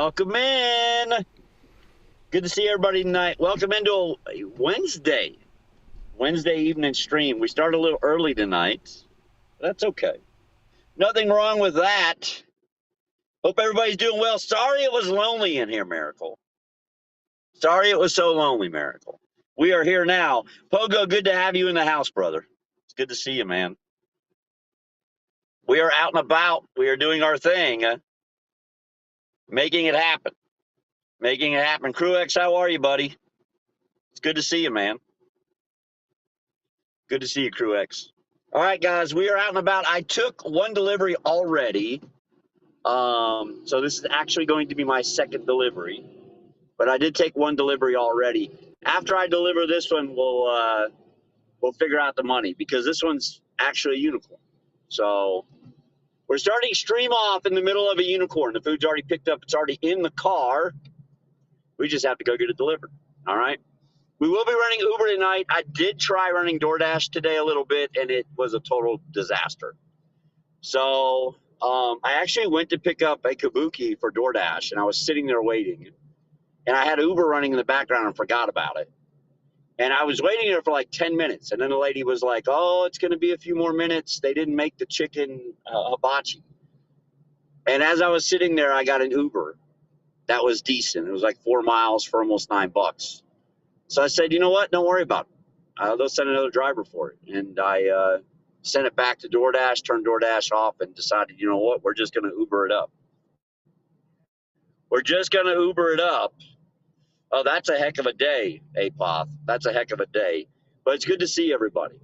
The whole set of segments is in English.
Welcome in. Good to see everybody tonight. Welcome into a Wednesday evening stream. We started a little early tonight. That's okay. Nothing wrong with that. Hope everybody's doing well. Sorry it was lonely in here, Miracle. Sorry it was so lonely, Miracle. We are here now. Pogo, good to have you in the house, brother. It's good to see you, man. We are out and about. We are doing our thing, making it happen. Making it happen. Crew X, how are you, buddy? It's good to see you, man. Good to see you, Crew X. All right, guys, we are out and about. I took one delivery already. So this is actually going to be my second delivery, but I did take one delivery already. After I deliver this one, we'll figure out the money because this one's actually a unicorn. So we're starting stream off in the middle of a unicorn. The food's already picked up. It's already in the car. We just have to go get it delivered. All right. We will be running Uber tonight. I did try running DoorDash today a little bit, and it was a total disaster. So I actually went to pick up a kabuki for DoorDash, and I was sitting there waiting. And I had Uber running in the background and forgot about it. And I was waiting there for like 10 minutes. And then the lady was like, oh, it's going to be a few more minutes. They didn't make the chicken hibachi. And as I was sitting there, I got an Uber. That was decent. It was like 4 miles for almost $9. So I said, you know what? Don't worry about it. They'll send another driver for it. And I sent it back to DoorDash, turned DoorDash off, and decided, you know what? We're just going to Uber it up. We're just going to Uber it up. Oh, that's a heck of a day, Apoth. That's a heck of a day. But it's good to see everybody.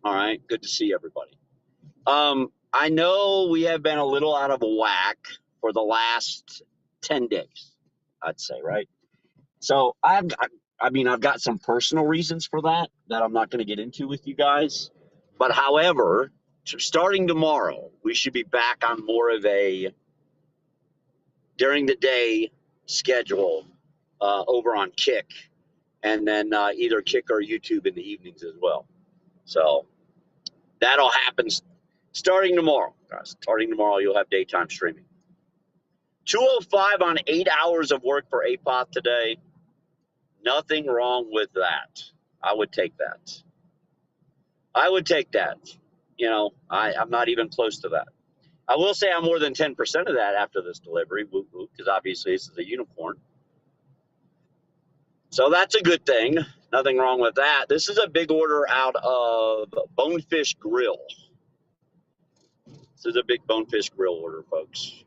All right, good to see everybody. I know we have been a little out of whack for the last 10 days, I'd say, right? So I've got some personal reasons for that I'm not going to get into with you guys. But however, starting tomorrow, we should be back on more of a during the day schedule over on Kick, and then either Kick or YouTube in the evenings as well. So that'll happen starting tomorrow, guys. Starting tomorrow, you'll have daytime streaming. 205 on 8 hours of work for APOT today. Nothing wrong with that. I would take that. I would take that. You know, I'm not even close to that. I will say I'm more than 10% of that after this delivery, because obviously this is a unicorn. So that's a good thing. Nothing wrong with that. This is a big order out of Bonefish Grill. This is a big Bonefish Grill order, folks,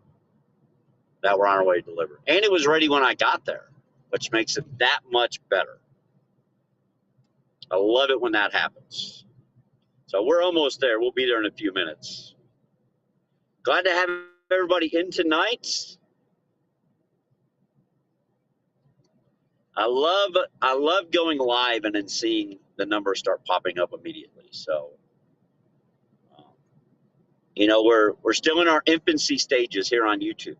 that we're on our way to deliver. And it was ready when I got there, which makes it that much better. I love it when that happens. So we're almost there. We'll be there in a few minutes. Glad to have everybody in tonight. I love going live and then seeing the numbers start popping up immediately. So, you know, we're still in our infancy stages here on YouTube.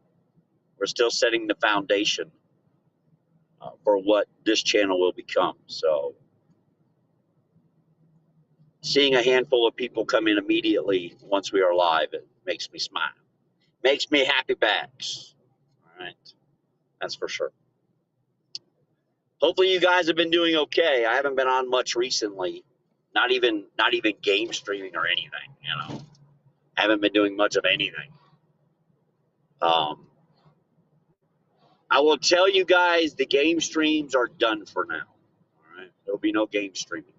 We're still setting the foundation for what this channel will become. So, seeing a handful of people come in immediately once we are live, it makes me smile. Makes me happy bags. All right, that's for sure. Hopefully you guys have been doing okay. I haven't been on much recently. Not even game streaming or anything, you know. Haven't been doing much of anything. I will tell you guys the game streams are done for now. All right. There'll be no game streaming.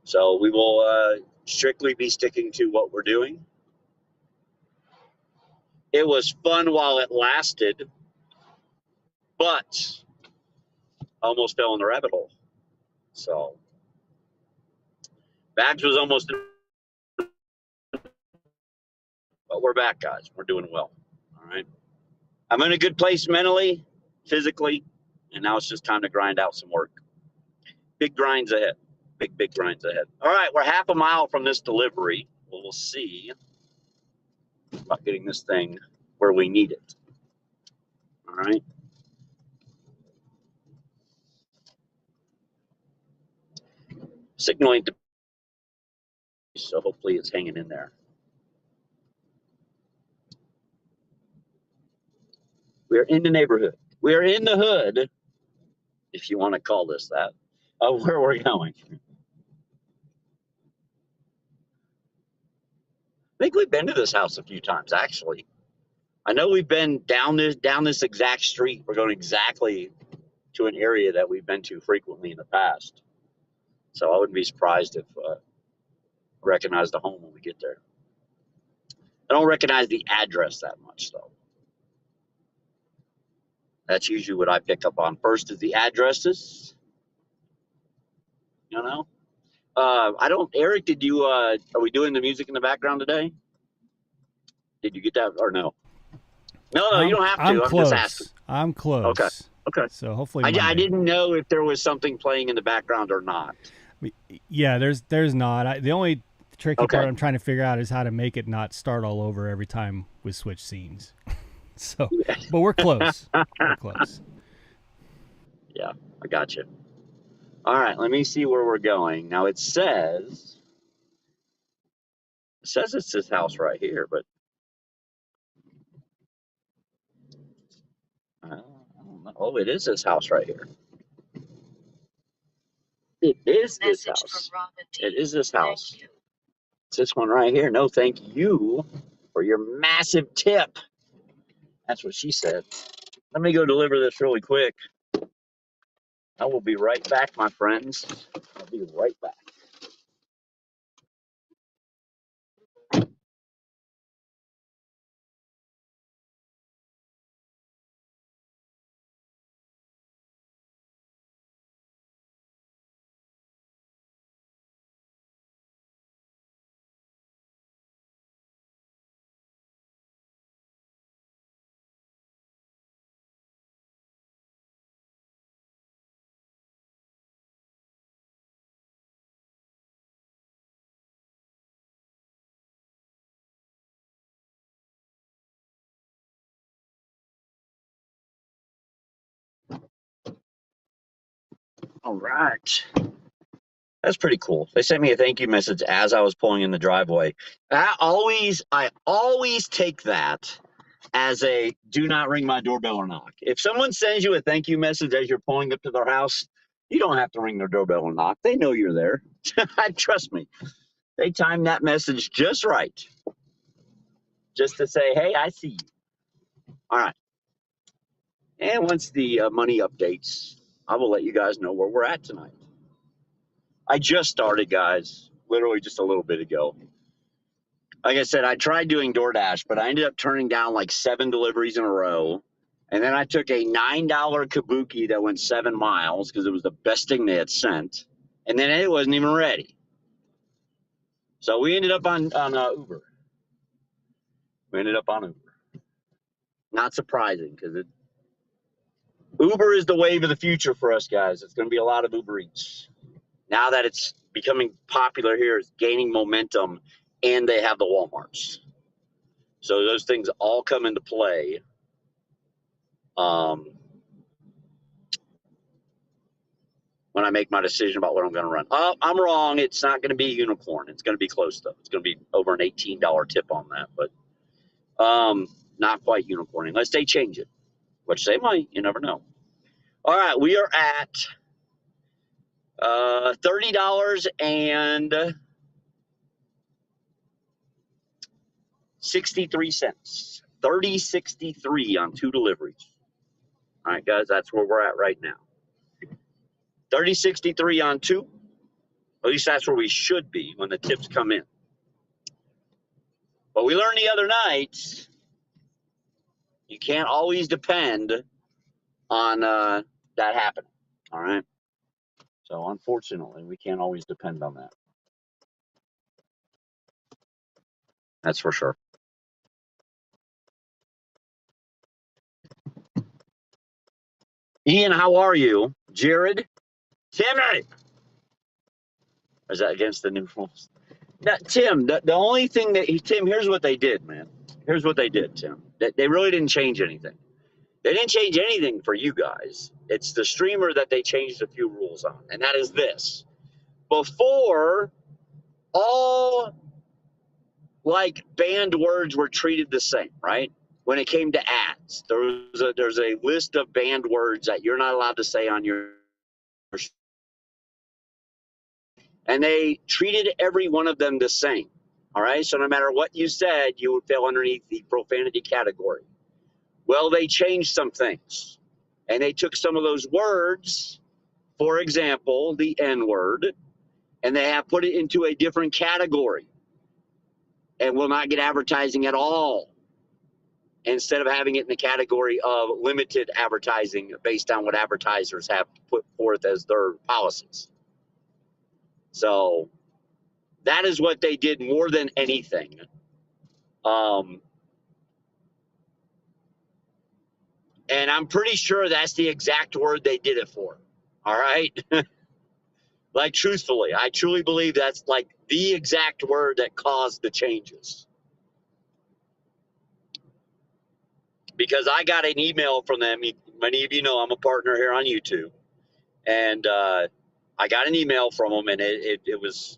So we will strictly be sticking to what we're doing. It was fun while it lasted, but almost fell in the rabbit hole. So Bags was almost, but we're back, guys. We're doing well. All right. I'm in a good place mentally, physically, and now it's just time to grind out some work. Big grinds ahead. Big grinds ahead. All right, we're half a mile from this delivery. We'll see about getting this thing where we need it. All right. Signaling to, so hopefully it's hanging in there. We're in the neighborhood. We're in the hood, if you want to call this that, of where we're going. I think we've been to this house a few times, actually. I know we've been down this exact street. We're going exactly to an area that we've been to frequently in the past. So I wouldn't be surprised if I recognize the home when we get there. I don't recognize the address that much, though. That's usually what I pick up on first is the addresses. You know, I don't. Eric, did you? Are we doing the music in the background today? Did you get that or no? No, you don't have I'm to. I'm just asking. close. I'm Okay. close. Okay. So hopefully I Monday. didn't know if there was something playing in the background or not. Yeah, there's not. The only tricky Okay. part I'm trying to figure out is how to make it not start all over every time we switch scenes. So, but we're close. We're close. Yeah, I got you. All right, let me see where we're going. Now it says it's this house right here, but I don't know. Oh, it is this house right here. It is this house. It is this house. It's this one right here. No, thank you for your massive tip. That's what she said. Let me go deliver this really quick. I will be right back, my friends. I'll be right back. All right. That's pretty cool. They sent me a thank you message as I was pulling in the driveway. I always take that as a do not ring my doorbell or knock. If someone sends you a thank you message as you're pulling up to their house, you don't have to ring their doorbell or knock. They know you're there. Trust me. They timed that message just right, just to say, hey, I see you. All right. And once the money updates, I will let you guys know where we're at tonight. I just started, guys, literally just a little bit ago. Like I said, I tried doing DoorDash, but I ended up turning down like 7 deliveries in a row. And then I took a $9 kabuki that went 7 miles because it was the best thing they had sent. And then it wasn't even ready. So we ended up on Uber. We ended up on Uber. Not surprising because Uber is the wave of the future for us, guys. It's going to be a lot of Uber Eats. Now that it's becoming popular here, it's gaining momentum, and they have the Walmarts. So those things all come into play. When I make my decision about what I'm going to run. I'm wrong. It's not going to be a unicorn. It's going to be close, though. It's going to be over an $18 tip on that, but not quite unicorn unless they change it, which they might. You never know. All right, we are at $30 and 63 cents. 30.63 on 2 deliveries. All right, guys, that's where we're at right now. 30.63 on 2. At least that's where we should be when the tips come in. But we learned the other night you can't always depend on that happening. All right. So unfortunately, we can't always depend on that. That's for sure. Ian, how are you? Jared? Timmy! Is that against the new rules? Now, Tim, the only thing Tim, here's what they did, man. Here's what they did, Tim. They really didn't change anything. They didn't change anything for you guys. It's the streamer that they changed a few rules on, and that is this. Before, all like banned words were treated the same, right? When it came to ads. There's a list of banned words that you're not allowed to say on your, and they treated every one of them the same. All right, so no matter what you said, you would fall underneath the profanity category. Well, they changed some things, and they took some of those words, for example, the N word, and they have put it into a different category and will not get advertising at all, instead of having it in the category of limited advertising based on what advertisers have put forth as their policies. So that is what they did more than anything. And I'm pretty sure that's the exact word they did it for. All right. Like, truthfully, I truly believe that's like the exact word that caused the changes. Because I got an email from them. Many of you know I'm a partner here on YouTube. And I got an email from them, and it was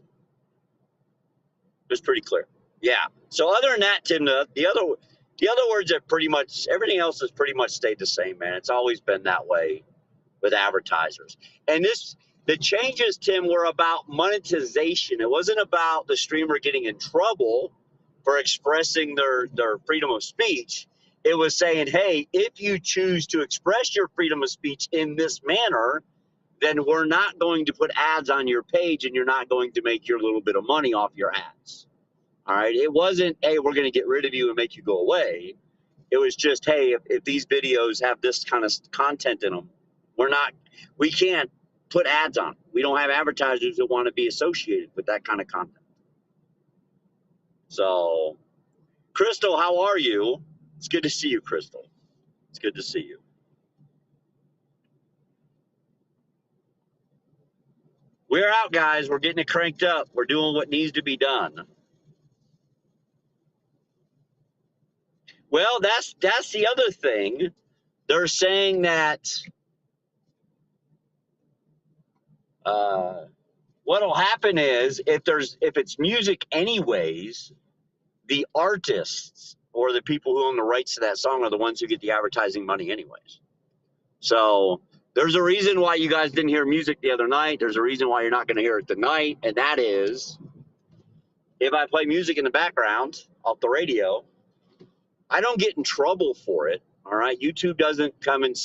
pretty clear. Yeah. So other than that, Tim, the other words that pretty much everything else has pretty much stayed the same, man. It's always been that way with advertisers. And the changes, Tim, were about monetization. It wasn't about the streamer getting in trouble for expressing their freedom of speech. It was saying, hey, if you choose to express your freedom of speech in this manner, then we're not going to put ads on your page, and you're not going to make your little bit of money off your ads. All right. It wasn't, hey, we're going to get rid of you and make you go away. It was just, hey, if these videos have this kind of content in them, we can't put ads on. We don't have advertisers that want to be associated with that kind of content. So, Crystal, how are you? It's good to see you, Crystal. It's good to see you. We're out, guys. We're getting it cranked up. We're doing what needs to be done. Well, that's the other thing. They're saying that what'll happen is if it's music anyways, the artists or the people who own the rights to that song are the ones who get the advertising money anyways. So there's a reason why you guys didn't hear music the other night. There's a reason why you're not going to hear it tonight, and that is if I play music in the background off the radio, I don't get in trouble for it. All right, YouTube doesn't come and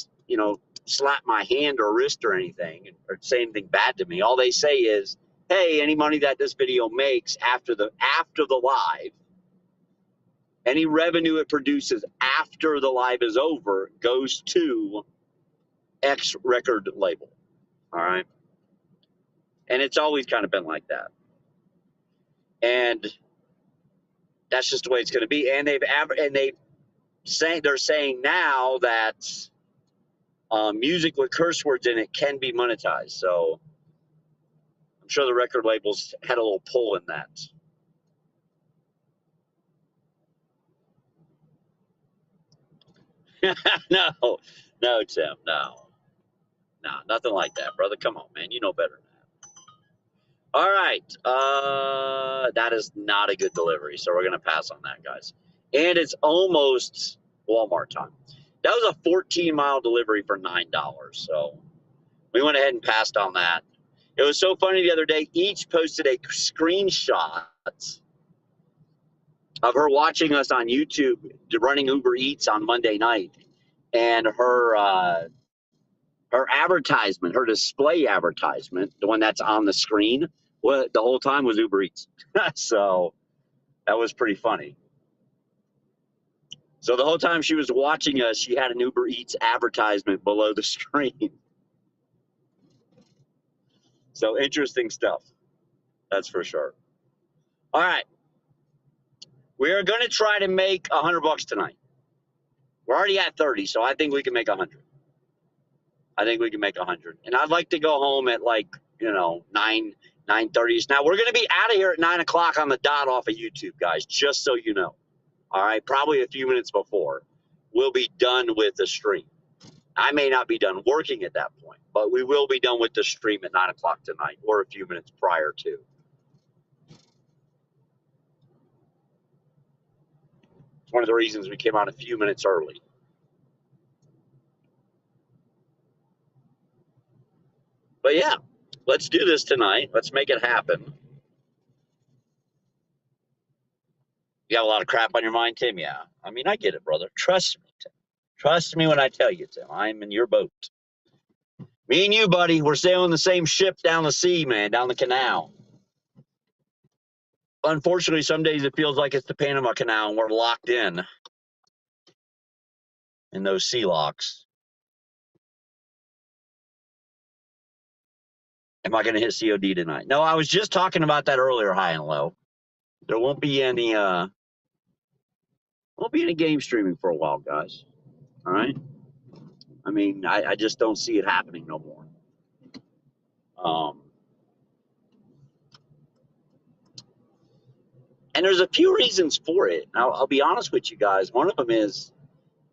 slap my hand or wrist or anything or say anything bad to me. All they say is, hey, any money that this video makes after the live, any revenue it produces after the live is over goes to X record label. All right. And it's always kind of been like that. And that's just the way it's going to be. And they're saying now that music with curse words in it can be monetized. So I'm sure the record labels had a little pull in that. No, Tim, no, nothing like that, brother. Come on, man. You know better than that. All right. That is not a good delivery. So we're going to pass on that, guys. And it's almost Walmart time. That was a 14-mile delivery for $9. So we went ahead and passed on that. It was so funny the other day. Each posted a screenshot of her watching us on YouTube running Uber Eats on Monday night. And her advertisement, her display advertisement, the one that's on the screen, the whole time was Uber Eats. So that was pretty funny. So the whole time she was watching us, she had an Uber Eats advertisement below the screen. So interesting stuff. That's for sure. All right. We are going to try to make $100 tonight. We're already at 30, so I think we can make 100. I think we can make 100. And I'd like to go home at 9:30. Now, we're going to be out of here at 9 o'clock on the dot off of YouTube, guys, just so you know. All right, probably a few minutes before. We'll be done with the stream. I may not be done working at that point, but we will be done with the stream at 9 o'clock tonight or a few minutes prior to. It's one of the reasons we came out a few minutes early. But yeah, let's do this tonight. Let's make it happen. You got a lot of crap on your mind, Tim? Yeah. I mean, I get it, brother. Trust me, Tim. Trust me when I tell you, Tim. I'm in your boat. Me and you, buddy, we're sailing the same ship down the sea, man, down the canal. Unfortunately, some days it feels like it's the Panama Canal and we're locked in those sea locks. Am I going to hit COD tonight? No, I was just talking about that earlier, high and low. There won't be any game streaming for a while, guys. All right. I mean, I just don't see it happening no more. And there's a few reasons for it. I'll be honest with you guys. One of them is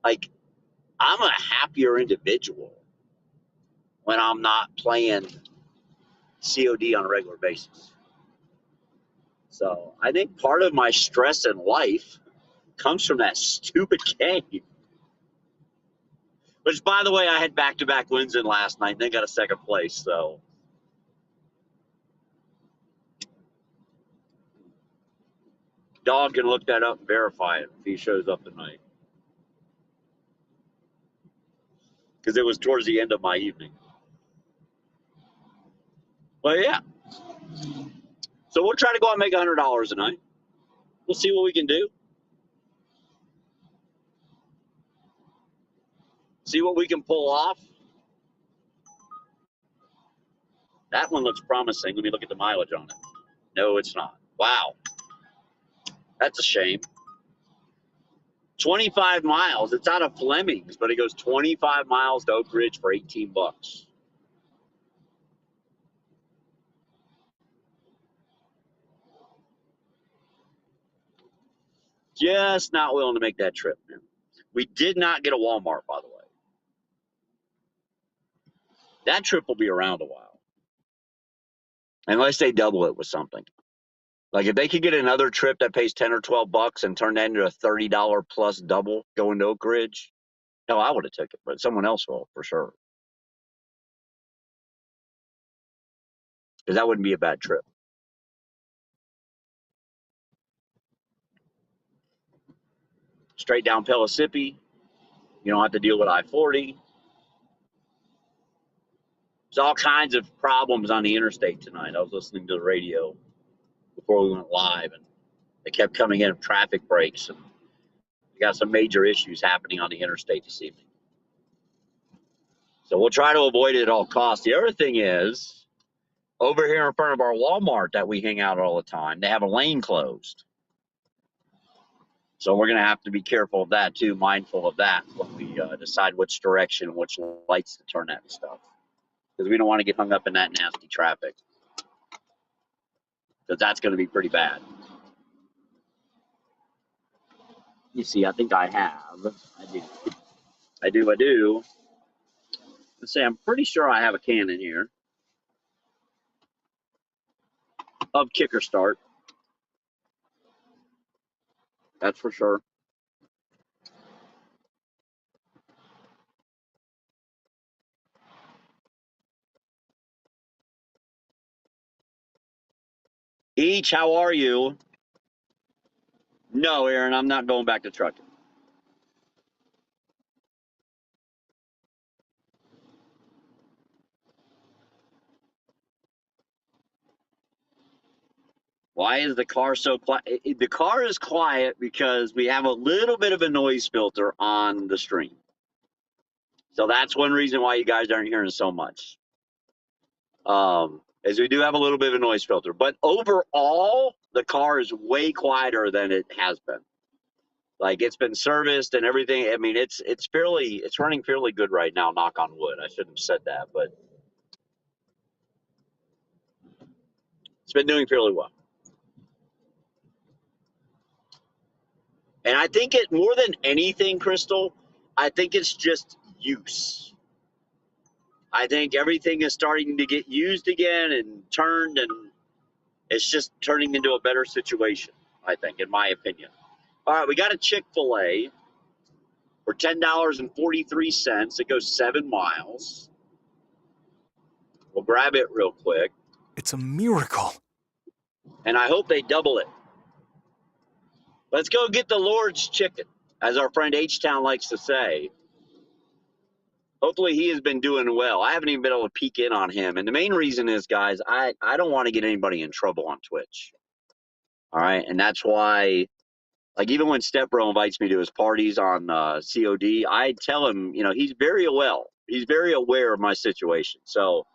like I'm a happier individual when I'm not playing COD on a regular basis. So I think part of my stress in life comes from that stupid game. Which, by the way, I had back-to-back wins in last night. And they got a second place. So Dog can look that up and verify it if he shows up tonight. Because it was towards the end of my evening. But yeah. So we'll try to go out and make $100 tonight. We'll see what we can do. See what we can pull off. That one looks promising. Let me look at the mileage on it. No, it's not. Wow. That's a shame. 25 miles. It's out of Fleming's, but it goes 25 miles to Oak Ridge for $18. Just not willing to make that trip, man. We did not get a Walmart, by the way. That trip will be around a while. Unless they double it with something. Like if they could get another trip that pays 10 or 12 bucks and turn that into a $30 plus double going to Oak Ridge, hell, I would have took it, but someone else will for sure. Because that wouldn't be a bad trip. Straight down Pellissippi. You don't have to deal with I-40. There's all kinds of problems on the interstate tonight. I was listening to the radio before we went live, and they kept coming in traffic breaks, and we got some major issues happening on the interstate this evening. So we'll try to avoid it at all costs. The other thing is, over here in front of our Walmart that we hang out all the time, they have a lane closed. So we're going to have to be careful of that too, mindful of that when we decide which direction, which lights to turn at and stuff. Because we don't want to get hung up in that nasty traffic. Because that's going to be pretty bad. You see, I think I have. I do. Let's say I'm pretty sure I have a can in here of Kicker Start. That's for sure. Each, how are you? No, Aaron, I'm not going back to trucking. Why is the car so quiet? The car is quiet because we have a little bit of a noise filter on the stream. So that's one reason why you guys aren't hearing so much. Is we do have a little bit of a noise filter. But overall, the car is way quieter than it has been. Like it's been serviced and everything. I mean, it's running fairly good right now, knock on wood. I shouldn't have said that, but it's been doing fairly well. And I think it more than anything, Crystal, I think it's just use. I think everything is starting to get used again and turned, and it's just turning into a better situation, I think, in my opinion. All right, we got a Chick-fil-A for $10.43. It goes 7 miles. We'll grab it real quick. It's a miracle. And I hope they double it. Let's go get the Lord's chicken, as our friend H-Town likes to say. Hopefully he has been doing well. I haven't even been able to peek in on him. And the main reason is, guys, I don't want to get anybody in trouble on Twitch. All right. And that's why, like, even when Stepbro invites me to his parties on COD, I tell him, he's very aware of my situation. So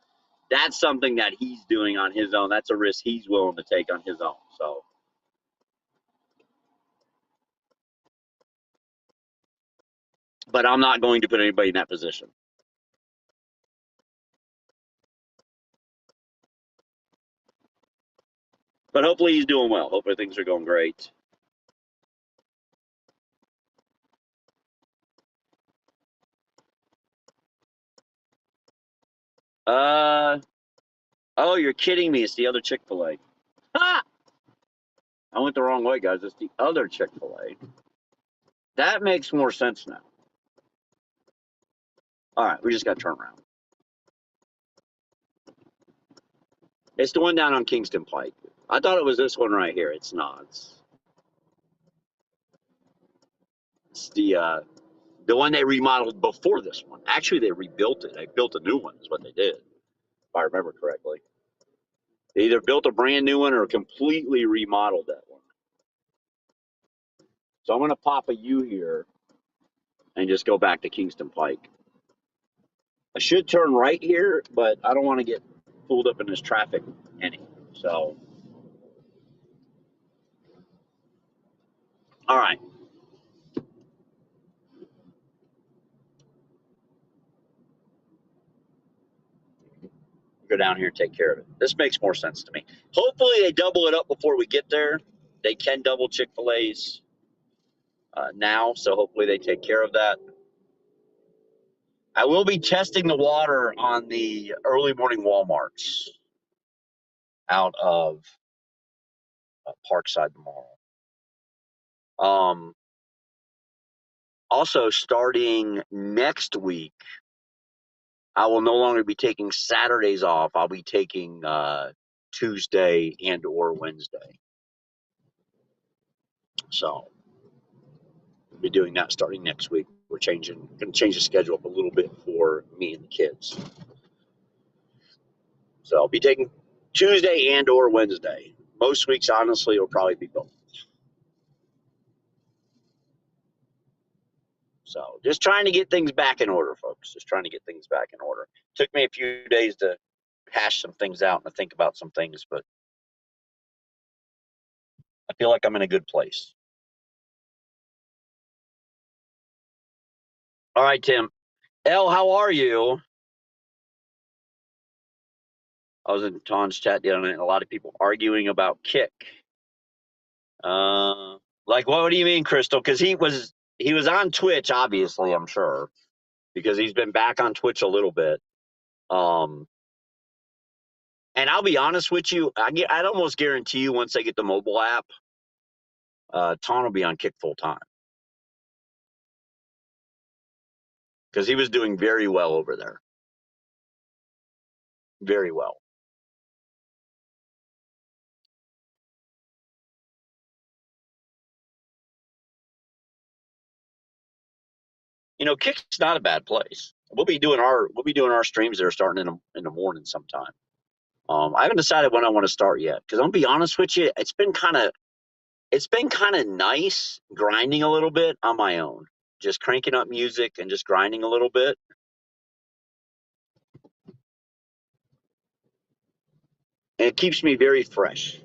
that's something that he's doing on his own. That's a risk he's willing to take on his own. So, but I'm not going to put anybody in that position. But hopefully he's doing well. Hopefully things are going great. Oh, you're kidding me. It's the other Chick-fil-A. Ha! I went the wrong way, guys. It's the other Chick-fil-A. That makes more sense now. All right, we just got to turn around. It's the one down on Kingston Pike. I thought it was this one right here. It's not. It's the one they remodeled before this one. Actually, they rebuilt it. They built a new one is what they did, if I remember correctly. They either built a brand new one or completely remodeled that one. So I'm going to pop a U here and just go back to Kingston Pike. I should turn right here, but I don't want to get pulled up in this traffic any. So, all right. Go down here and take care of it. This makes more sense to me. Hopefully they double it up before we get there. They can double Chick-fil-A's now, so hopefully they take care of that. I will be testing the water on the early morning Walmarts out of Parkside tomorrow. Also, starting next week, I will no longer be taking Saturdays off. I'll be taking Tuesday and or Wednesday. So we'll be doing that starting next week. We're going to change the schedule up a little bit for me and the kids. So I'll be taking Tuesday and or Wednesday. Most weeks, honestly, it'll probably be both. So just trying to get things back in order, folks. Just trying to get things back in order. Took me a few days to hash some things out and to think about some things, but I feel like I'm in a good place. All right, Tim. L, how are you? I was in Ton's chat the other night, and a lot of people arguing about Kick. Like, what do you mean, Crystal? Because he was on Twitch, obviously, I'm sure, because he's been back on Twitch a little bit. And I'll be honest with you, I'd almost guarantee you once they get the mobile app, Ton will be on Kick full time. Because he was doing very well over there. Very well. Kick's not a bad place. We'll be doing our streams there starting in the morning sometime. I haven't decided when I want to start yet. Because I'm gonna be honest with you, it's been kind of nice grinding a little bit on my own. Just cranking up music and just grinding a little bit. And it keeps me very fresh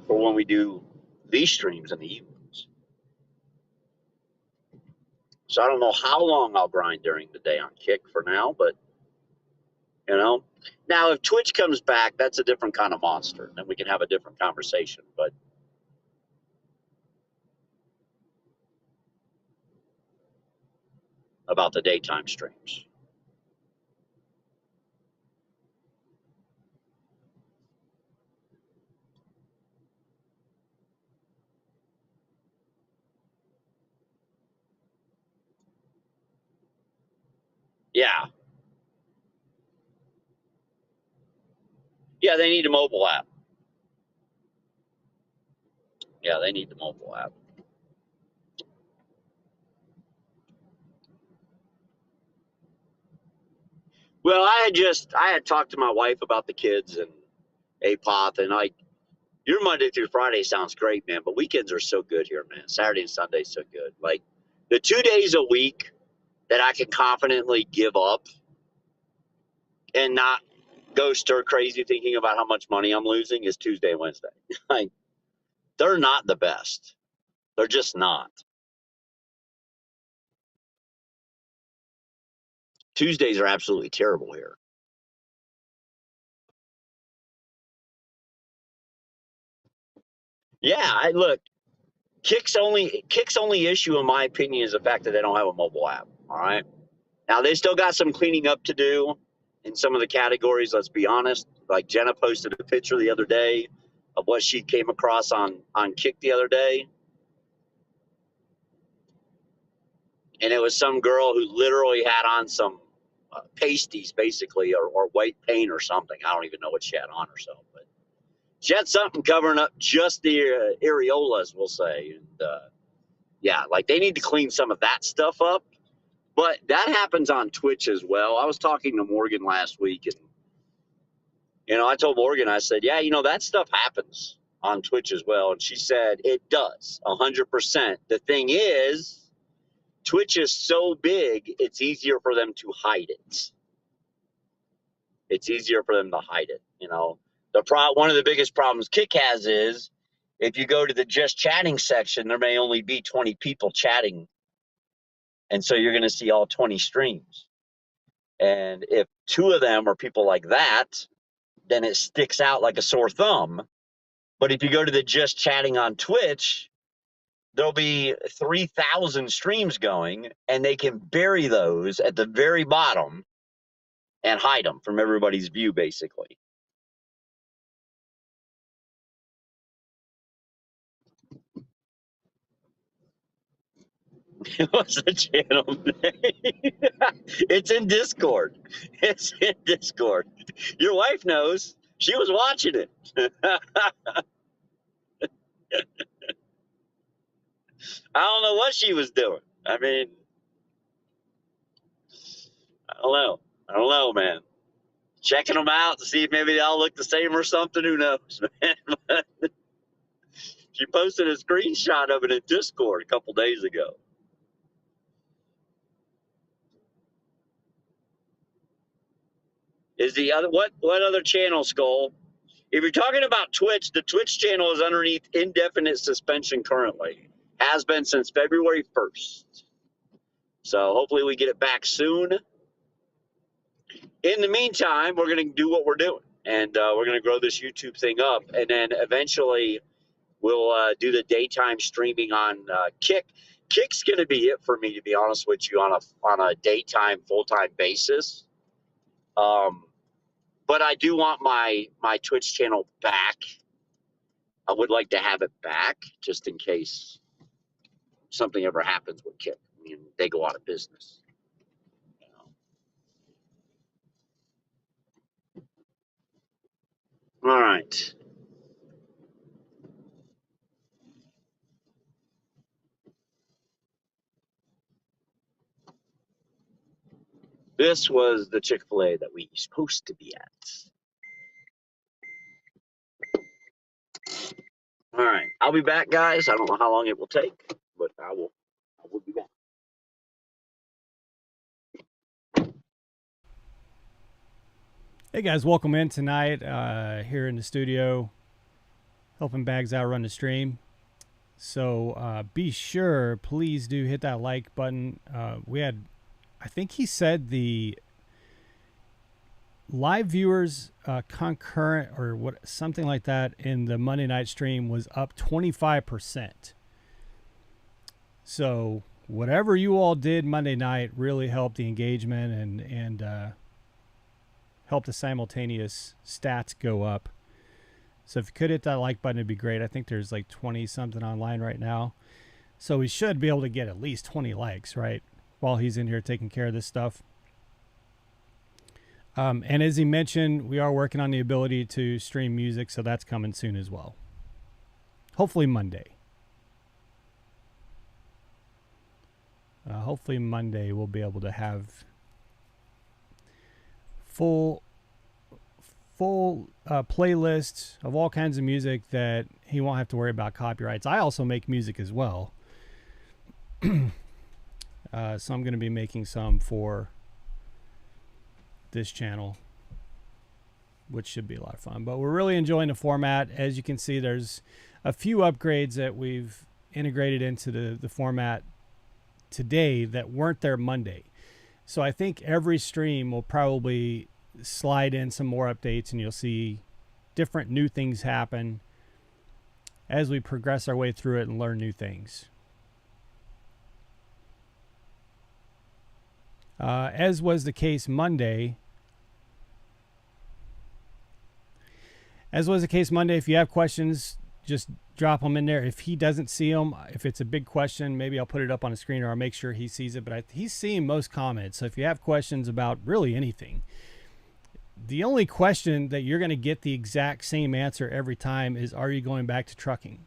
for when we do these streams in the evenings. So I don't know how long I'll grind during the day on Kick for now, but now if Twitch comes back, that's a different kind of monster. Then we can have a different conversation. But about the daytime streams. Yeah. Yeah, they need a mobile app. Yeah, they need the mobile app. Well, I had talked to my wife about the kids and APOP, and like your Monday through Friday sounds great, man, but weekends are so good here, man. Saturday and Sunday so good. Like the 2 days a week that I can confidently give up and not go stir crazy thinking about how much money I'm losing is Tuesday and Wednesday. Like they're not the best. They're just not. Tuesdays are absolutely terrible here. Yeah, I look. Kick's only issue, in my opinion, is the fact that they don't have a mobile app. All right. Now they still got some cleaning up to do in some of the categories. Let's be honest. Like Jenna posted a picture the other day of what she came across on Kick the other day, and it was some girl who literally had on some pasties, basically, or white paint or something. I don't even know what she had on herself, but she had something covering up just the areolas, we'll say. And yeah, like they need to clean some of that stuff up. But that happens on Twitch as well. I was talking to Morgan last week, and I told Morgan, I said, yeah, that stuff happens on Twitch as well. And she said it does, 100%. The thing is, Twitch is so big, it's easier for them to hide it. It's easier for them to hide it. One of the biggest problems Kick has is if you go to the just chatting section, there may only be 20 people chatting, and so you're going to see all 20 streams. And if two of them are people like that, then it sticks out like a sore thumb. But if you go to the just chatting on Twitch, there'll be 3,000 streams going, and they can bury those at the very bottom and hide them from everybody's view, basically. What's the channel name? It's in Discord. It's in Discord. Your wife knows. She was watching it. I don't know what she was doing. I mean, I don't know. I don't know, man. Checking them out to see if maybe they all look the same or something. Who knows, man? She posted a screenshot of it in Discord a couple days ago. Is the other what other channel, Skull? If you're talking about Twitch, the Twitch channel is underneath indefinite suspension currently. Has been since February 1st. So hopefully we get it back soon. In the meantime, we're going to do what we're doing. And we're going to grow this YouTube thing up. And then eventually we'll do the daytime streaming on Kick. Kick's going to be it for me, to be honest with you, on a daytime, full-time basis. But I do want my Twitch channel back. I would like to have it back just in case something ever happens with Kick. I mean, they go out of business. All right. This was the Chick-fil-A that we were supposed to be at. All right. I'll be back, guys. I don't know how long it will take, but I will be back. Hey guys, welcome in tonight here in the studio, helping Bags out run the stream. So be sure, please do hit that like button. I think he said the live viewers concurrent or something like that in the Monday night stream was up 25%. So whatever you all did Monday night really helped the engagement and help the simultaneous stats go up. So if you could hit that like button, it'd be great. I think there's like 20 something online right now. So we should be able to get at least 20 likes, right? While he's in here taking care of this stuff. And as he mentioned, we are working on the ability to stream music, so that's coming soon as well. Hopefully Monday. Hopefully Monday we'll be able to have full playlists of all kinds of music that he won't have to worry about copyrights. I also make music as well. So I'm going to be making some for this channel, which should be a lot of fun. But we're really enjoying the format. As you can see, there's a few upgrades that we've integrated into the format today that weren't there Monday. So I think every stream will probably slide in some more updates, and you'll see different new things happen as we progress our way through it and learn new things. As was the case Monday, if you have questions, just drop them in there. If he doesn't see them, if it's a big question, maybe I'll put it up on a screen or I'll make sure he sees it. But he's seeing most comments. So if you have questions about really anything, the only question that you're going to get the exact same answer every time is, are you going back to trucking?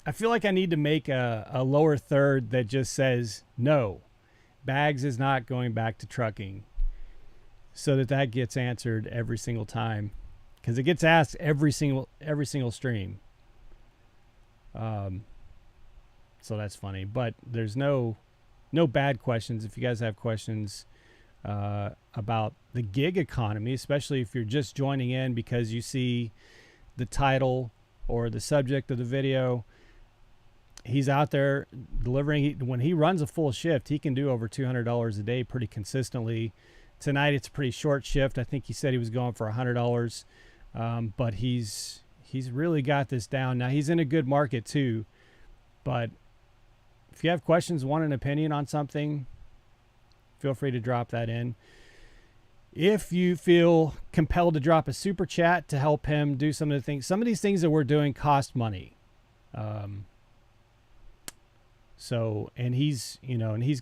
I feel like I need to make a lower third that just says, no, Bags is not going back to trucking, so that gets answered every single time, because it gets asked every single stream. So that's funny, but there's no bad questions. If you guys have questions about the gig economy, especially if you're just joining in because you see the title or the subject of the video, he's out there delivering. When he runs a full shift, he can do over $200 a day pretty consistently. Tonight it's a pretty short shift. I think he said he was going for $100, but he's really got this down. Now he's in a good market too, but if you have questions, want an opinion on something, feel free to drop that in. If you feel compelled to drop a super chat to help him do some of these things that we're doing cost money. So, and he's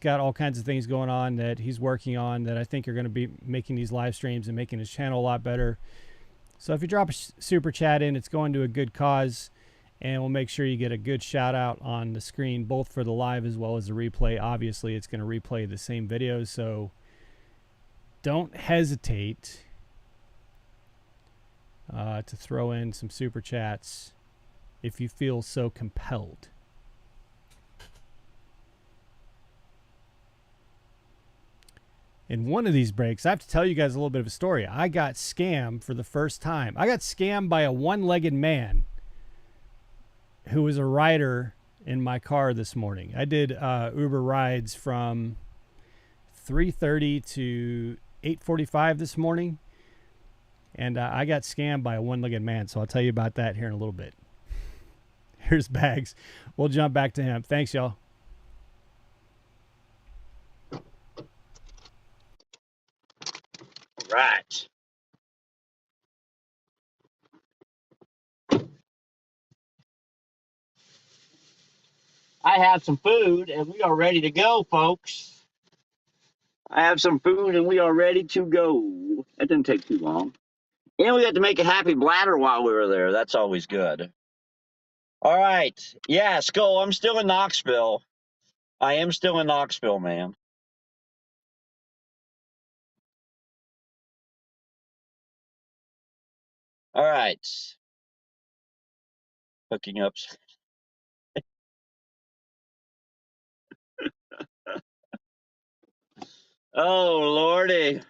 got all kinds of things going on that he's working on that I think are going to be making these live streams and making his channel a lot better. So if you drop a super chat in, it's going to a good cause, and we'll make sure you get a good shout out on the screen, both for the live as well as the replay. Obviously, it's going to replay the same videos, so don't hesitate to throw in some super chats if you feel so compelled. In one of these breaks, I have to tell you guys a little bit of a story. I got scammed for the first time. I got scammed by a one-legged man who was a rider in my car this morning. I did Uber rides from 3:30 to 8:45 this morning, and I got scammed by a one-legged man, so I'll tell you about that here in a little bit. Here's Bags. We'll jump back to him. Thanks, y'all. Right. I have some food and we are ready to go, folks. I have some food and we are ready to go. That didn't take too long. And we had to make a happy bladder while we were there. That's always good. All right. Yeah, Skull, I'm still in Knoxville. I am still in Knoxville, man. All right. Hooking up. Oh, Lordy.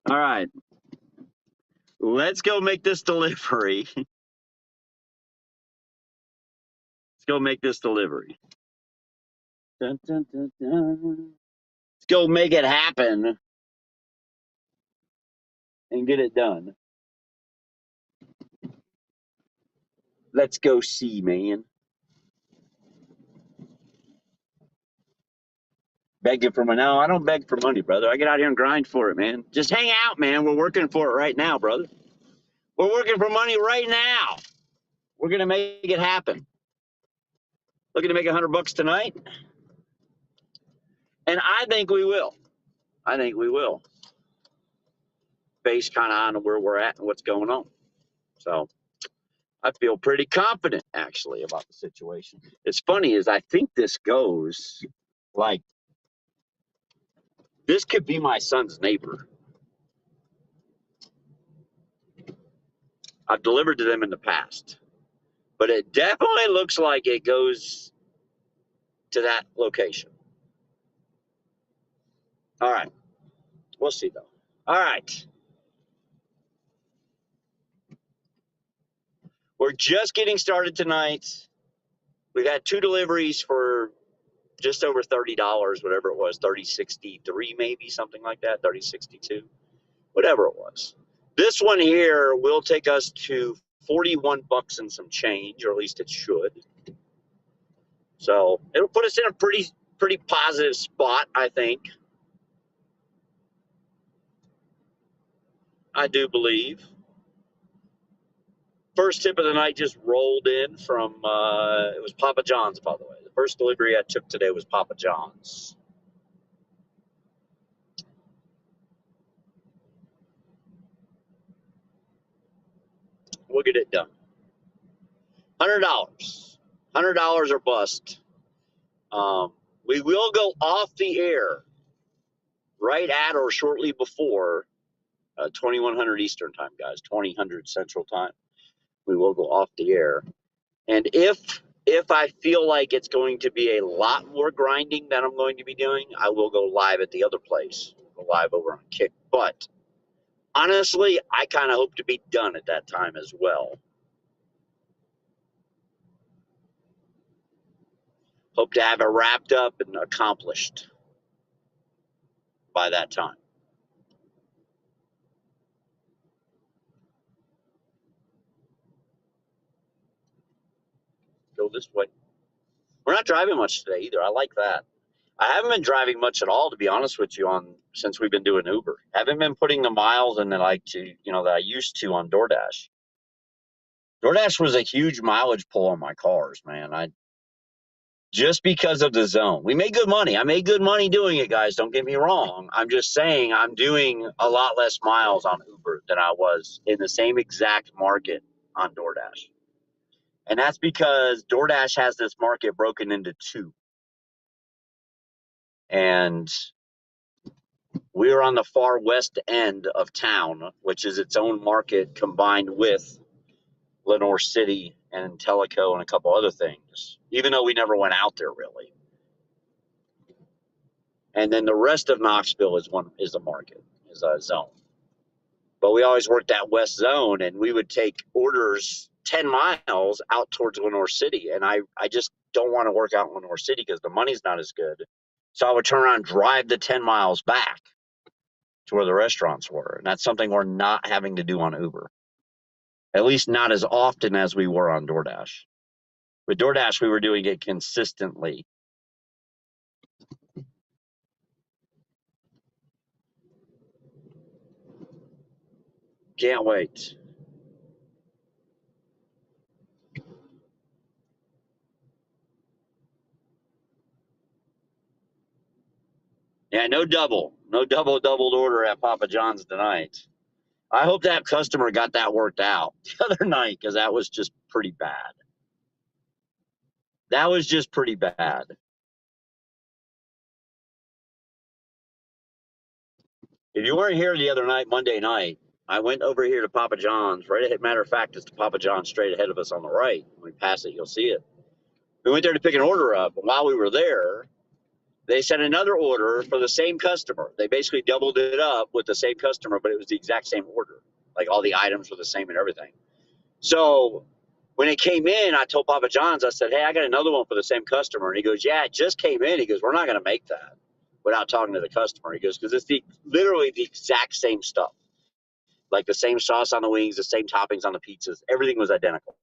All right. Let's go make this delivery. Let's go make this delivery. Dun, dun, dun, dun. Let's go make it happen and get it done. Let's go see, man. Begging for money. No, I don't beg for money, brother. I get out here and grind for it, man. Just hang out, man. We're working for it right now, brother. We're working for money right now. We're going to make it happen. Looking to make $100 tonight. And I think we will. I think we will, based kind of on where we're at and what's going on. So I feel pretty confident actually about the situation. It's funny is I think this goes like this could be my son's neighbor. I've delivered to them in the past, but it definitely looks like it goes to that location. All right. We'll see though. All right. We're just getting started tonight. We've had 2 deliveries for just over $30, whatever it was, 30.63 maybe, something like that, 30.62, whatever it was. This one here will take us to 41 bucks and some change, or at least it should. So it'll put us in a pretty positive spot, I think. I do believe. First tip of the night just rolled in from, it was Papa John's, by the way. The first delivery I took today was Papa John's. We'll get it done. $100. $100 or bust. We will go off the air right at or shortly before 2100 Eastern time, guys, 2000 Central time. We will go off the air. And if I feel like it's going to be a lot more grinding than I'm going to be doing, I will go live at the other place, go live over on Kick. But honestly, I kind of hope to be done at that time as well. Hope to have it wrapped up and accomplished by that time. Go this way. We're not driving much today either. I like that. I haven't been driving much at all, to be honest with you, since we've been doing Uber. I haven't been putting the miles in that I used to on DoorDash. DoorDash was a huge mileage pull on my cars, man. Just because of the zone. We made good money. I made good money doing it, guys. Don't get me wrong. I'm just saying I'm doing a lot less miles on Uber than I was in the same exact market on DoorDash. And that's because DoorDash has this market broken into 2. And we're on the far west end of town, which is its own market combined with Lenore City and Tellico and a couple other things, even though we never went out there really. And then the rest of Knoxville is a market, is a zone. But we always worked that west zone, and we would take orders 10 miles out towards Lenore City. And I just don't want to work out in Lenore City because the money's not as good. So I would turn around and drive the 10 miles back to where the restaurants were. And that's something we're not having to do on Uber. At least not as often as we were on DoorDash. With DoorDash, we were doing it consistently. Can't wait. Yeah, no doubled order at Papa John's tonight. I hope that customer got that worked out the other night because that was just pretty bad. That was just pretty bad. If you weren't here the other night, Monday night, I went over here to Papa John's. Right ahead, matter of fact, it's the Papa John's straight ahead of us on the right. When we pass it, you'll see it. We went there to pick an order up, and while we were there, they sent another order for the same customer. They basically doubled it up with the same customer, but it was the exact same order. Like all the items were the same and everything. So when it came in, I told Papa John's, I said, hey, I got another one for the same customer. And he goes, yeah, it just came in. He goes, we're not going to make that without talking to the customer. He goes, because it's literally the exact same stuff. Like the same sauce on the wings, the same toppings on the pizzas. Everything was identical.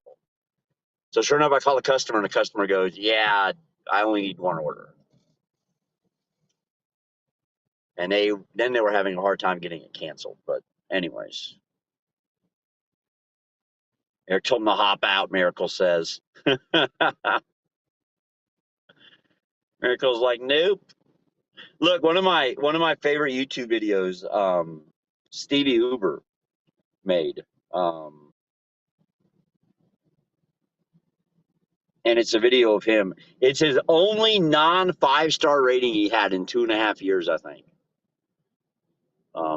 So sure enough, I call the customer, and the customer goes, yeah, I only need one order. And they were having a hard time getting it canceled. But anyways, Eric told them to hop out, Miracle says. Miracle's like, nope. Look, one of my favorite YouTube videos, Stevie Uber made, um, and it's a video of him. It's his only non 5-star rating he had in 2.5 years, I think.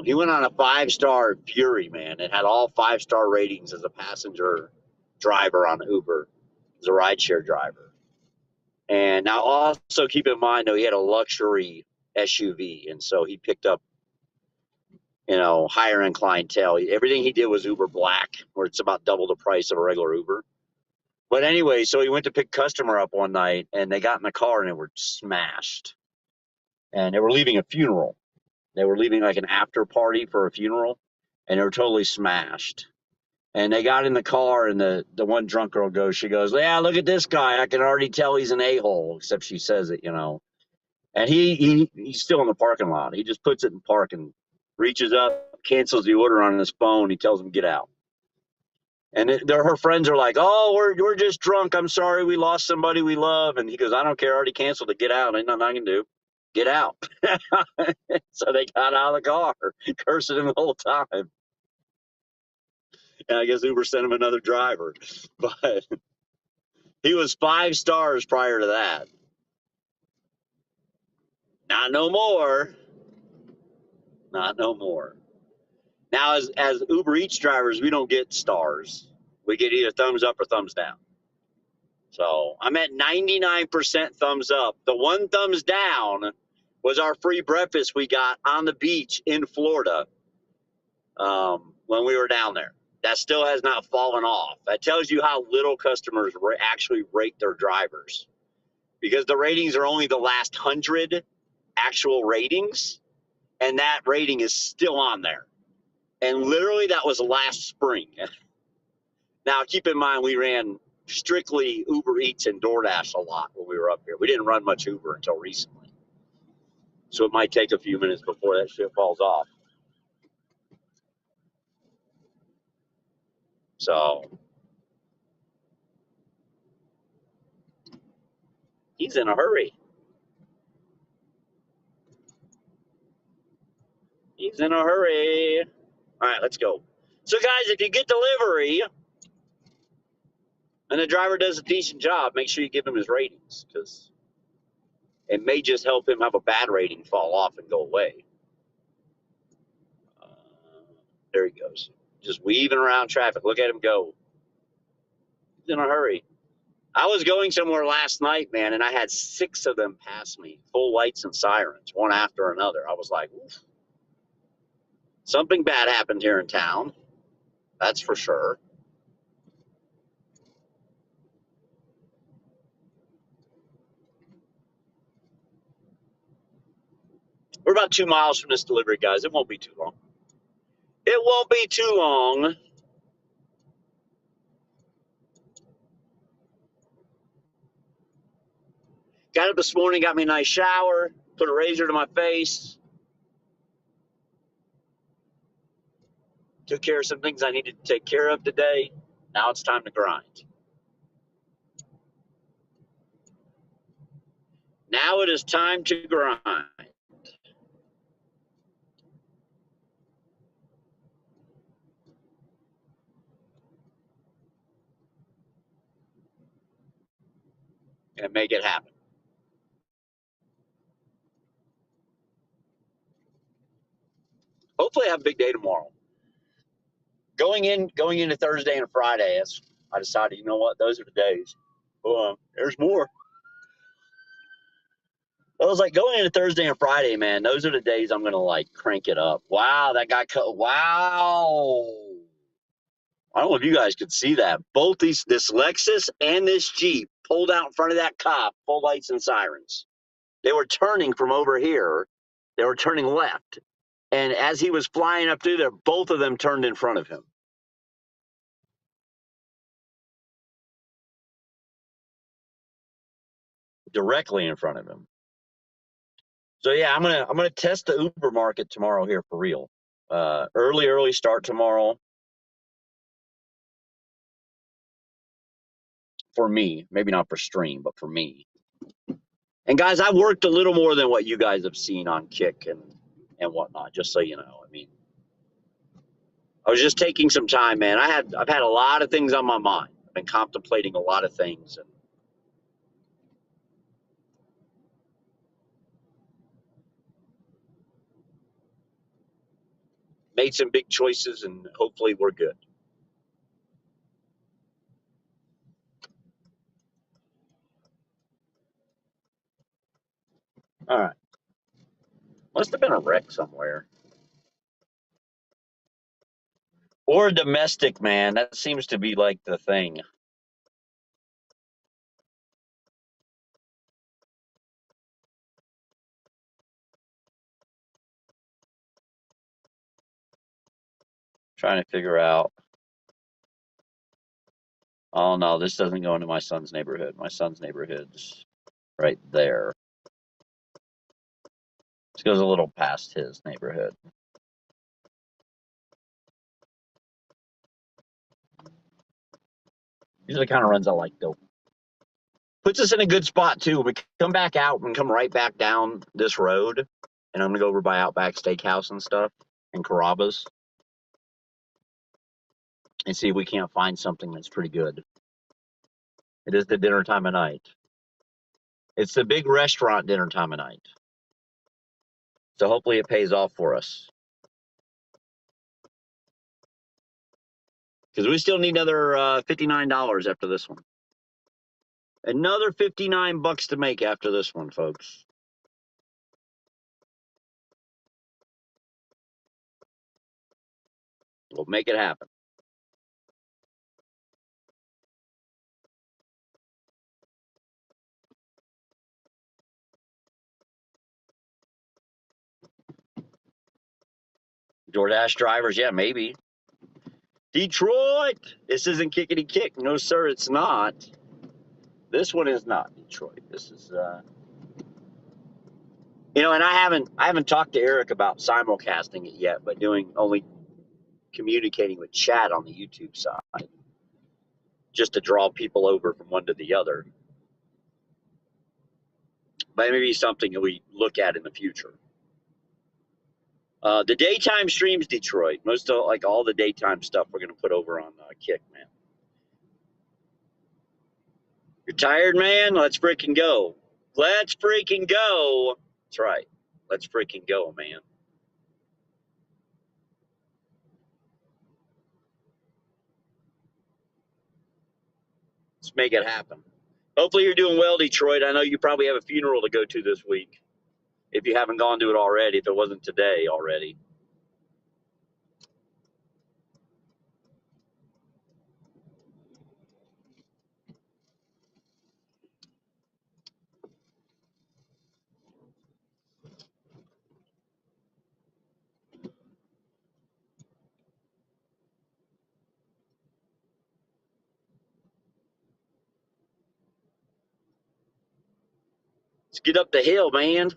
He went on a 5-star Fury, man. It had all 5-star ratings as a passenger driver on Uber, as a rideshare driver. And now also keep in mind, though, he had a luxury SUV, and so he picked up, higher end clientele. Everything he did was Uber Black, where it's about double the price of a regular Uber. But anyway, so he went to pick customer up one night, and they got in the car and they were smashed. And they were leaving a funeral. They were leaving like an after party for a funeral, and they were totally smashed. And they got in the car, and the one drunk girl goes, she goes, "Yeah, look at this guy. I can already tell he's an a-hole," except she says it. And he's still in the parking lot. He just puts it in park and reaches up, cancels the order on his phone. He tells them get out. And her friends are like, "Oh, we're just drunk. I'm sorry, we lost somebody we love." And he goes, "I don't care. I already canceled it. Get out. Ain't nothing I can do. Get out." So they got out of the car, cursing him the whole time. And I guess Uber sent him another driver, but he was 5 stars prior to that. Not no more. Not no more. Now, as Uber Eats drivers, we don't get stars. We get either thumbs up or thumbs down. So I'm at 99% thumbs up. The one thumbs down was our free breakfast we got on the beach in Florida, when we were down there. That still has not fallen off. That tells you how little customers actually rate their drivers, because the ratings are only the last 100 actual ratings, and that rating is still on there. And literally, that was last spring. Now, keep in mind, we ran strictly Uber Eats and DoorDash a lot when we were up here. We didn't run much Uber until recently. So it might take a few minutes before that shit falls off. So he's in a hurry. He's in a hurry. All right, let's go. So, guys, if you get delivery and the driver does a decent job, make sure you give him his ratings, because it may just help him have a bad rating fall off and go away. Uh, there he goes. Just weaving around traffic. Look at him go. He's in a hurry. I was going somewhere last night, man, and I had 6 of them pass me, full lights and sirens, one after another. I was like, oof. Something bad happened here in town. That's for sure. We're about 2 miles from this delivery, guys. It won't be too long. It won't be too long. Got up this morning, got me a nice shower, put a razor to my face, took care of some things I needed to take care of today. Now it's time to grind. Now it is time to grind. And make it happen. Hopefully I have a big day tomorrow. Going into Thursday and Friday, I decided, you know what, those are the days. There's more. I was like, going into Thursday and Friday, man, those are the days I'm gonna like crank it up. Wow, that got cut. Wow. I don't know if you guys could see that. Both this Lexus and this Jeep pulled out in front of that cop, full lights and sirens. They were turning from over here. They were turning left. And as he was flying up through there, both of them turned in front of him. Directly in front of him. So yeah, I'm gonna test the Uber market tomorrow here for real. Early start tomorrow for me. Maybe not for stream, but for me. And guys, I've worked a little more than what you guys have seen on Kick and whatnot, just so you know. I mean, I was just taking some time, man. I've had a lot of things on my mind. I've been contemplating a lot of things and made some big choices, and hopefully we're good. All right. Must have been a wreck somewhere. Or domestic, man. That seems to be like the thing. Trying to figure out. Oh no, this doesn't go into my son's neighborhood. My son's neighborhood's right there. This goes a little past his neighborhood. Usually kind of runs out like dope. Puts us in a good spot too. We come back out and come right back down this road, and I'm gonna go over by Outback Steakhouse and stuff and Carrabba's and see if we can't find something that's pretty good. It is the dinner time of night. It's the big restaurant dinner time of night. So hopefully it pays off for us. Because we still need another $59 after this one. Another 59 bucks to make after this one, folks. We'll make it happen. DoorDash drivers, yeah, maybe. Detroit! This isn't Kickity Kick. No, sir, it's not. This one is not Detroit. This is and I haven't talked to Eric about simulcasting it yet, but doing only communicating with chat on the YouTube side, just to draw people over from one to the other. But maybe something that we look at in the future. The daytime streams, Detroit. Most of like all the daytime stuff we're gonna put over on Kick, man. You're tired, man? Let's freaking go. Let's freaking go. That's right. Let's freaking go, man. Let's make it happen. Hopefully you're doing well, Detroit. I know you probably have a funeral to go to this week. If you haven't gone to it already, if it wasn't today already. Let's get up the hill, man.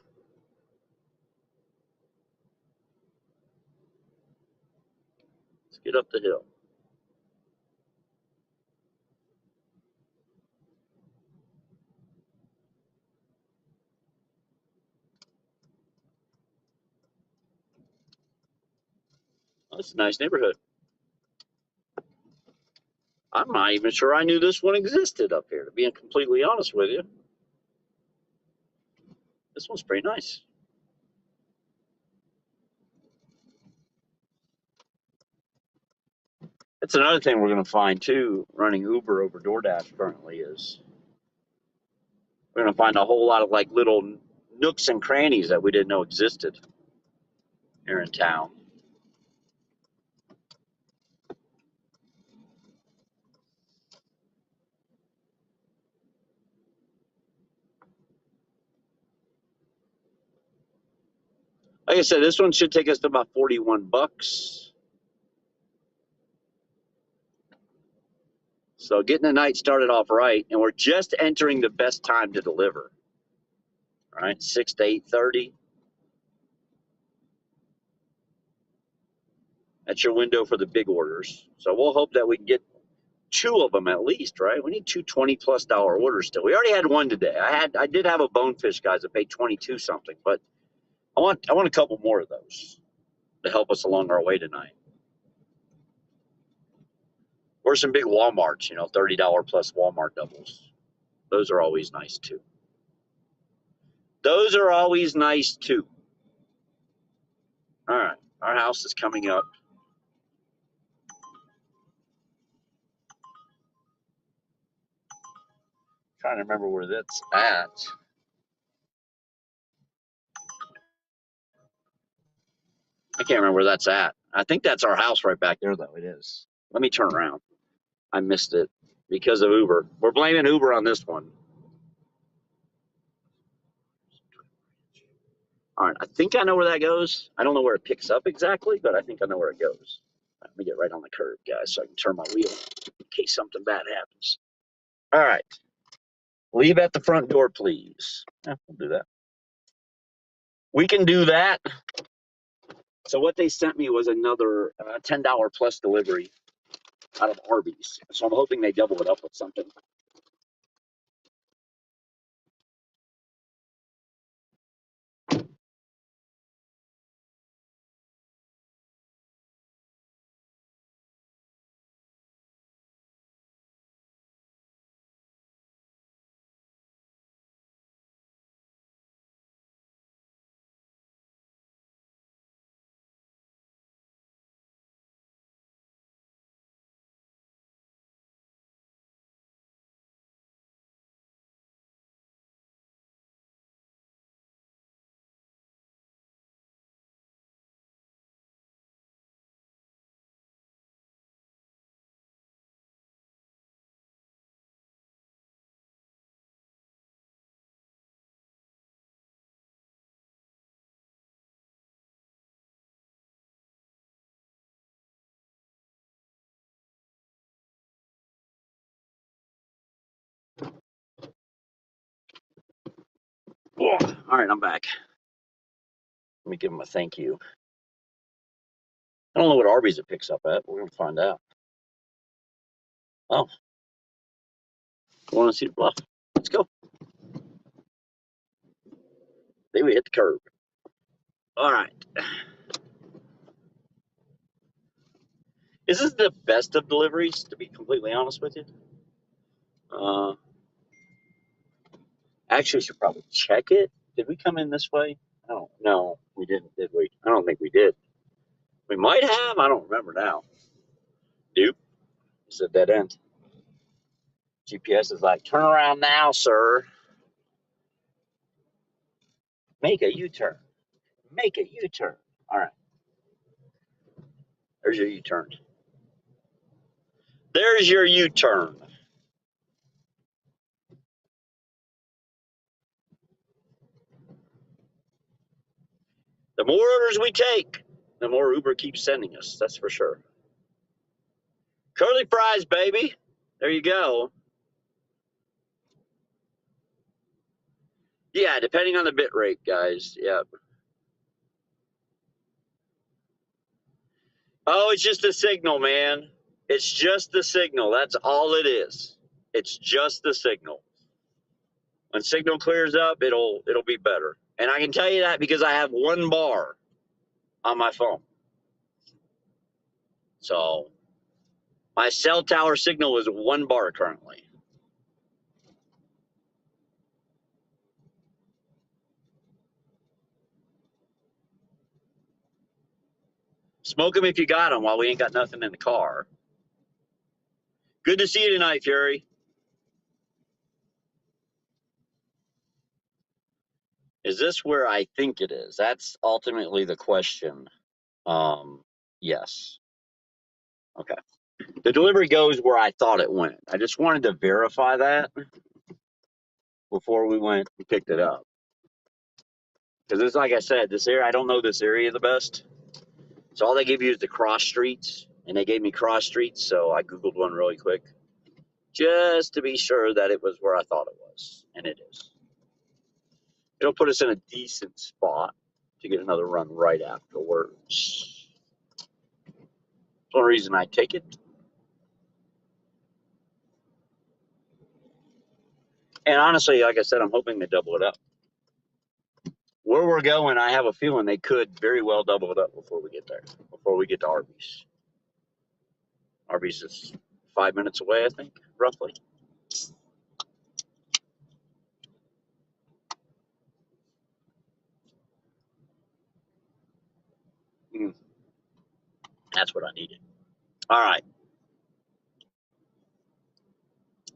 Let's get up the hill. Oh, it's a nice neighborhood. I'm not even sure I knew this one existed up here, to be completely honest with you. This one's pretty nice. That's another thing we're going to find too, running Uber over DoorDash currently is we're going to find a whole lot of like little nooks and crannies that we didn't know existed here in town. Like I said, this one should take us to about 41 bucks. So getting the night started off right, and we're just entering the best time to deliver. All right, 6 to 8:30. That's your window for the big orders. So we'll hope that we can get 2 of them at least, right? We need 2 $20+ orders still. We already had one today. I did have a bonefish, guys, that paid 22 something, but I want a couple more of those to help us along our way tonight. Or some big Walmarts, $30 plus Walmart doubles. Those are always nice too. Those are always nice too. All right, our house is coming up. Trying to remember where that's at. I can't remember where that's at. I think that's our house right back there, though. It is. Let me turn around. I missed it because of Uber. We're blaming Uber on this one. All right, I think I know where that goes. I don't know where it picks up exactly, but I think I know where it goes. Let me get right on the curb, guys, so I can turn my wheel in case something bad happens. All right. Leave at the front door, please. Yeah, we'll do that. We can do that. So what they sent me was another $10 plus delivery out of Arby's. So I'm hoping they double it up with something. Oh, all right, I'm back. Let me give them a thank you. I don't know what Arby's it picks up at. We're going to find out. Oh, I want to see the bluff. Let's go. Maybe we hit the curb. All right. Is this the best of deliveries, to be completely honest with you? Actually, should probably check it. Did we come in this way? I don't know. We didn't, did we? I don't think we did. We might have. I don't remember now. Nope. It's a dead end. GPS is like, turn around now, sir. Make a U-turn. Make a U-turn. All right. There's your U-turn. There's your U-turn. The more orders we take, the more Uber keeps sending us. That's for sure. Curly fries, baby. There you go. Yeah, depending on the bit rate, guys. Yeah. Oh, it's just a signal, man. It's just the signal. That's all it is. It's just the signal. When signal clears up, it'll be better. And I can tell you that because I have 1 bar on my phone. So my cell tower signal is 1 bar currently. Smoke them if you got them while we ain't got nothing in the car. Good to see you tonight, Fury. Is this where I think it is? That's ultimately the question. Yes. Okay. The delivery goes where I thought it went. I just wanted to verify that before we went and picked it up. Because it's like I said, this area, I don't know this area the best. So all they give you is the cross streets, and they gave me cross streets, so I Googled one really quick just to be sure that it was where I thought it was, and it is. It'll put us in a decent spot to get another run right afterwards. That's one reason I take it. And honestly, like I said, I'm hoping they double it up. Where we're going, I have a feeling they could very well double it up before we get there, before we get to Arby's. Arby's is 5 minutes away, I think, roughly. Mm, that's what I needed. All right.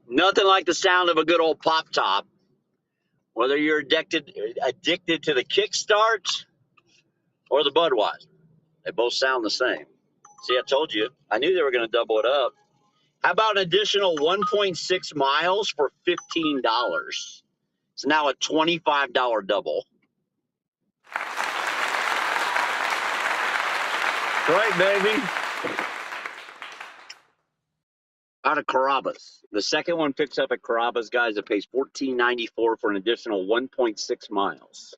Nothing like the sound of a good old pop top. Whether you're addicted to the kickstart or the Budweiser, they both sound the same. See, I told you. I knew they were going to double it up. How about an additional 1.6 miles for $15? It's now a $25 double. Right, baby. Out of Carrabba's. The second one picks up at Carrabba's, guys. It pays $14.94 for an additional 1.6 miles.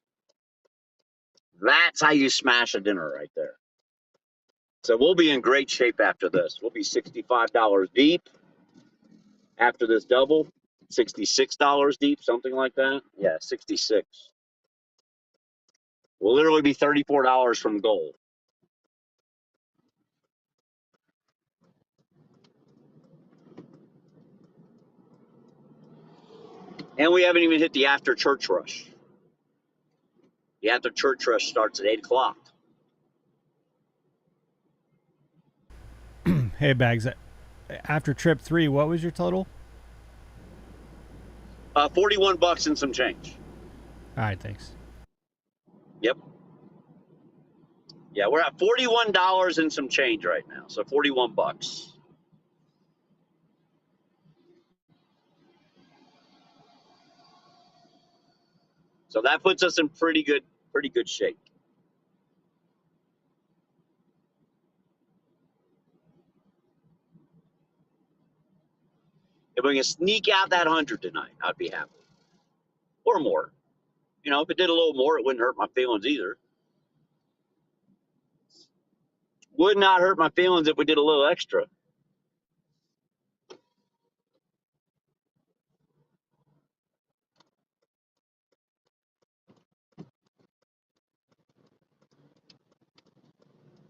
That's how you smash a dinner right there. So we'll be in great shape after this. We'll be $65 deep after this double. $66 deep, something like that. Yeah, 66. We'll literally be $34 from goal. And we haven't even hit the after church rush. The after church rush starts at 8 o'clock. Hey, Bags. After trip 3, what was your total? 41 bucks and some change. All right, thanks. Yep. Yeah, we're at $41 and some change right now. So 41 bucks. So that puts us in pretty good shape. If we can sneak out that 100 tonight, I'd be happy. Or more. You know, if it did a little more, it wouldn't hurt my feelings either. Would not hurt my feelings if we did a little extra.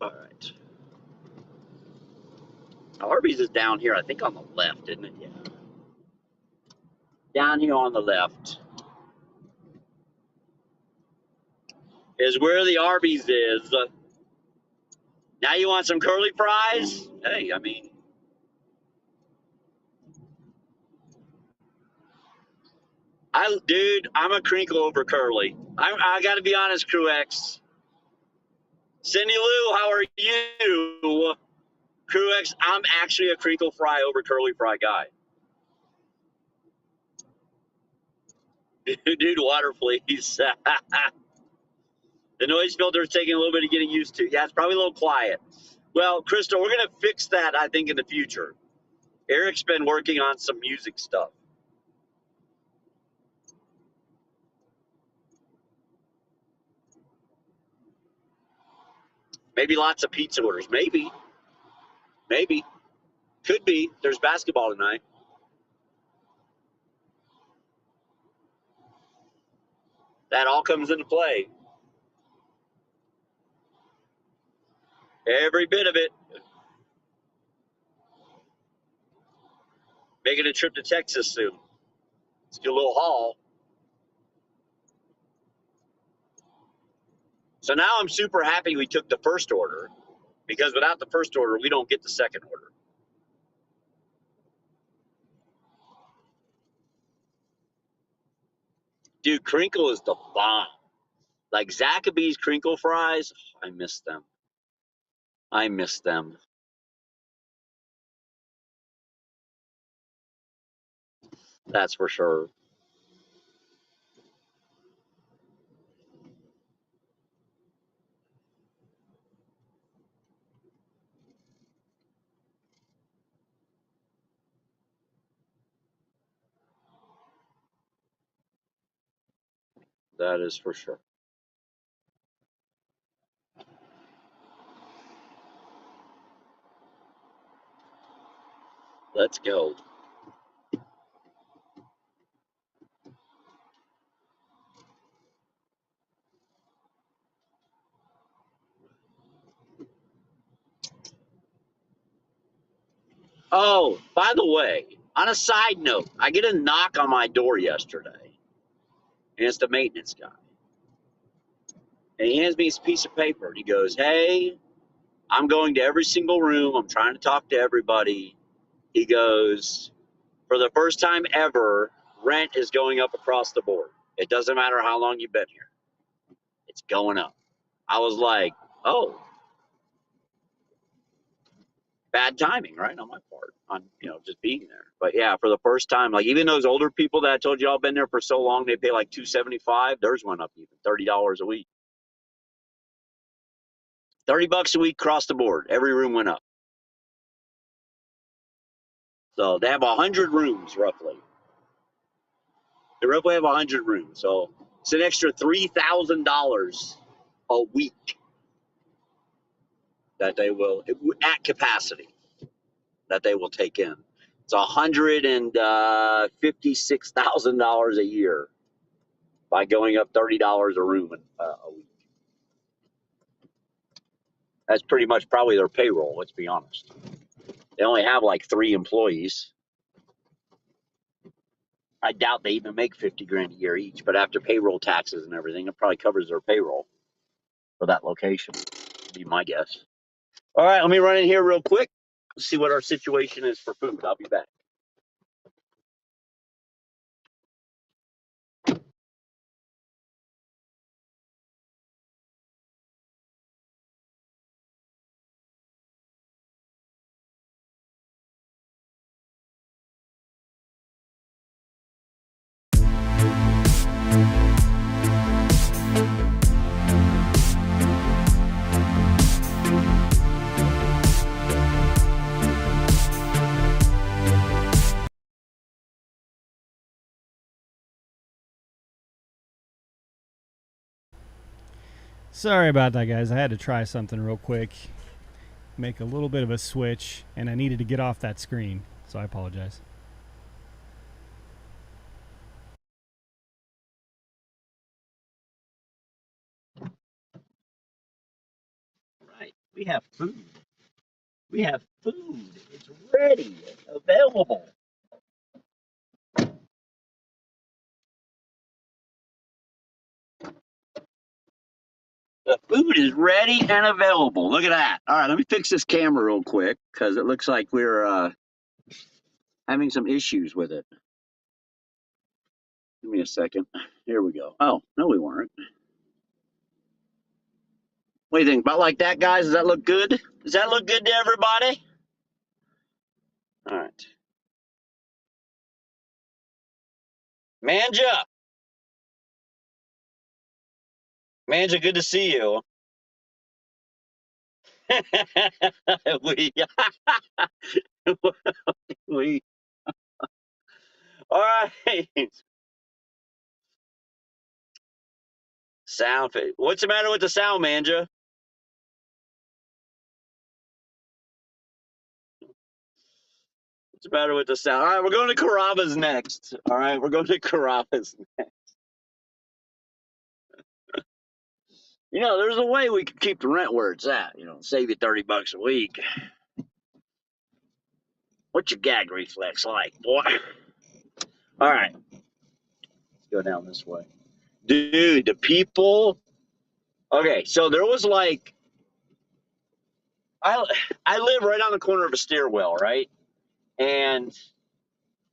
All right. Arby's is down here, I think on the left, isn't it? Yeah. Down here on the left is where the Arby's is. Now you want some curly fries? Hey, I mean, dude, I'm a crinkle over curly. I got to be honest, Crew X. Cindy Lou, how are you? Crew X, I'm actually a crinkle fry over curly fry guy. Dude, water, please. The noise filter is taking a little bit of getting used to. Yeah, it's probably a little quiet. Well, Crystal, we're going to fix that, I think, in the future. Eric's been working on some music stuff. Maybe lots of pizza orders. Maybe. Maybe. Could be. There's basketball tonight. That all comes into play. Every bit of it. Making a trip to Texas soon. Let's do a little haul. So now I'm super happy we took the first order, because without the first order, we don't get the second order. Dude, crinkle is the bomb. Like Zachaby's crinkle fries, I miss them. I miss them. That's for sure. That is for sure. Let's go. Oh, by the way, on a side note, I get a knock on my door yesterday, and it's the maintenance guy. And he hands me this piece of paper, and he goes, "Hey, I'm going to every single room. I'm trying to talk to everybody." He goes, "For the first time ever, rent is going up across the board. It doesn't matter how long you've been here. It's going up." I was like, "Oh, bad timing, right, on my part, on just being there." But yeah, for the first time, like even those older people that I told you all been there for so long, they pay like $275. Theirs went up even $30 a week, $30 a week across the board. Every room went up. So they have 100 rooms roughly. They roughly have 100 rooms, so it's an extra $3,000 a week that they will at capacity that they will take in. It's $156,000 a year by going up $30 a room a week. That's pretty much probably their payroll. Let's be honest. They only have like 3 employees. I doubt they even make 50 grand a year each, but after payroll taxes and everything, it probably covers their payroll for that location. Would be my guess. All right, let me run in here real quick. See what our situation is for food. I'll be back. Sorry about that, guys. I had to try something real quick, make a little bit of a switch, and I needed to get off that screen, so I apologize. Right, we have food. We have food. It's ready, available. The food is ready and available. Look at that. All right, let me fix this camera real quick because it looks like we're having some issues with it. Give me a second. Here we go. Oh, no, we weren't. What do you think? About like that, guys? Does that look good? Does that look good to everybody? All right. Manja. Manja, good to see you. we, we, all right. Sound. What's the matter with the sound, Manja? What's the matter with the sound? All right, we're going to Carrabba's next. All right, we're going to Carrabba's. There's a way we could keep the rent where it's at. Save you $30 a week. What's your gag reflex like, boy? All right, let's go down this way. Dude, the people. Okay, so there was like, I live right on the corner of a stairwell, right? And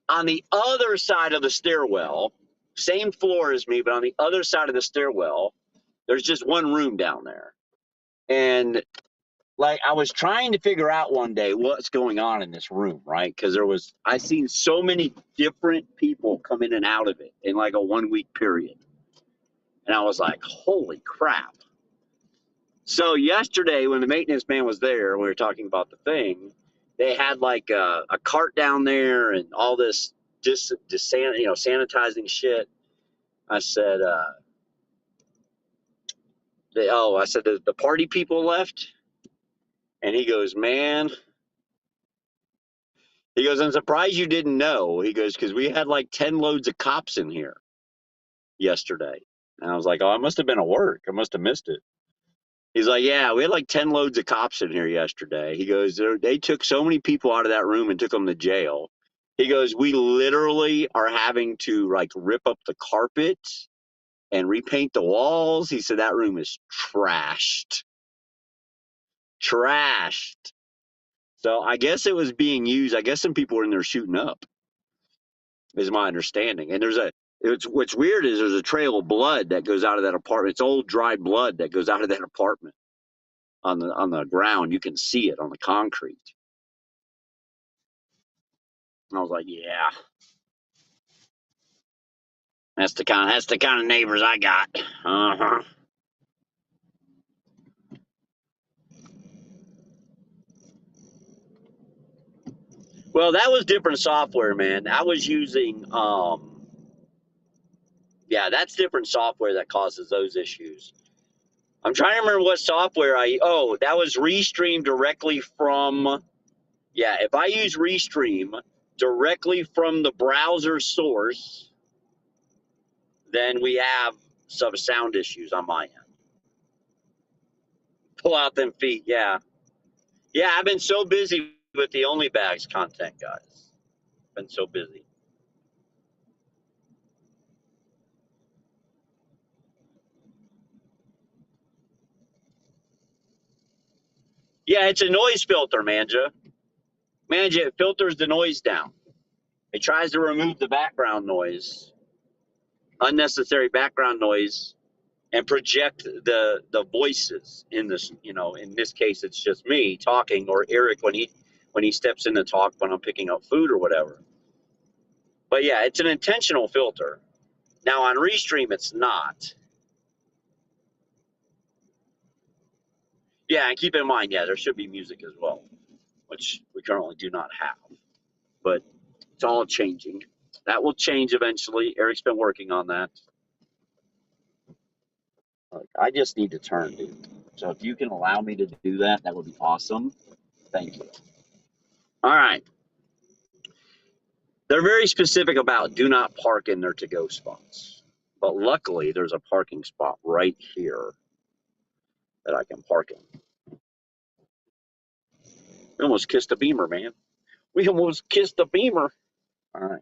on the other side of the stairwell, same floor as me, but on the other side of the stairwell, there's just one room down there. And like I was trying to figure out one day what's going on in this room, right? Because I seen so many different people come in and out of it in like a 1 week period. And I was like, holy crap. So yesterday when the maintenance man was there, we were talking about the thing, they had like a cart down there and all this sanitizing shit. I said, I said, the party people left? And he goes, man, he goes, I'm surprised you didn't know. He goes, because we had like 10 loads of cops in here yesterday. And I was like, oh, I must have been at work. I must have missed it. He's like, yeah, we had like 10 loads of cops in here yesterday. He goes, they took so many people out of that room and took them to jail. He goes, we literally are having to like rip up the carpet and repaint the walls. He said that room is trashed. Trashed. So I guess it was being used. I guess some people were in there shooting up, is my understanding. And what's weird is there's a trail of blood that goes out of that apartment. It's old dry blood that goes out of that apartment on the ground. You can see it on the concrete. And I was like, yeah, that's the kind of neighbors I got. Uh-huh. Well, that was different software, man. I was using yeah, that's different software that causes those issues. I'm trying to remember what software that was Restream directly from, yeah, if I use Restream directly from the browser source, then we have some sound issues on my end. Pull out them feet, yeah. Yeah, I've been so busy with the Only Bags content, guys. Been so busy. Yeah, it's a noise filter, Manja. Manja, it filters the noise down. It tries to remove the background noise, unnecessary background noise, and project the voices in this. In this case, it's just me talking, or Eric when he steps in to talk when I'm picking up food or whatever. But yeah, it's an intentional filter. Now on Restream, it's not. Yeah, and keep in mind, yeah, there should be music as well, which we currently do not have. But it's all changing. That will change eventually. Eric's been working on that. I just need to turn, dude. So if you can allow me to do that, that would be awesome. Thank you. All right. They're very specific about do not park in their to-go spots. But luckily, there's a parking spot right here that I can park in. We almost kissed a Beamer, man. We almost kissed a Beamer. All right.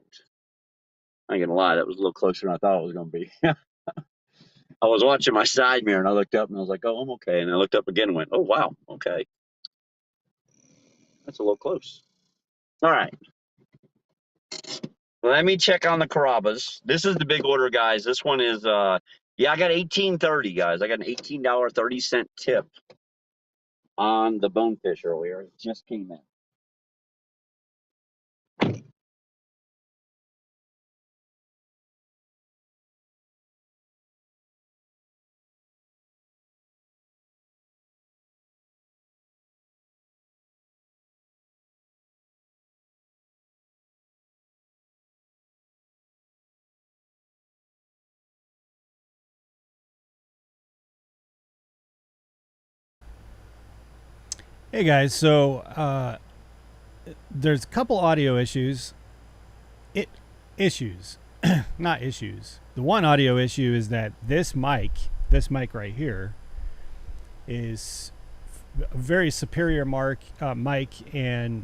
I ain't gonna lie, that was a little closer than I thought it was gonna be. I was watching my side mirror and I looked up and I was like, oh, I'm okay. And I looked up again and went, oh, wow, okay. That's a little close. All right. Let me check on the Carrabba's. This is the big order, guys. This one is, yeah, I got $18.30, guys. I got an $18.30 tip on the bonefish earlier. It just came in. Hey guys, so there's a couple audio issues. Issues, not issues. The one audio issue is that this mic right here, is a very superior mic, and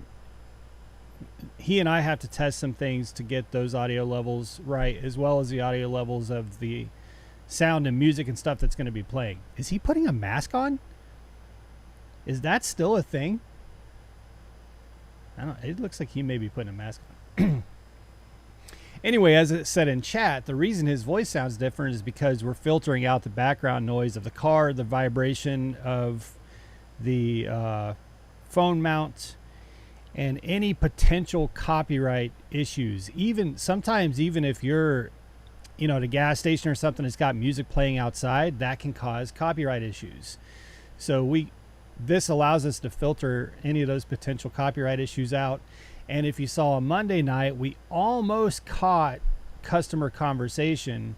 he and I have to test some things to get those audio levels right, as well as the audio levels of the sound and music and stuff that's going to be playing. Is he putting a mask on? Is that still a thing? I don't. It looks like he may be putting a mask on. Anyway, as it said in chat, the reason his voice sounds different is because we're filtering out the background noise of the car, the vibration of the phone mount, and any potential copyright issues. Even sometimes, even if you're, at a gas station or something that's got music playing outside, that can cause copyright issues. So this allows us to filter any of those potential copyright issues out. And if you saw on Monday night, we almost caught customer conversation,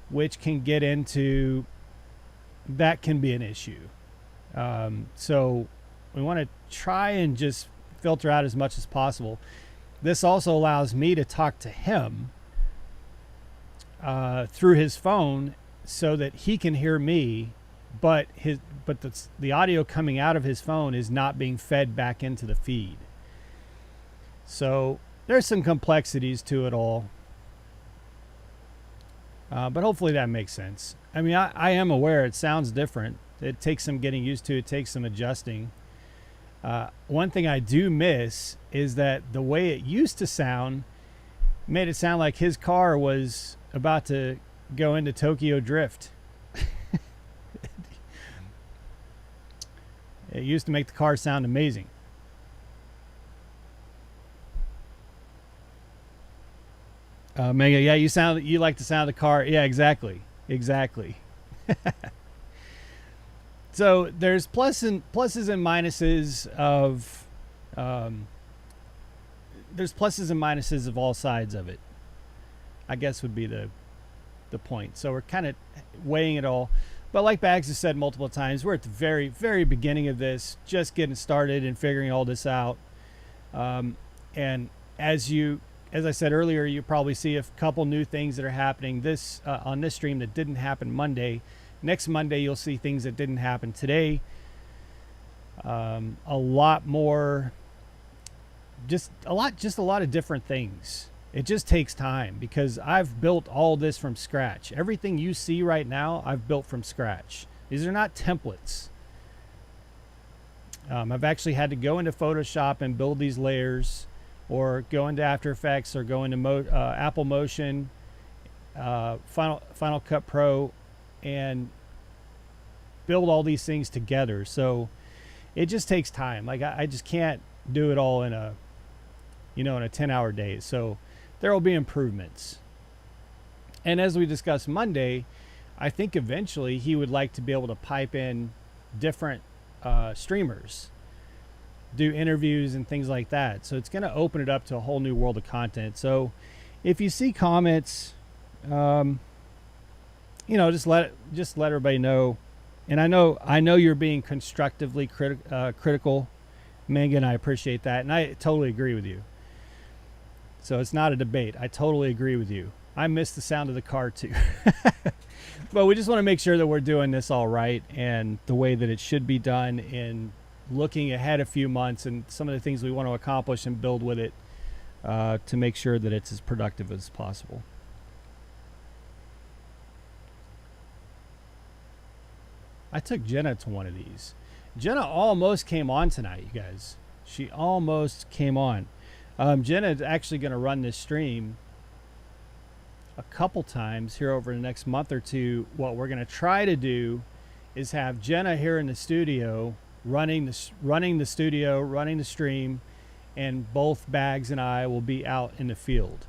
which can get into, that can be an issue. So we want to try and just filter out as much as possible. This also allows me to talk to him through his phone so that he can hear me, but the audio coming out of his phone is not being fed back into the feed. So there's some complexities to it all, but hopefully that makes sense. I mean, I am aware it sounds different. It takes some getting used to. It takes some adjusting. One thing I do miss is that the way it used to sound made it sound like his car was about to go into Tokyo Drift. It used to make the car sound amazing. Mega, yeah, you like the sound of the car. Yeah, exactly. So there's pluses and minuses of there's pluses and minuses of all sides of it, I guess would be the point. So we're kind of weighing it all. But like Bags has said multiple times, we're at the very, very beginning of this, just getting started and figuring all this out. And as I said earlier, you probably see a couple new things that are happening on this stream that didn't happen Monday. Next Monday, you'll see things that didn't happen today. A lot more, just a lot of different things. It just takes time because I've built all this from scratch. Everything you see right now, I've built from scratch. These are not templates. I've actually had to go into Photoshop and build these layers, or go into After Effects, or go into Apple Motion, Final Cut Pro, and build all these things together. So it just takes time. Like I just can't do it all in a 10-hour day. So there will be improvements. And as we discussed Monday, I think eventually he would like to be able to pipe in different streamers, do interviews and things like that. So it's going to open it up to a whole new world of content. So if you see comments, just let everybody know. And I know you're being constructively critical, Megan. I appreciate that, and I totally agree with you. So it's not a debate. I totally agree with you. I miss the sound of the car too. But we just want to make sure that we're doing this all right and the way that it should be done, in looking ahead a few months and some of the things we want to accomplish and build with it, to make sure that it's as productive as possible. I took Jenna to one of these. Jenna almost came on tonight, you guys. She almost came on. Jenna is actually going to run this stream a couple times here over the next month or two. What we're going to try to do is have Jenna here in the studio running the stream, and both Bags and I will be out in the field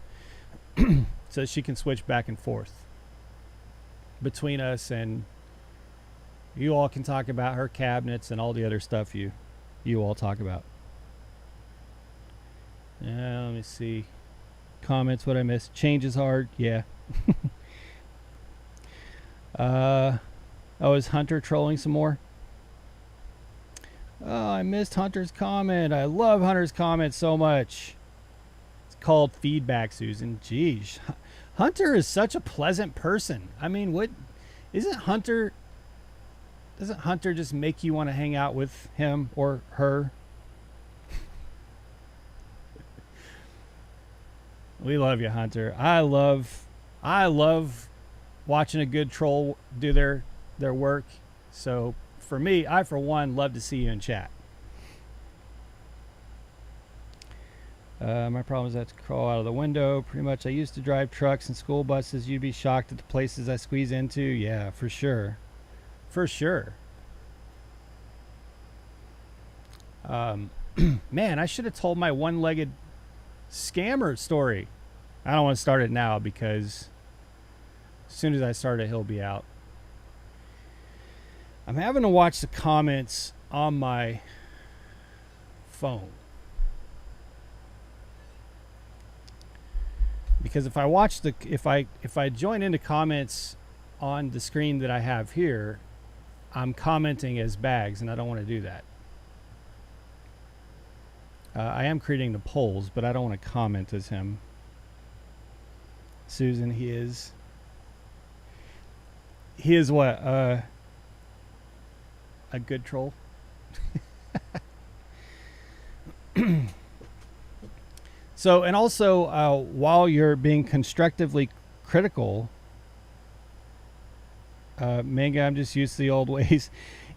so she can switch back and forth between us, and you all can talk about her cabinets and all the other stuff you all talk about. Let me see. Comments, what I missed. Change is hard. Yeah. Is Hunter trolling some more? Oh, I missed Hunter's comment. I love Hunter's comment so much. It's called feedback, Susan. Geez. Hunter is such a pleasant person. I mean, doesn't Hunter just make you want to hang out with him or her? We love you, Hunter. I love watching a good troll do their work. So for me, I for one love to see you in chat. My problem is I have to crawl out of the window. Pretty much, I used to drive trucks and school buses. You'd be shocked at the places I squeeze into. Yeah, for sure. For sure. Man, I should have told my one-legged scammer story. I don't want to start it now because as soon as I start it, he'll be out. I'm having to watch the comments on my phone, because if I join into comments on the screen that I have here, I'm commenting as Bags, and I don't want to do that. I am creating the polls, but I don't want to comment as him. Susan, he is what? a good troll. So, and also, while you're being constructively critical, Manga, I'm just used to the old ways.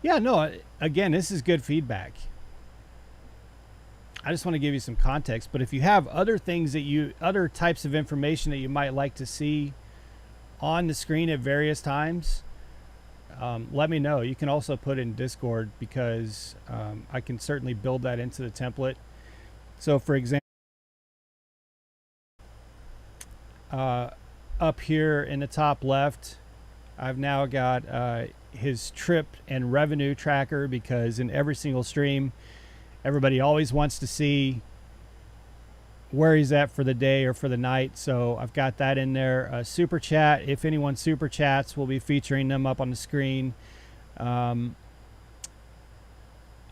Yeah, no, again, this is good feedback. I just want to give you some context, but if you have other things other types of information that you might like to see on the screen at various times, let me know. You can also put it in Discord, because I can certainly build that into the template. So for example, up here in the top left, I've now got his trip and revenue tracker, because in every single stream, everybody always wants to see where he's at for the day or for the night. So I've got that in there. Super chat, if anyone super chats, we'll be featuring them up on the screen. And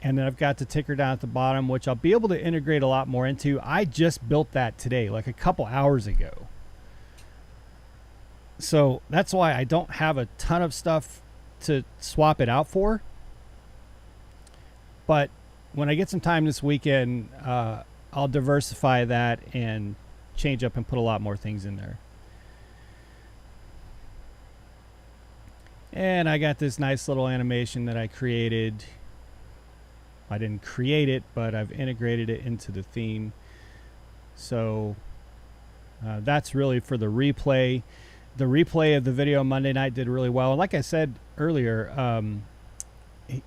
then I've got the ticker down at the bottom, which I'll be able to integrate a lot more into. I just built that today, like a couple hours ago. So that's why I don't have a ton of stuff to swap it out for. But when I get some time this weekend, I'll diversify that and change up and put a lot more things in there. And I got this nice little animation that I created. I didn't create it, but I've integrated it into the theme. So that's really for the replay. The replay of the video Monday night did really well. And like I said earlier,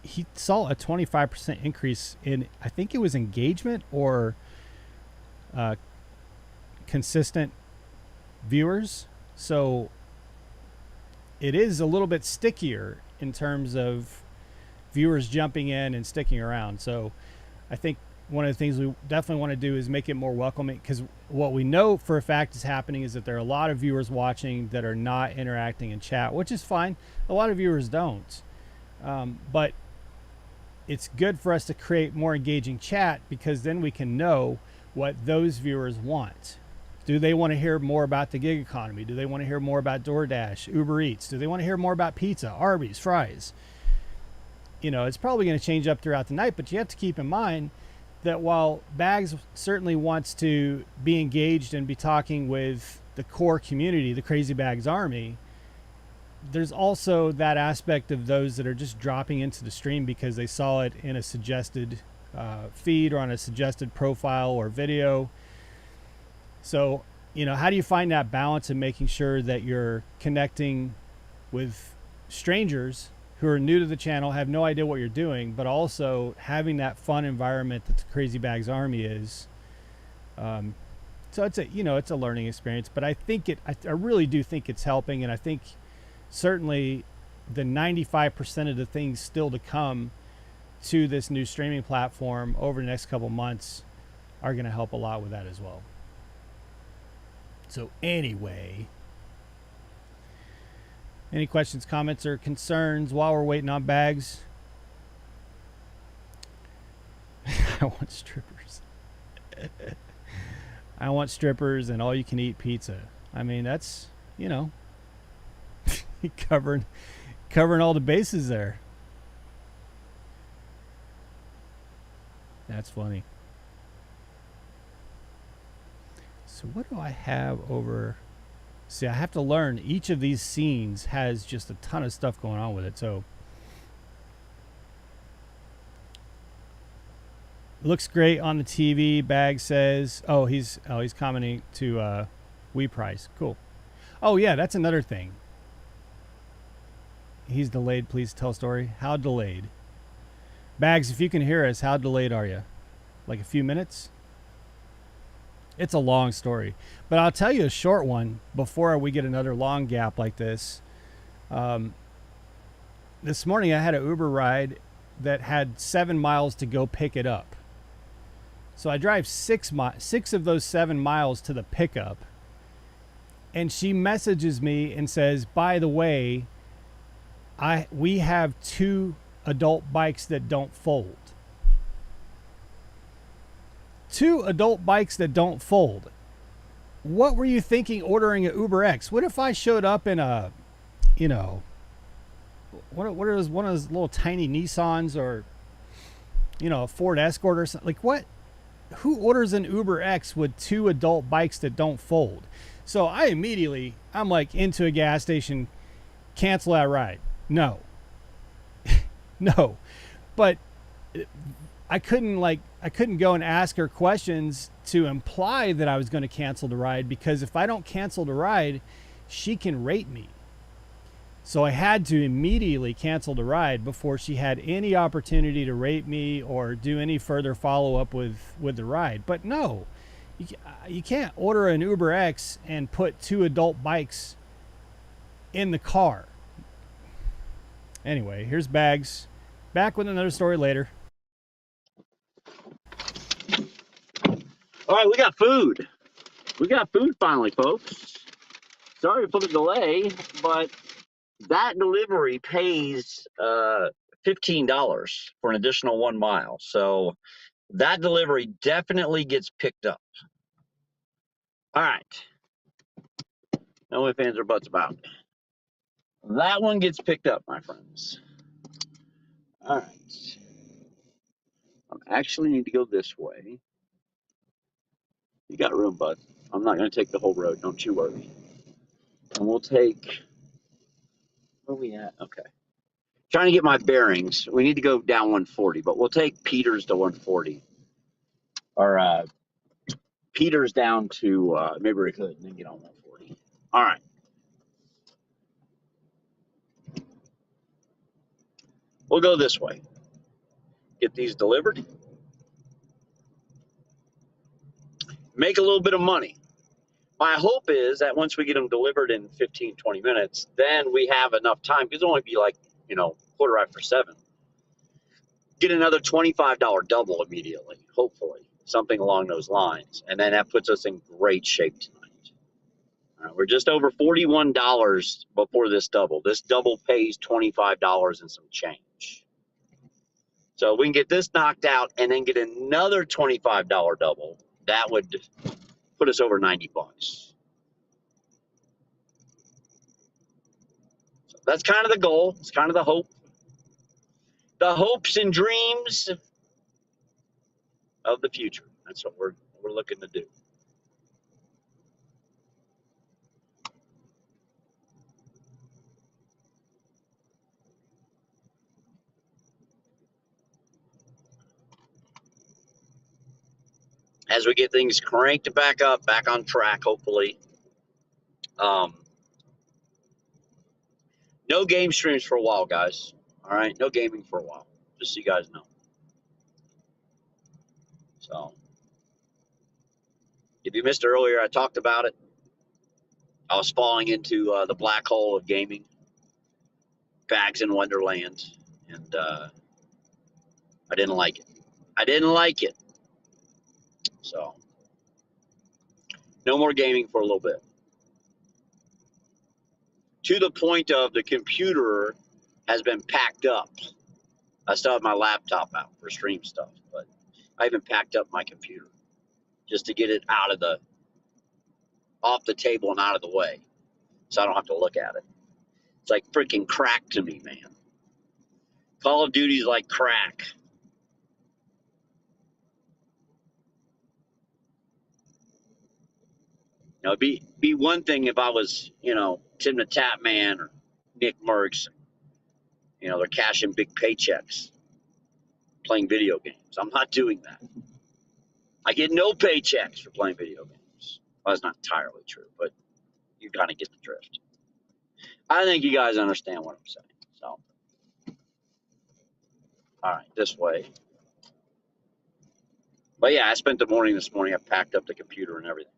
he saw a 25% increase in, I think it was engagement or consistent viewers. So it is a little bit stickier in terms of viewers jumping in and sticking around. So I think one of the things we definitely want to do is make it more welcoming, because what we know for a fact is happening is that there are a lot of viewers watching that are not interacting in chat, which is fine. A lot of viewers don't. But it's good for us to create more engaging chat, because then we can know what those viewers want. Do they want to hear more about the gig economy? Do they want to hear more about DoorDash, Uber Eats? Do they want to hear more about pizza, Arby's, fries? You know, it's probably going to change up throughout the night, but you have to keep in mind that while Bags certainly wants to be engaged and be talking with the core community, the Crazy Bags Army, there's also that aspect of those that are just dropping into the stream because they saw it in a suggested feed or on a suggested profile or video. So, you know, how do you find that balance in making sure that you're connecting with strangers who are new to the channel, have no idea what you're doing, but also having that fun environment that the Crazy Bags Army is? So it's a, you know, it's a learning experience, but I think I really do think it's helping. And I think certainly the 95% of the things still to come to this new streaming platform over the next couple months are going to help a lot with that as well. So anyway, any questions, comments, or concerns while we're waiting on Bags? I want strippers. I want strippers and all you can eat pizza. I mean, that's, you know, covering all the bases there. That's funny. So what do I have over? See, I have to learn. Each of these scenes has just a ton of stuff going on with it. So looks great on the TV. Bag says, oh, he's commenting to We Price. Cool. Oh yeah, that's another thing. He's delayed. Please tell story. How delayed? Bags, if you can hear us, how delayed are you? Like a few minutes? It's a long story, but I'll tell you a short one before we get another long gap like this. This morning I had an Uber ride that had 7 miles to go pick it up. So I drive 6 of those 7 miles to the pickup, and she messages me and says, by the way, we have 2 adult bikes that don't fold. 2 adult bikes that don't fold. What were you thinking ordering an UberX? What if I showed up in a, you know, what are those, one of those little tiny Nissans, or a Ford Escort or something? Like, what? Who orders an Uber X with two adult bikes that don't fold? So I'm like into a gas station, cancel that ride. No, no. But I couldn't go and ask her questions to imply that I was going to cancel the ride, because if I don't cancel the ride, she can rate me. So I had to immediately cancel the ride before she had any opportunity to rate me or do any further follow up with the ride. But no, you can't order an Uber X and put two adult bikes in the car. Anyway, here's Bags. Back with another story later. All right, we got food. We got food finally, folks. Sorry for the delay, but that delivery pays $15 for an additional 1 mile. So that delivery definitely gets picked up. All right. No ifs, ands, or buts about it. That one gets picked up, my friends. All right. I actually need to go this way. You got room, bud. I'm not going to take the whole road. Don't you worry. And we'll take. Where are we at? Okay. Trying to get my bearings. We need to go down 140, but we'll take Peters to 140. Or Peters down to Mayberry Hood and then get on 140. All right. We'll go this way. Get these delivered. Make a little bit of money. My hope is that once we get them delivered in 15, 20 minutes, then we have enough time, because it'll only be like, quarter after 7. Get another $25 double immediately, hopefully, something along those lines. And then that puts us in great shape tonight. We're just over $41 before this double. This double pays $25 and some change. So we can get this knocked out and then get another $25 double. That would put us over 90 bucks. So that's kind of the goal. It's kind of the hope. The hopes and dreams of the future. That's what we're looking to do. As we get things cranked back up, back on track, hopefully. No game streams for a while, guys. All right, no gaming for a while, just so you guys know. So, if you missed earlier, I talked about it. I was falling into the black hole of gaming, Bags in Wonderland, and I didn't like it. I didn't like it. So, no more gaming for a little bit. To the point of the computer has been packed up. I still have my laptop out for stream stuff, but I even packed up my computer just to get it off the table and out of the way, so I don't have to look at it. It's like freaking crack to me, man. Call of Duty's like crack. It'd be one thing if I was, Tim the Tap Man or Nick Merckx. They're cashing big paychecks playing video games. I'm not doing that. I get no paychecks for playing video games. Well, that's not entirely true, but you kind of get the drift. I think you guys understand what I'm saying. So, all right, this way. But yeah, I spent the morning this morning. I packed up the computer and everything.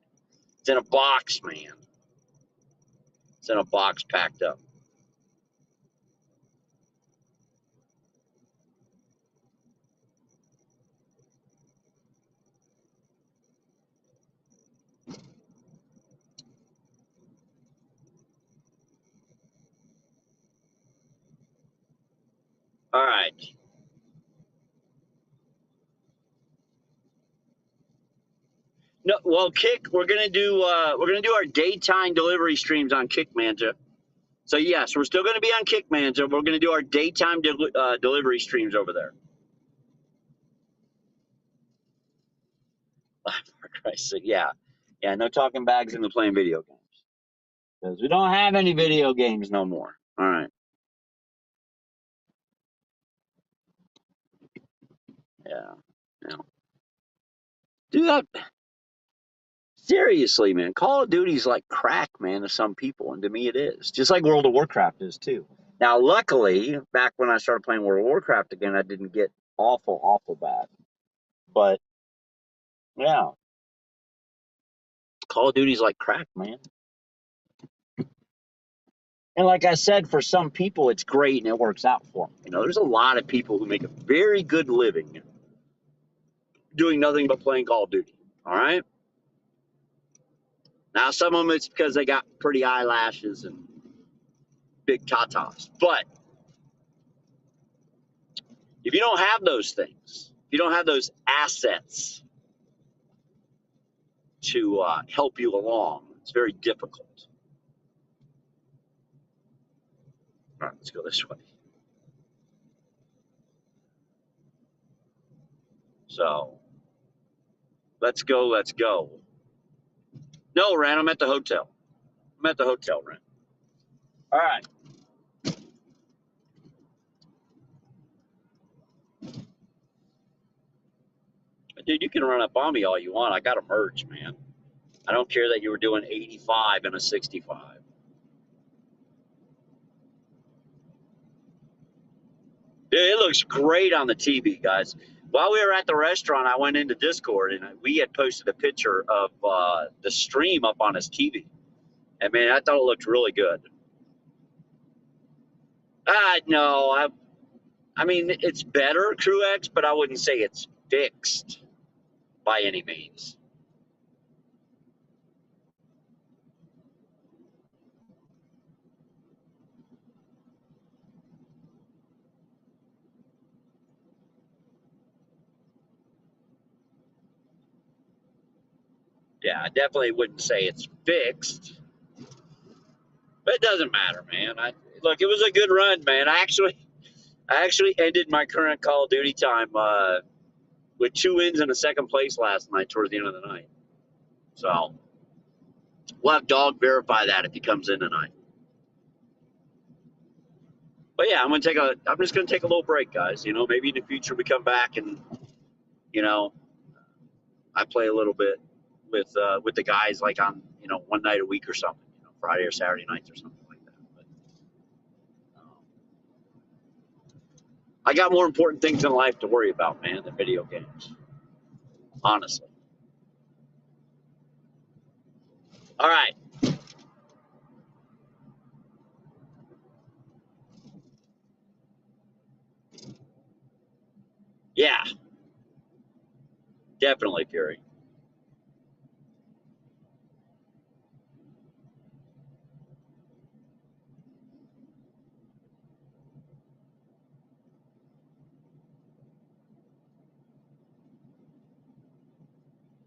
It's in a box, man. It's in a box packed up. All right. No, well, Kick. We're gonna do our daytime delivery streams on Kick Manja. So yes, we're still going to be on Kickman. So we're going to do our daytime delivery streams over there. For Christ's sake, yeah, no talking bags into playing video games because we don't have any video games no more. All right, yeah, yeah. Do that seriously, man. Call of Duty's like crack, man, to some people, and to me it is. Just like World of Warcraft is too. Now, luckily, back when I started playing World of Warcraft again, I didn't get awful bad. But yeah, Call of Duty's like crack, man. And like I said, for some people, it's great and it works out for them. There's a lot of people who make a very good living doing nothing but playing Call of Duty. All right. Now, some of them it's because they got pretty eyelashes and big tatas. But if you don't have those things, if you don't have those assets to help you along, it's very difficult. All right, let's go this way. So let's go. No, Ren, I'm at the hotel. Ren. All right. Dude, you can run up on me all you want. I got a merge, man. I don't care that you were doing 85 and a 65. Dude, it looks great on the TV, guys. While we were at the restaurant, I went into Discord and we had posted a picture of the stream up on his TV. And man, I thought it looked really good. No, I mean, it's better, Crew-X, but I wouldn't say it's fixed by any means. Yeah, I definitely wouldn't say it's fixed. But it doesn't matter, man. Look, it was a good run, man. I actually ended my current Call of Duty time with 2 wins and a second place last night towards the end of the night. So we'll have Dog verify that if he comes in tonight. But yeah, I'm just gonna take a little break, guys. Maybe in the future we come back and I play a little bit with the guys like on one night a week or something, Friday or Saturday nights or something like that. But I got more important things in life to worry about, man, than video games. Honestly. All right. Yeah, definitely, Fury.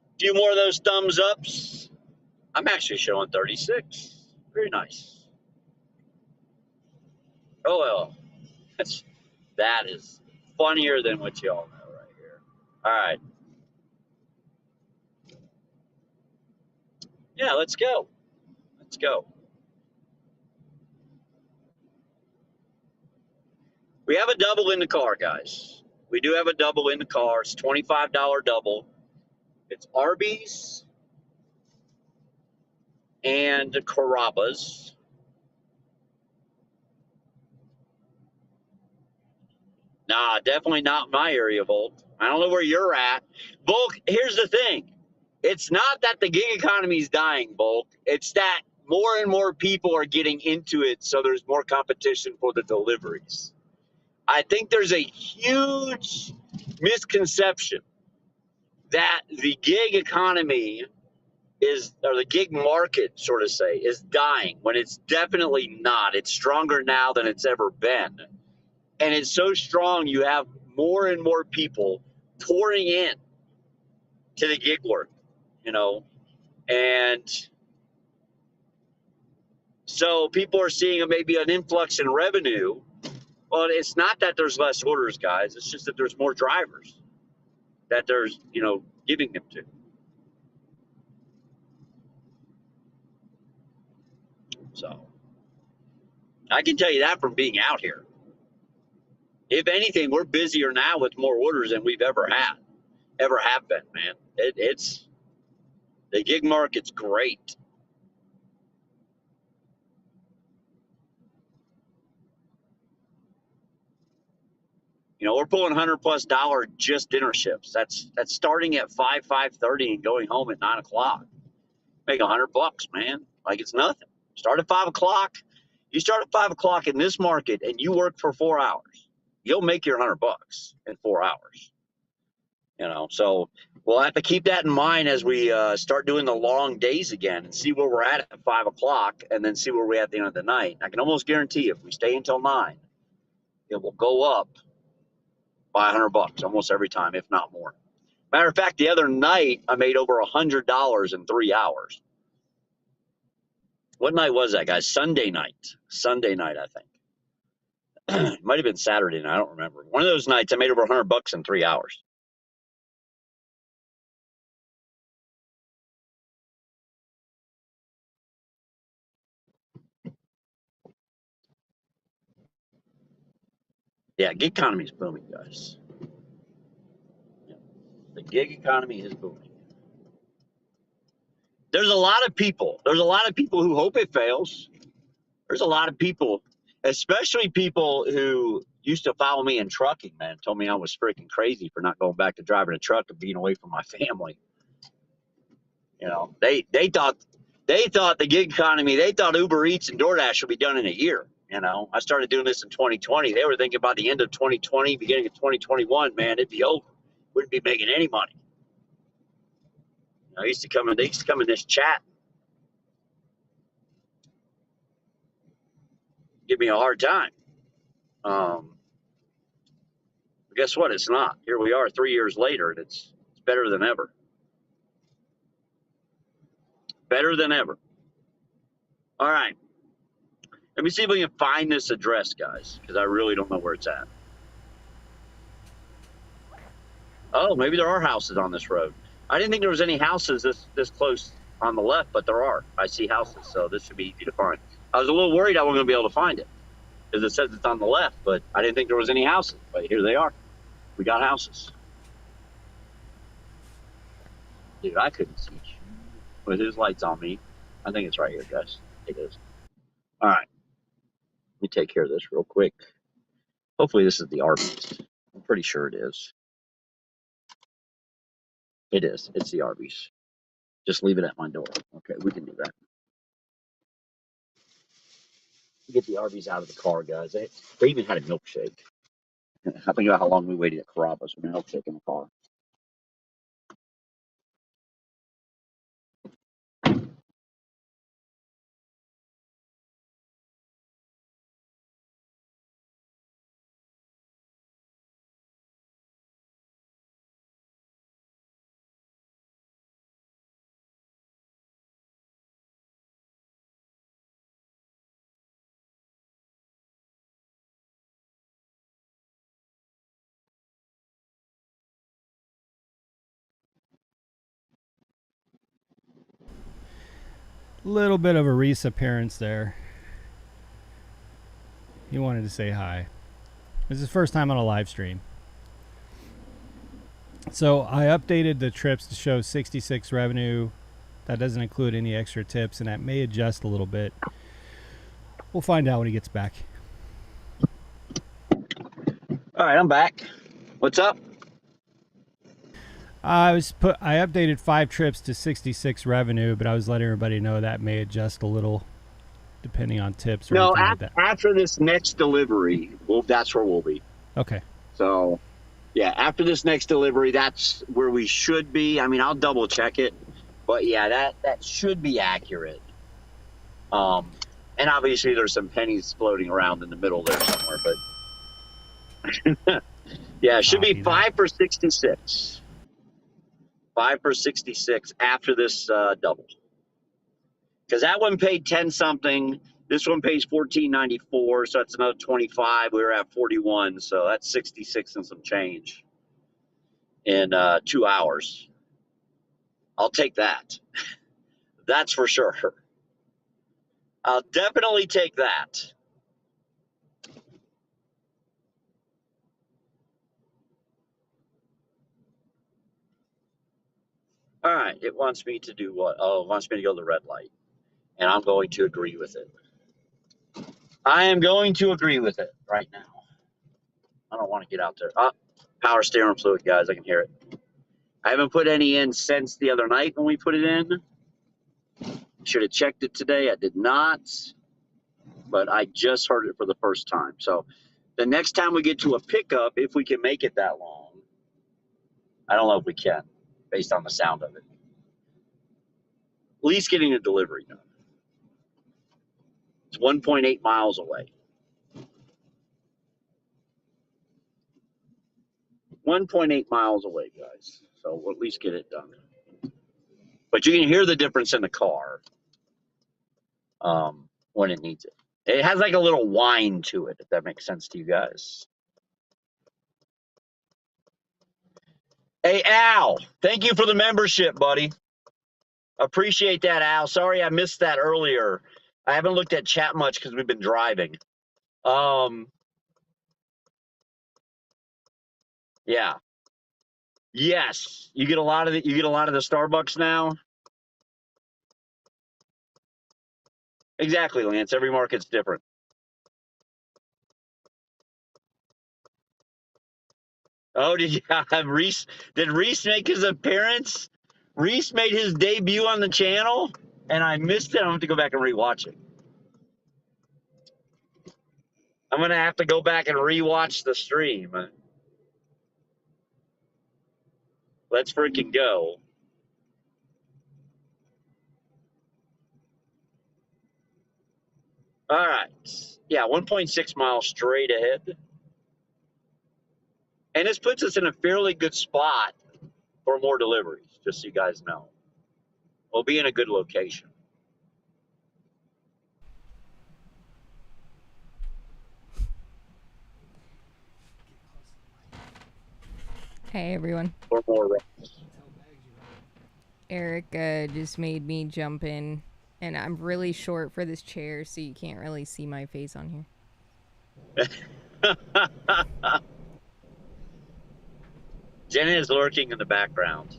A few more of those thumbs ups. I'm actually showing 36. Very nice. Oh well, that is funnier than what y'all know right here. All right. Yeah, let's go. Let's go. We have a double in the car, guys. We do have a double in the car. It's $25 double. It's Arby's and Carrabba's. Nah, definitely not my area, Volk. I don't know where you're at. Volk, here's the thing. It's not that the gig economy is dying, Volk. It's that more and more people are getting into it, so there's more competition for the deliveries. I think there's a huge misconception that the gig economy or the gig market, sort of say, is dying when it's definitely not. It's stronger now than it's ever been. And it's so strong, you have more and more people pouring in to the gig work, and So people are seeing maybe an influx in revenue. Well, it's not that there's less orders, guys. It's just that there's more drivers that there's, giving them to. So I can tell you that from being out here. If anything, we're busier now with more orders than we've ever have been, man. It's the gig market's great. We're pulling $100+ just dinner shifts. That's starting at 5:30 and going home at 9:00. Make $100, man. Like it's nothing. Start at 5:00. You start at 5:00 in this market and you work for 4 hours. You'll make your $100 in 4 hours. So we'll have to keep that in mind as we start doing the long days again and see where we're at 5:00 and then see where we're at the end of the night. I can almost guarantee if we stay until 9, it will go up by $100 almost every time, if not more. Matter of fact, the other night I made over $100 in 3 hours. What night was that, guys? Sunday night. Sunday night, I think. It might have been Saturday night. I don't remember. One of those nights I made over $100 in 3 hours. Yeah, gig economy is booming, guys. The gig economy is booming. There's a lot of people who hope it fails. There's a lot of people, especially people who used to follow me in trucking, man, told me I was freaking crazy for not going back to driving a truck and being away from my family. They thought the gig economy, they thought Uber Eats and DoorDash would be done in a year. I started doing this in 2020. They were thinking about the end of 2020, beginning of 2021, man, it'd be over. Wouldn't be making any money. They used to come in this chat, give me a hard time. But guess what? It's not. Here we are 3 years later, and it's better than ever. Better than ever. All right. Let me see if we can find this address, guys, because I really don't know where it's at. Oh, maybe there are houses on this road. I didn't think there was any houses this close on the left, but there are. I see houses, so this should be easy to find. I was a little worried I wasn't going to be able to find it because it says it's on the left, but I didn't think there was any houses. But here they are. We got houses. Dude, I couldn't see with his lights on me. I think it's right here, guys. It is. All right. Let me take care of this real quick. Hopefully this is the Arby's. I'm pretty sure it is. It is. It's the Arby's. Just leave it at my door. Okay, we can do that. Get the Arby's out of the car, guys. They even had a milkshake. I think about how long we waited at Carrabba's with a milkshake in the car. Little bit of a Reese appearance there. He wanted to say hi. This is his first time on a live stream. So I updated the trips to show 66 revenue. That doesn't include any extra tips, and that may adjust a little bit. We'll find out when he gets back. All right, I'm back. What's up? I updated 5 trips to 66 revenue, but I was letting everybody know that may adjust a little depending on tips. Or anything like that. After this next delivery, that's where we'll be. Okay. So, yeah, after this next delivery, that's where we should be. I mean, I'll double check it, but yeah, that should be accurate. And obviously, there's some pennies floating around in the middle there somewhere, but yeah, it should be 5 for 66. 5 for 66 after this double. Because that one paid 10 something, This one pays $14.94, so that's another 25. We were at 41, so that's 66 and some change in 2 hours. I'll take that. That's for sure. I'll definitely take that. All right, it wants me to do what? Oh, it wants me to go to the red light, and I'm going to agree with it. I am going to agree with it right now. I don't want to get out there. Oh, power steering fluid, guys. I can hear it. I haven't put any in since the other night when we put it in. Should have checked it today. I did not, but I just heard it for the first time. So the next time we get to a pickup, if we can make it that long, I don't know if we can, based on the sound of it. At least getting a delivery done. It's 1.8 miles away. 1.8 miles away, guys. So we'll at least get it done. But you can hear the difference in the car when it needs it. It has like a little whine to it, if that makes sense to you guys. Hey, Al, thank you for the membership, buddy. Appreciate that, Al. Sorry I missed that earlier. I haven't looked at chat much because we've been driving. Yeah. Yes. You get a lot of the Starbucks now? Exactly, Lance. Every market's different. Oh, did you have Reese? Did Reese make his appearance? Reese made his debut on the channel, and I missed it. I'm going to have to go back and rewatch it. I'm going to have to go back and rewatch the stream. Let's freaking go. All right. Yeah, 1.6 miles straight ahead. And this puts us in a fairly good spot for more deliveries, just so you guys know. We'll be in a good location. Hey everyone. For more runs. Eric just made me jump in, and I'm really short for this chair, so you can't really see my face on here. Jenna is lurking in the background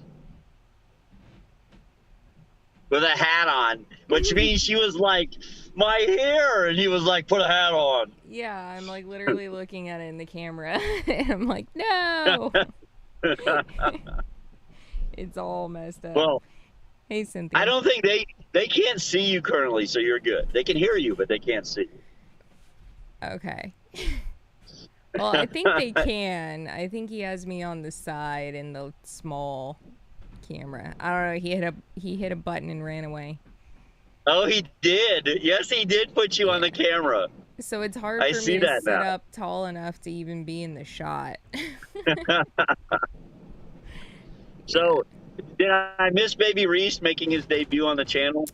with a hat on, which means she was like, my hair, and he was like, put a hat on. Yeah, I'm like literally looking at it in the camera, and I'm like, no. It's all messed up. Well, hey Cynthia. I don't think they can't see you currently, so you're good. They can hear you, but they can't see you. Okay. Well, I think they can. I think he has me on the side in the small camera. I don't know. He hit a button and ran away. Oh, he did. Yes, he did put you on the camera. So it's hard for me to sit up tall enough to even be in the shot. So, did I miss Baby Reese making his debut on the channel?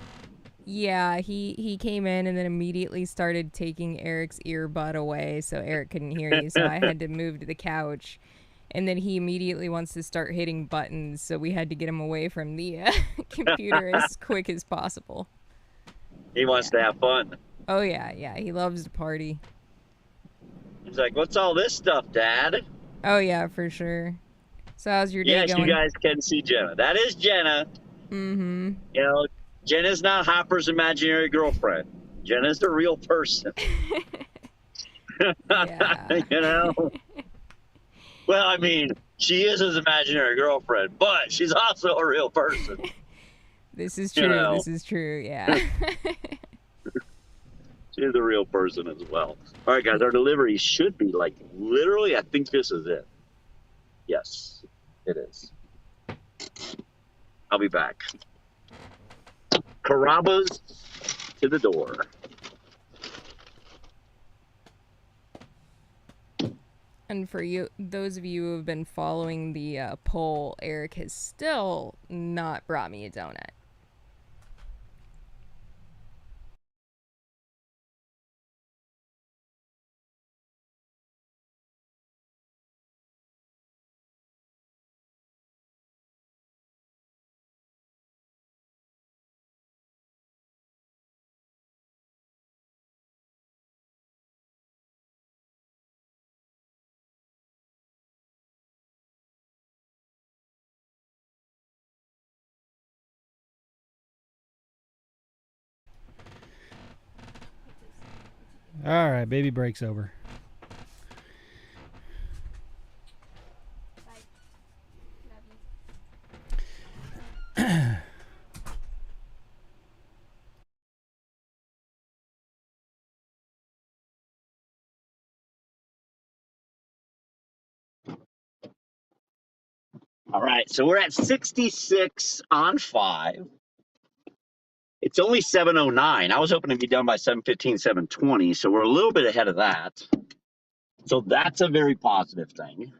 Yeah, he came in and then immediately started taking Eric's earbud away so Eric couldn't hear you, so I had to move to the couch. And then he immediately wants to start hitting buttons, so we had to get him away from the computer as quick as possible. He wants to have fun. Oh, yeah, he loves to party. He's like, what's all this stuff, Dad? Oh, yeah, for sure. So how's your day going? Yes, you guys can see Jenna. That is Jenna. Mm-hmm. You know, Jenna's not Hopper's imaginary girlfriend. Jenna's the real person. Yeah. You know? Well, I mean, she is his imaginary girlfriend, but she's also a real person. This is true. You know? This is true, yeah. She's a real person as well. All right, guys, our delivery should be like literally, I think this is it. Yes, it is. I'll be back. Carrabba's to the door. And for you, those of you who have been following the poll, Eric has still not brought me a donut. All right, baby break's over. Bye. Love you. All right, so we're at 66 on 5. It's only 7:09. I was hoping to be done by 7:15, 7:20, so we're a little bit ahead of that. So that's a very positive thing.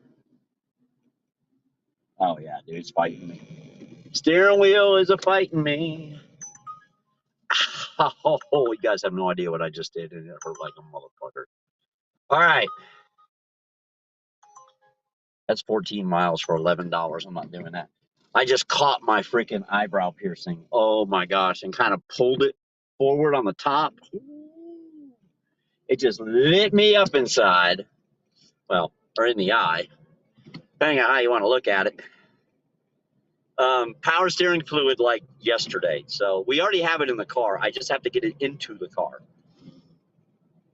Oh yeah, dude, it's fighting me. Steering wheel is a fighting me. Oh, you guys have no idea what I just did, and it hurt like a motherfucker. All right, that's 14 miles for $11. I'm not doing that. I just caught my freaking eyebrow piercing. Oh my gosh, and kind of pulled it forward on the top. It just lit me up inside. Well, or in the eye, depending on how you want to look at it. Power steering fluid like yesterday. So we already have it in the car. I just have to get it into the car.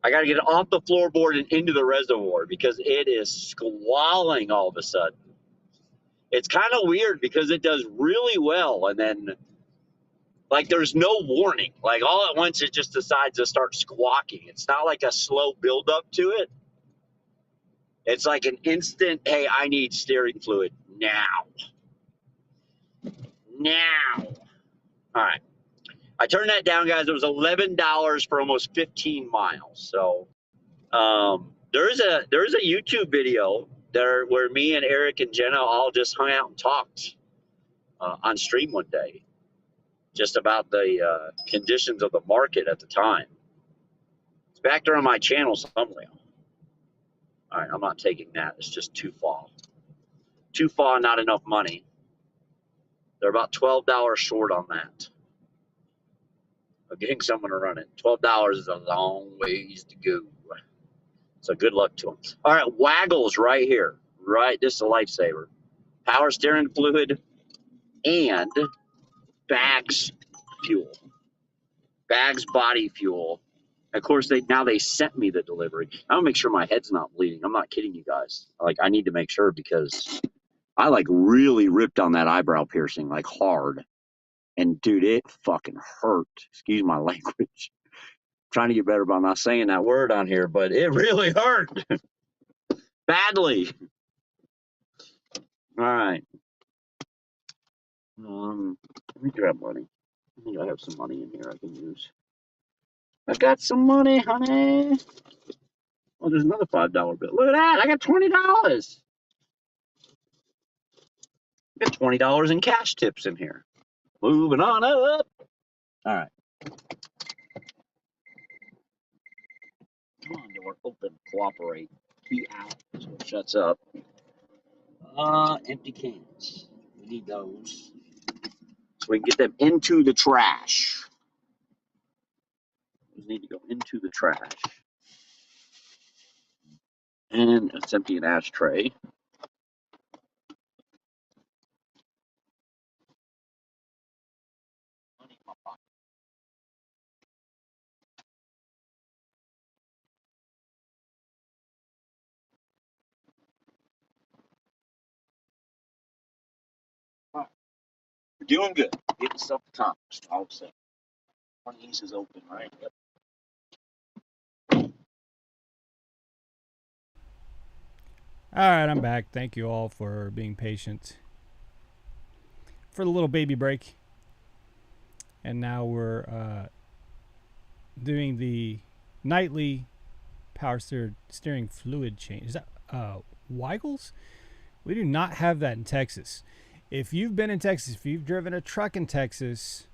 I got to get it off the floorboard and into the reservoir because it is squalling all of a sudden. It's kind of weird because it does really well. And then, like, there's no warning. Like, all at once, it just decides to start squawking. It's not like a slow buildup to it. It's like an instant, hey, I need steering fluid now. Now. All right. I turned that down, guys. It was $11 for almost 15 miles. So there's a YouTube video there where me and Eric and Jenna all just hung out and talked on stream one day, just about the conditions of the market at the time. It's back there on my channel somewhere. All right, I'm not taking that. It's just too far. Too far, not enough money. They're about $12 short on that. I'm getting someone to run it. $12 is a long ways to go. So good luck to them. All right, Waggles right here. Right, this is a lifesaver. Power steering fluid and Bags fuel. Bags body fuel. Of course, they sent me the delivery. I want to make sure my head's not bleeding. I'm not kidding you guys. Like, I need to make sure because I like really ripped on that eyebrow piercing like hard. And dude, it fucking hurt. Excuse my language. Trying to get better by not saying that word on here, but it really hurt badly. All right. Let me grab money. I think I have some money in here I can use. I got some money, honey. Oh, there's another $5 bill. Look at that. I got $20. I got $20 in cash tips in here. Moving on up. All right. Come on, door. Open. Cooperate. Key out. So it shuts up. Empty cans. We need those. So we can get them into the trash. Those need to go into the trash. And let's empty an ashtray. All right. We're doing good. Getting stuff accomplished. I would say. One of these is open, right? Yep. All right, I'm back. Thank you all for being patient for the little baby break. And now we're doing the nightly power steering fluid change. Is that Weigels? We do not have that in Texas. If you've been in Texas, if you've driven a truck in Texas,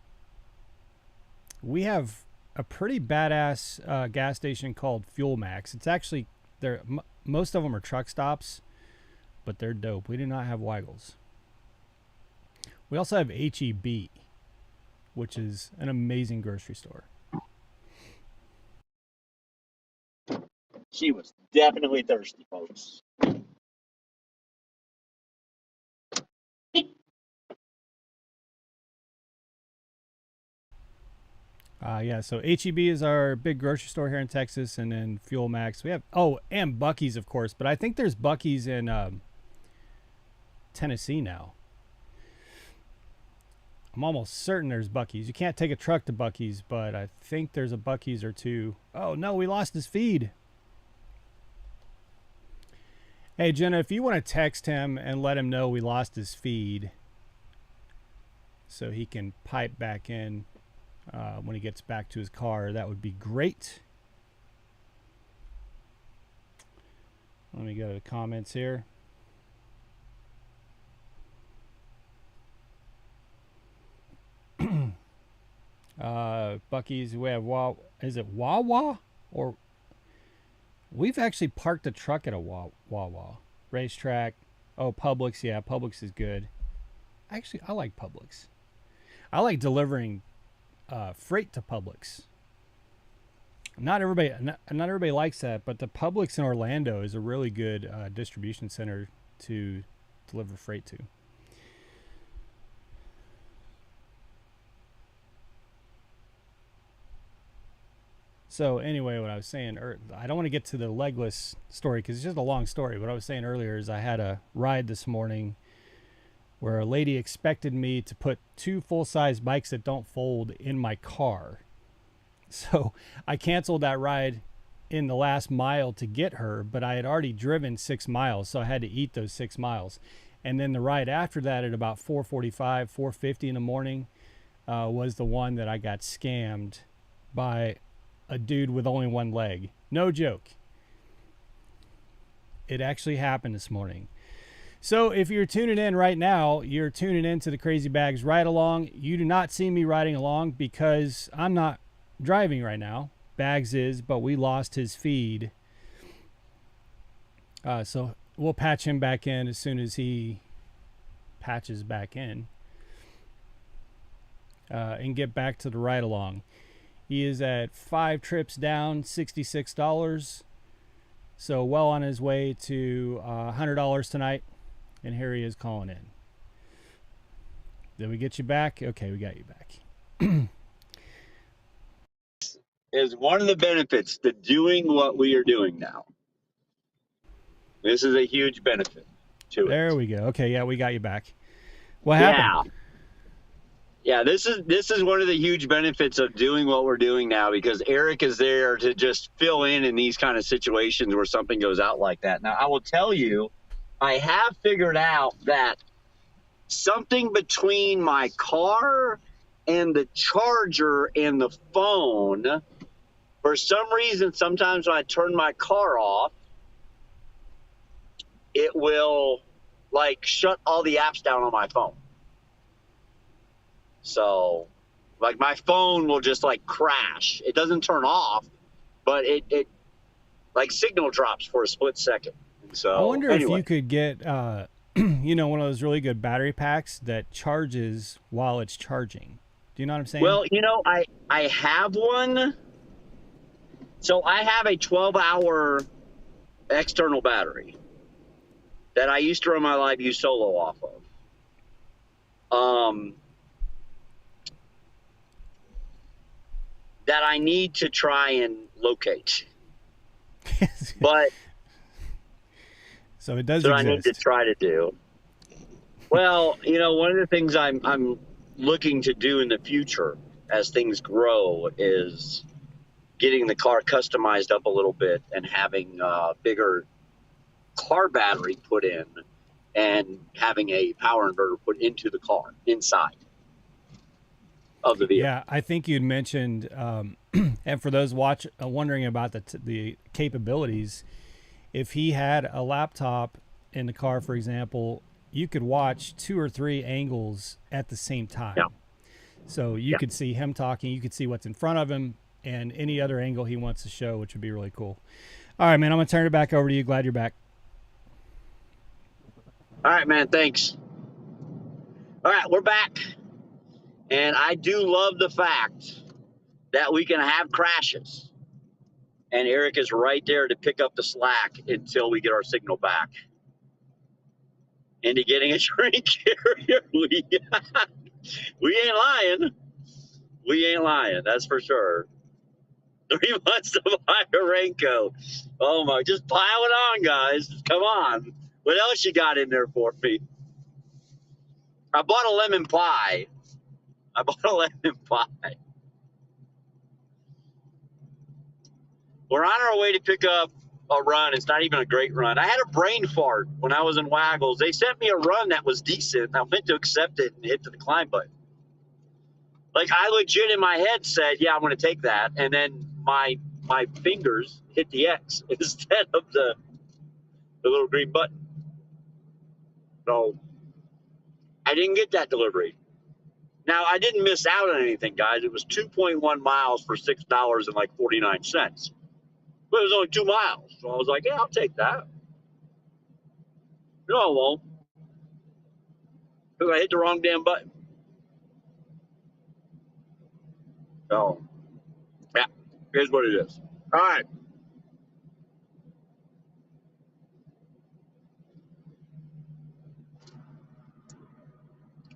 we have a pretty badass gas station called Fuel Max. It's actually most of them are truck stops, but they're dope. We do not have Weigels. We also have HEB, which is an amazing grocery store. She was definitely thirsty, folks. Yeah, so HEB is our big grocery store here in Texas, and then Fuel Max. We have, and Buc-ee's, of course, but I think there's Buc-ee's in Tennessee now. I'm almost certain there's Buc-ee's. You can't take a truck to Buc-ee's, but I think there's a Buc-ee's or two. Oh, no, we lost his feed. Hey, Jenna, if you want to text him and let him know we lost his feed so he can pipe back in when he gets back to his car, that would be great. Let me go to the comments here. Buc-ee's, we have is it Wawa? Or we've actually parked a truck at a Wawa. Racetrack. Oh, Publix, yeah, Publix is good. Actually, I like Publix. I like delivering freight to Publix. Not everybody likes that, but the Publix in Orlando is a really good distribution center to deliver freight to. So anyway, what I was saying, I don't want to get to the legless story because it's just a long story. What I was saying earlier is I had a ride this morning where a lady expected me to put 2 full-size bikes that don't fold in my car. So I canceled that ride in the last mile to get her, but I had already driven 6 miles, so I had to eat those 6 miles. And then the ride after that at about 4:45, 4:50 in the morning was the one that I got scammed by a dude with only one leg. No joke. It actually happened this morning. So if you're tuning in right now, you're tuning in to the Crazy Bags Ride Along. You do not see me riding along because I'm not driving right now. Bags is, but we lost his feed. So we'll patch him back in as soon as he patches back in. And get back to the ride along. He is at 5 trips down, $66. So well on his way to $100 tonight. And here he is calling in. Did we get you back? Okay, we got you back. Is one of the benefits to doing what we are doing now. This is a huge benefit to it. There we go. Okay, yeah, we got you back. What happened? Yeah, this is one of the huge benefits of doing what we're doing now because Eric is there to just fill in these kind of situations where something goes out like that. Now, I will tell you, I have figured out that something between my car and the charger and the phone, for some reason, sometimes when I turn my car off, it will like shut all the apps down on my phone. So, like my phone will just like crash. It doesn't turn off, but it like signal drops for a split second. So I wonder if you could get, one of those really good battery packs that charges while it's charging. Do you know what I'm saying? Well, I have one. So I have a 12-hour external battery that I used to run my Live View Solo off of. That I need to try and locate. But so it does so exist. I need to try to do. Well, one of the things I'm looking to do in the future as things grow is getting the car customized up a little bit and having a bigger car battery put in and having a power inverter put into the car inside of the vehicle. Yeah, I think you'd mentioned, and for those wondering about the capabilities, if he had a laptop in the car, for example, you could watch 2 or 3 angles at the same time. Yeah. So you could see him talking, you could see what's in front of him, and any other angle he wants to show, which would be really cool. All right, man, I'm going to turn it back over to you. Glad you're back. All right, man, thanks. All right, we're back. And I do love the fact that we can have crashes. And Eric is right there to pick up the slack until we get our signal back. Into getting a drink carrier. We ain't lying. We ain't lying, that's for sure. 3 months to buy a raincoat. Oh my, just pile it on, guys. Come on. What else you got in there for me? I bought a lemon pie. We're on our way to pick up a run. It's not even a great run. I had a brain fart when I was in Waggles. They sent me a run that was decent. I went to accept it and hit the decline button. Like, I legit in my head said, yeah, I'm going to take that. And then my fingers hit the X instead of the little green button. So I didn't get that delivery. Now, I didn't miss out on anything, guys. It was 2.1 miles for $6.49. But it was only 2 miles. So I was like, yeah, I'll take that. No, I won't. Because I hit the wrong damn button. So, yeah, here's what it is. All right.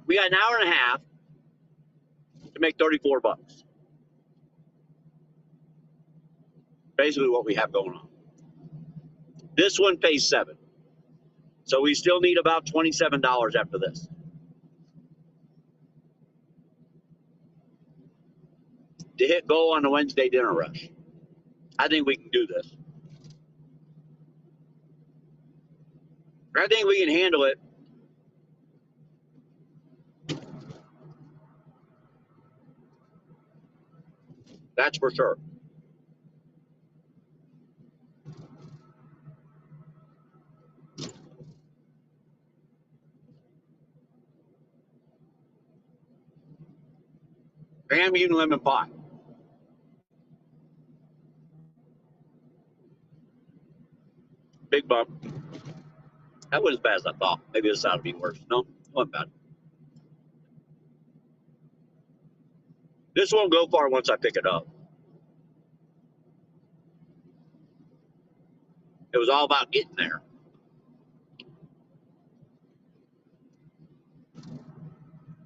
We got an hour and a half to make 34 bucks. Basically what we have going on. This one pays 7. So we still need about $27 after this. To hit goal on the Wednesday dinner rush. I think we can do this. I think we can handle it. That's for sure. Ham, and lemon pie. Big bump. That wasn't as bad as I thought. Maybe this ought to be worse. No, it wasn't bad. This won't go far once I pick it up. It was all about getting there.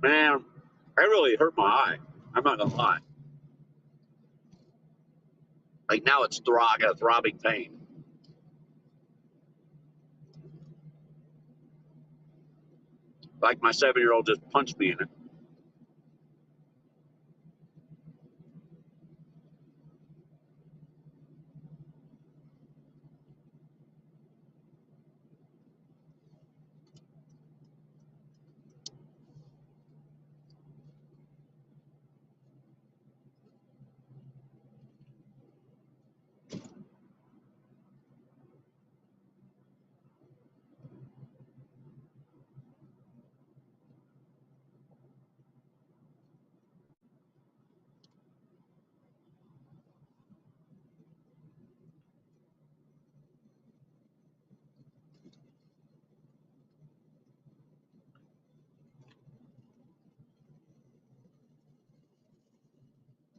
Man, that really hurt my eye. I'm not gonna lie. Like now it's I got a throbbing pain. Like my 7-year-old just punched me in it.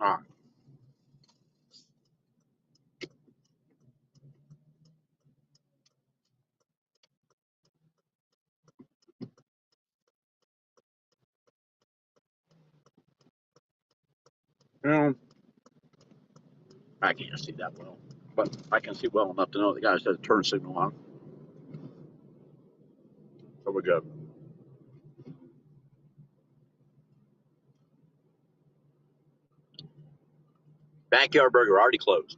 All right. I can't see that well, but I can see well enough to know the guy said turn signal on. So we're good. Backyard Burger already closed.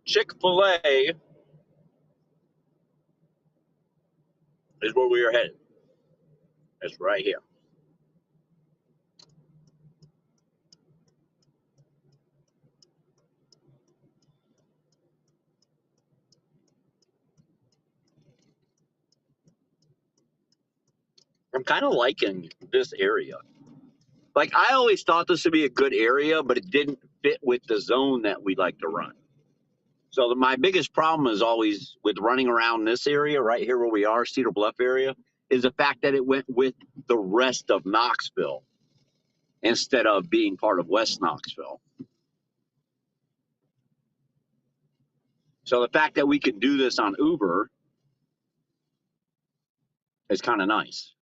Chick-fil-A is where we are headed. It's right here. I'm kind of liking this area. Like I always thought this would be a good area, but it didn't fit with the zone that we like to run. So my biggest problem is always with running around this area right here where we are, Cedar Bluff area, is the fact that it went with the rest of Knoxville instead of being part of West Knoxville. So the fact that we can do this on Uber is kind of nice.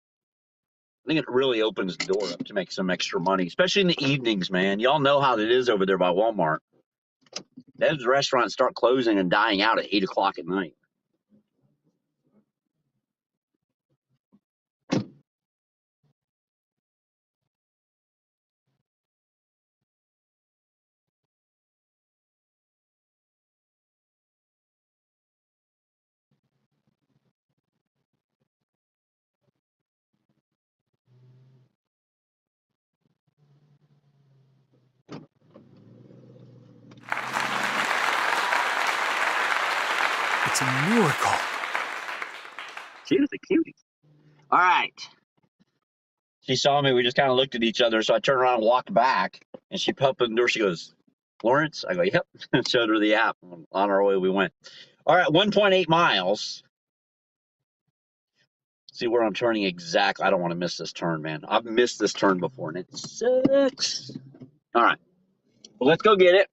I think it really opens the door up to make some extra money, especially in the evenings, man. Y'all know how it is over there by Walmart. Those restaurants start closing and dying out at 8 o'clock at night. It's a miracle. She was a cutie. All right. She saw me. We just kind of looked at each other. So I turned around and walked back. And she popped in the door. She goes, Lawrence? I go, yep. Showed her the app. On our way, we went. All right, 1.8 miles. See where I'm turning exactly. I don't want to miss this turn, man. I've missed this turn before, and it sucks. All right. Well, let's go get it.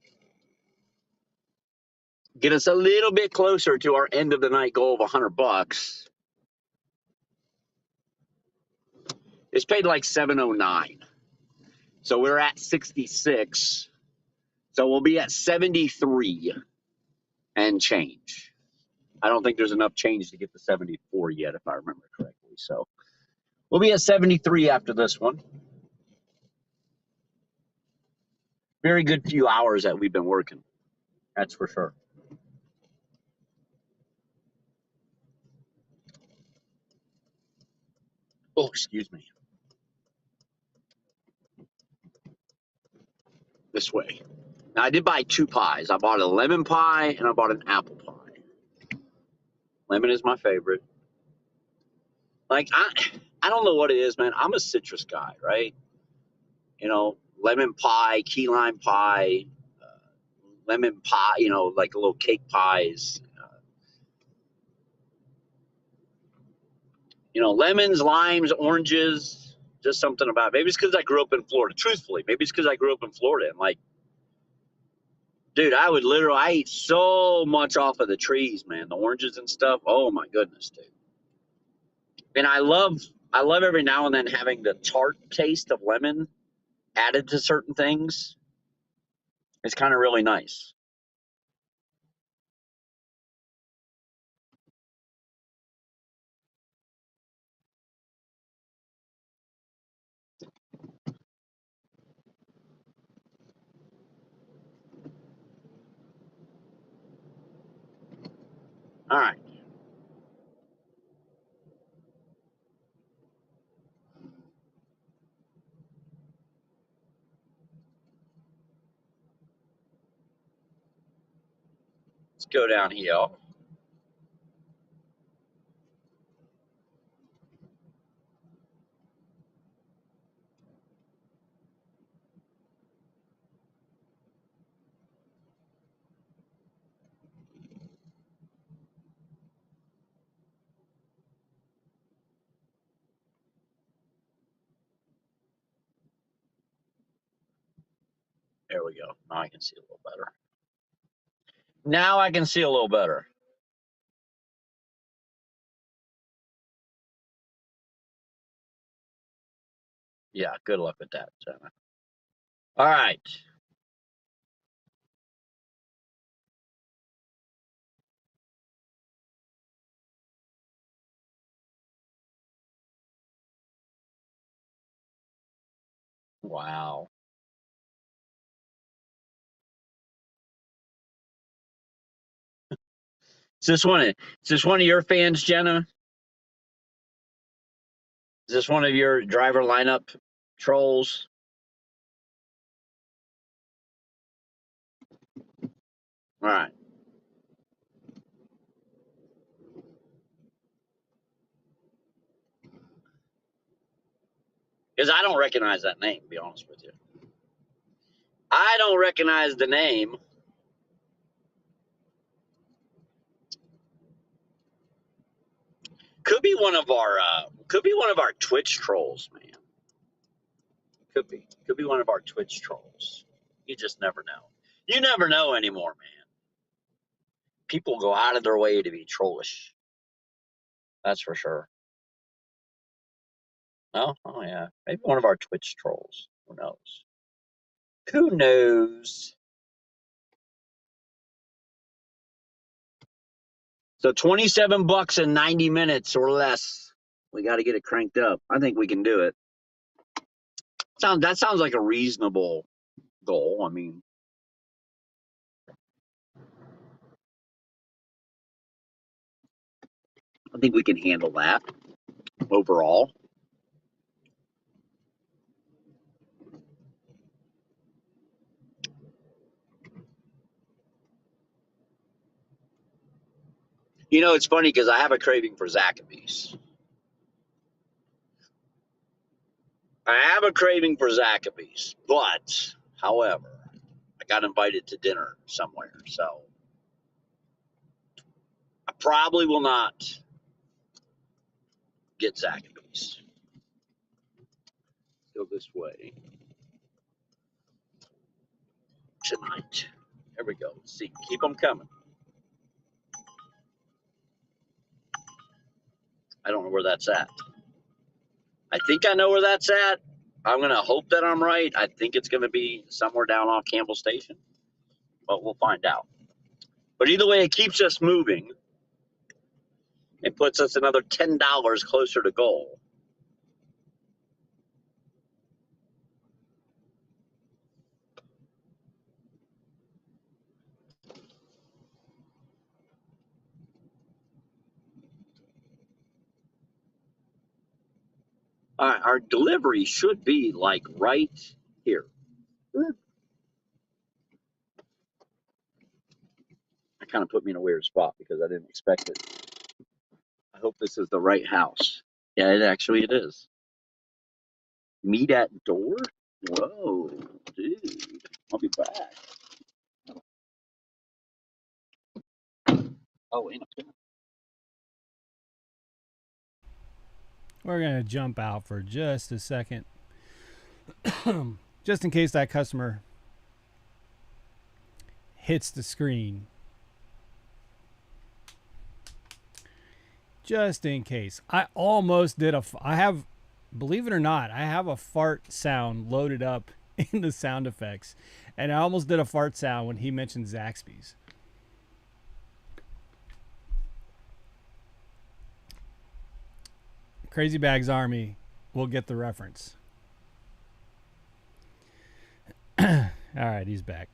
Get us a little bit closer to our end of the night goal of $100. It's paid like $709. So we're at 66. So we'll be at 73 and change. I don't think there's enough change to get to 74 yet, if I remember correctly. So we'll be at 73 after this one. Very good few hours that we've been working. That's for sure. Oh, excuse me. This way. Now, I did buy 2 pies. I bought a lemon pie and I bought an apple pie. Lemon is my favorite. Like, I don't know what it is, man. I'm a citrus guy, right? You know, lemon pie, key lime pie, lemon pie, you know, like little cake pies. You know, lemons, limes, oranges, just something about it. Maybe it's because I grew up in Florida. Truthfully, maybe it's because I grew up in Florida. And like, dude, I eat so much off of the trees, man. The oranges and stuff. Oh my goodness, dude. And I love every now and then having the tart taste of lemon added to certain things. It's kind of really nice. All right. Let's go down here. There we go. Now I can see a little better. Now I can see a little better. Yeah, good luck with that, Jenna. All right. Wow. Is this one of your fans, Jenna? Is this one of your driver lineup trolls? All right. Because I don't recognize that name, to be honest with you. I don't recognize the name. Could be one of our Twitch trolls, man. Could be one of our Twitch trolls. You just never know. You never know anymore, man. People go out of their way to be trollish. That's for sure. Oh yeah. Maybe one of our Twitch trolls. Who knows? Who knows? So $27 in 90 minutes or less. We got to get it cranked up. I think we can do it. That sounds like a reasonable goal. I mean, I think we can handle that overall. You know, it's funny because I have a craving for Zaxby's. But, however, I got invited to dinner somewhere, so I probably will not get Zaxby's. Go this way tonight. There we go. Let's see. Keep them coming. I don't know where that's at. I think I know where that's at. I'm going to hope that I'm right. I think it's going to be somewhere down off Campbell Station, but we'll find out. But either way, it keeps us moving. It puts us another $10 closer to goal. All right, our delivery should be like right here. That kind of put me in a weird spot because I didn't expect it. I hope this is the right house. Yeah, it is. Meet at door? Whoa, dude. I'll be back. Oh, wait. We're going to jump out for just a second. Just in case that customer hits the screen. Just in case. I almost did believe it or not, I have a fart sound loaded up in the sound effects. And I almost did a fart sound when he mentioned Zaxby's. Crazy Bags Army will get the reference. All right, he's back.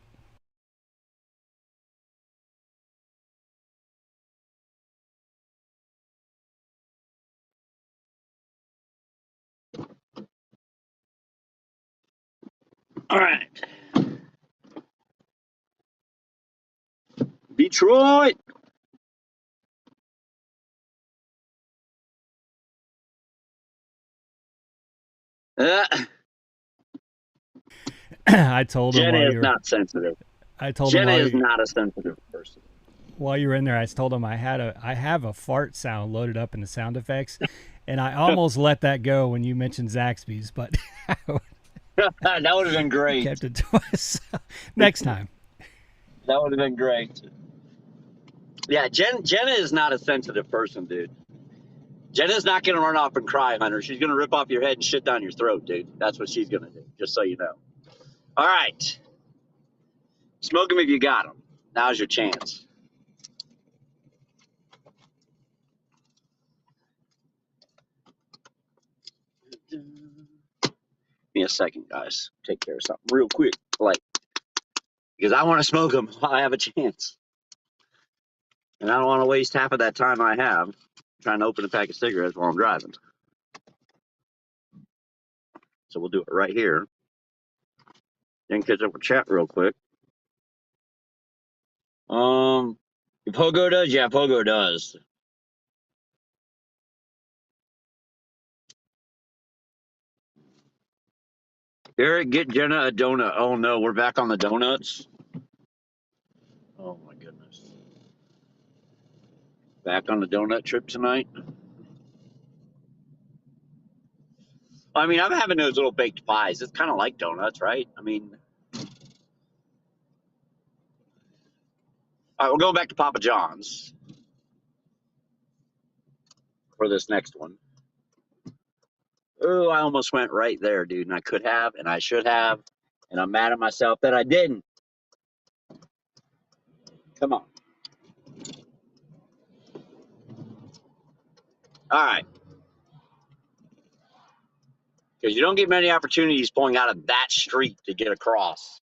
All right. Detroit. I told him Jenna is not sensitive. Jenna is not a sensitive person. While you were in there, I told him I have a fart sound loaded up in the sound effects, and I almost let that go when you mentioned Zaxby's, but that would have been great. Kept it to myself. Next time. That would have been great. Yeah, Jenna is not a sensitive person, dude. Jenna's not going to run off and cry, Hunter. She's going to rip off your head and shit down your throat, dude. That's what she's going to do, just so you know. All right. Smoke them if you got them. Now's your chance. Give me a second, guys. Take care of something real quick. Because I want to smoke them while I have a chance. And I don't want to waste half of that time I have trying to open a pack of cigarettes while I'm driving. So we'll do it right here. Then catch up with chat real quick. Pogo does? Yeah, Pogo does. Eric, get Jenna a donut. Oh no, we're back on the donuts. Oh my goodness. Back on the donut trip tonight. I mean, I'm having those little baked pies. It's kind of like donuts, right? I mean, all right, we're going back to Papa John's for this next one. Oh, I almost went right there, dude, and I could have, and I should have, and I'm mad at myself that I didn't. Come on. All right. Because you don't get many opportunities pulling out of that street to get across.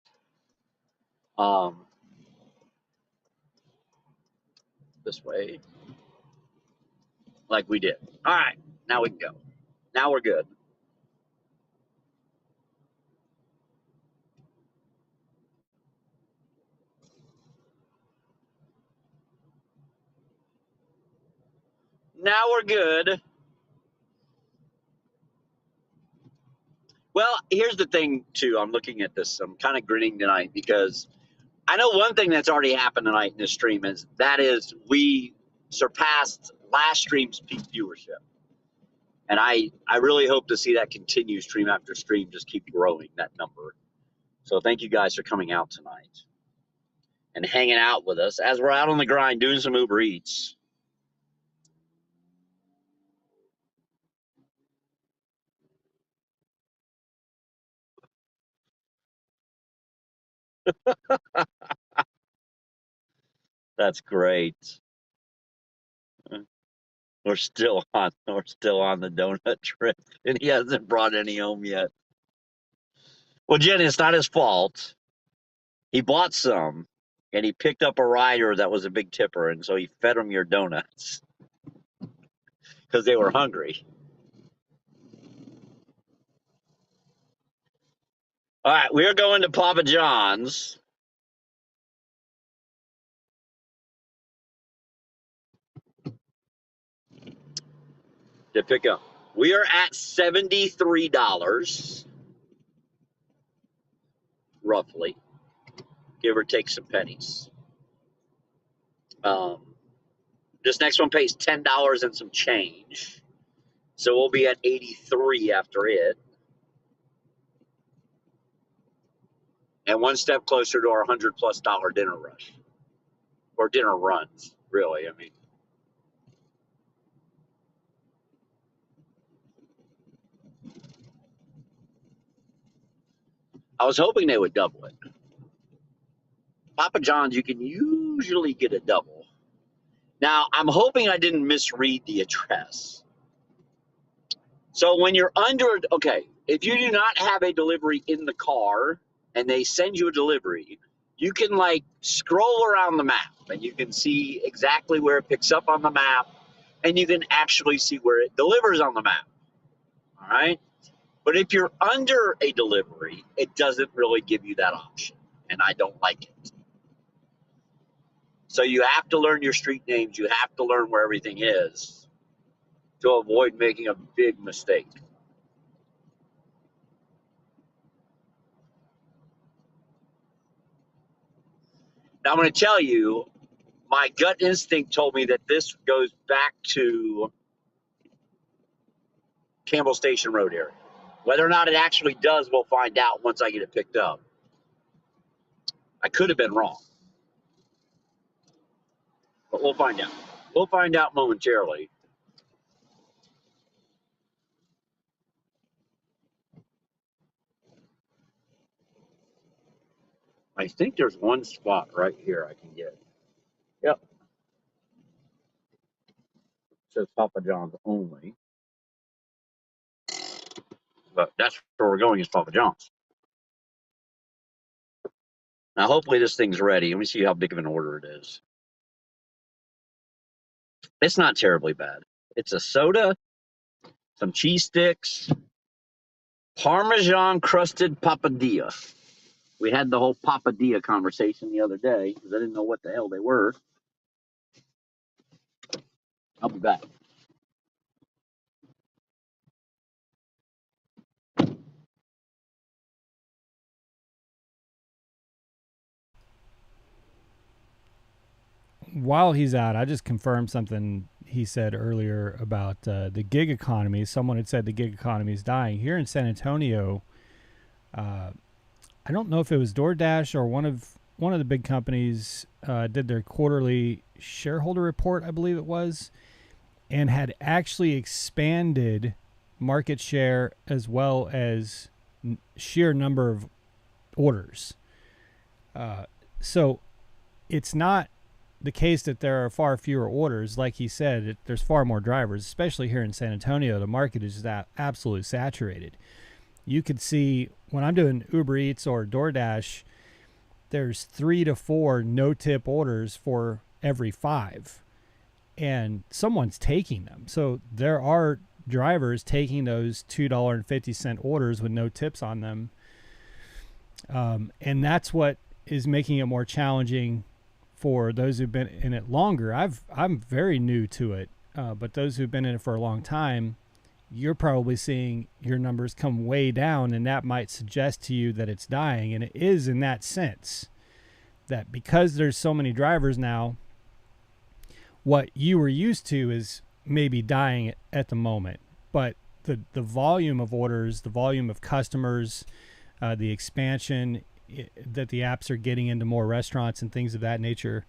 This way, like we did. All right, now we can go. Now we're good. Now we're good. Well, here's the thing, too. I'm looking at this. I'm kind of grinning tonight because I know one thing that's already happened tonight in this stream is we surpassed last stream's peak viewership. And I really hope to see that continue stream after stream, just keep growing that number. So thank you guys for coming out tonight and hanging out with us as we're out on the grind doing some Uber Eats. That's great. We're still on the donut trip, and he hasn't brought any home yet. Well, Jen, it's not his fault. He bought some, and he picked up a rider that was a big tipper, and so he fed them your donuts because they were hungry. All right, we're going to Papa John's. To pick up. We are at $73, roughly, give or take some pennies. This next one pays $10 and some change, so we'll be at 83 after it, and one step closer to our $100+ dinner rush, or dinner runs, really. I mean, I was hoping they would double it. Papa John's, you can usually get a double. Now, I'm hoping I didn't misread the address. So when you're okay, if you do not have a delivery in the car and they send you a delivery, you can like scroll around the map and you can see exactly where it picks up on the map and you can actually see where it delivers on the map. All right. But if you're under a delivery, it doesn't really give you that option. And I don't like it. So you have to learn your street names. You have to learn where everything is to avoid making a big mistake. Now, I'm going to tell you, my gut instinct told me that this goes back to Campbell Station Road area. Whether or not it actually does, we'll find out once I get it picked up. I could have been wrong, but we'll find out. We'll find out momentarily. I think there's one spot right here I can get. Yep. It says Papa John's only. But that's where we're going is Papa John's. Now, hopefully this thing's ready. Let me see how big of an order it is. It's not terribly bad. It's a soda, some cheese sticks, Parmesan crusted papadilla. We had the whole papadilla conversation the other day because I didn't know what the hell they were. I'll be back. while he's out, I just confirmed something he said earlier about the gig economy. Someone had said the gig economy is dying. Here in San Antonio, I don't know if it was DoorDash or one of the big companies did their quarterly shareholder report, I believe it was, and had actually expanded market share as well as sheer number of orders. So it's not the case that there are far fewer orders. Like he said, there's far more drivers, especially here in San Antonio. The market is just absolutely saturated. You could see when I'm doing Uber Eats or DoorDash, there's 3 to 4 no-tip orders for every 5. And someone's taking them. So there are drivers taking those $2.50 orders with no tips on them. And that's what is making it more challenging for those who've been in it longer. I'm very new to it, but those who've been in it for a long time, you're probably seeing your numbers come way down, and that might suggest to you that it's dying. And it is in that sense that because there's so many drivers now, what you were used to is maybe dying at the moment. But the volume of orders, the volume of customers, the expansion that the apps are getting into more restaurants and things of that nature,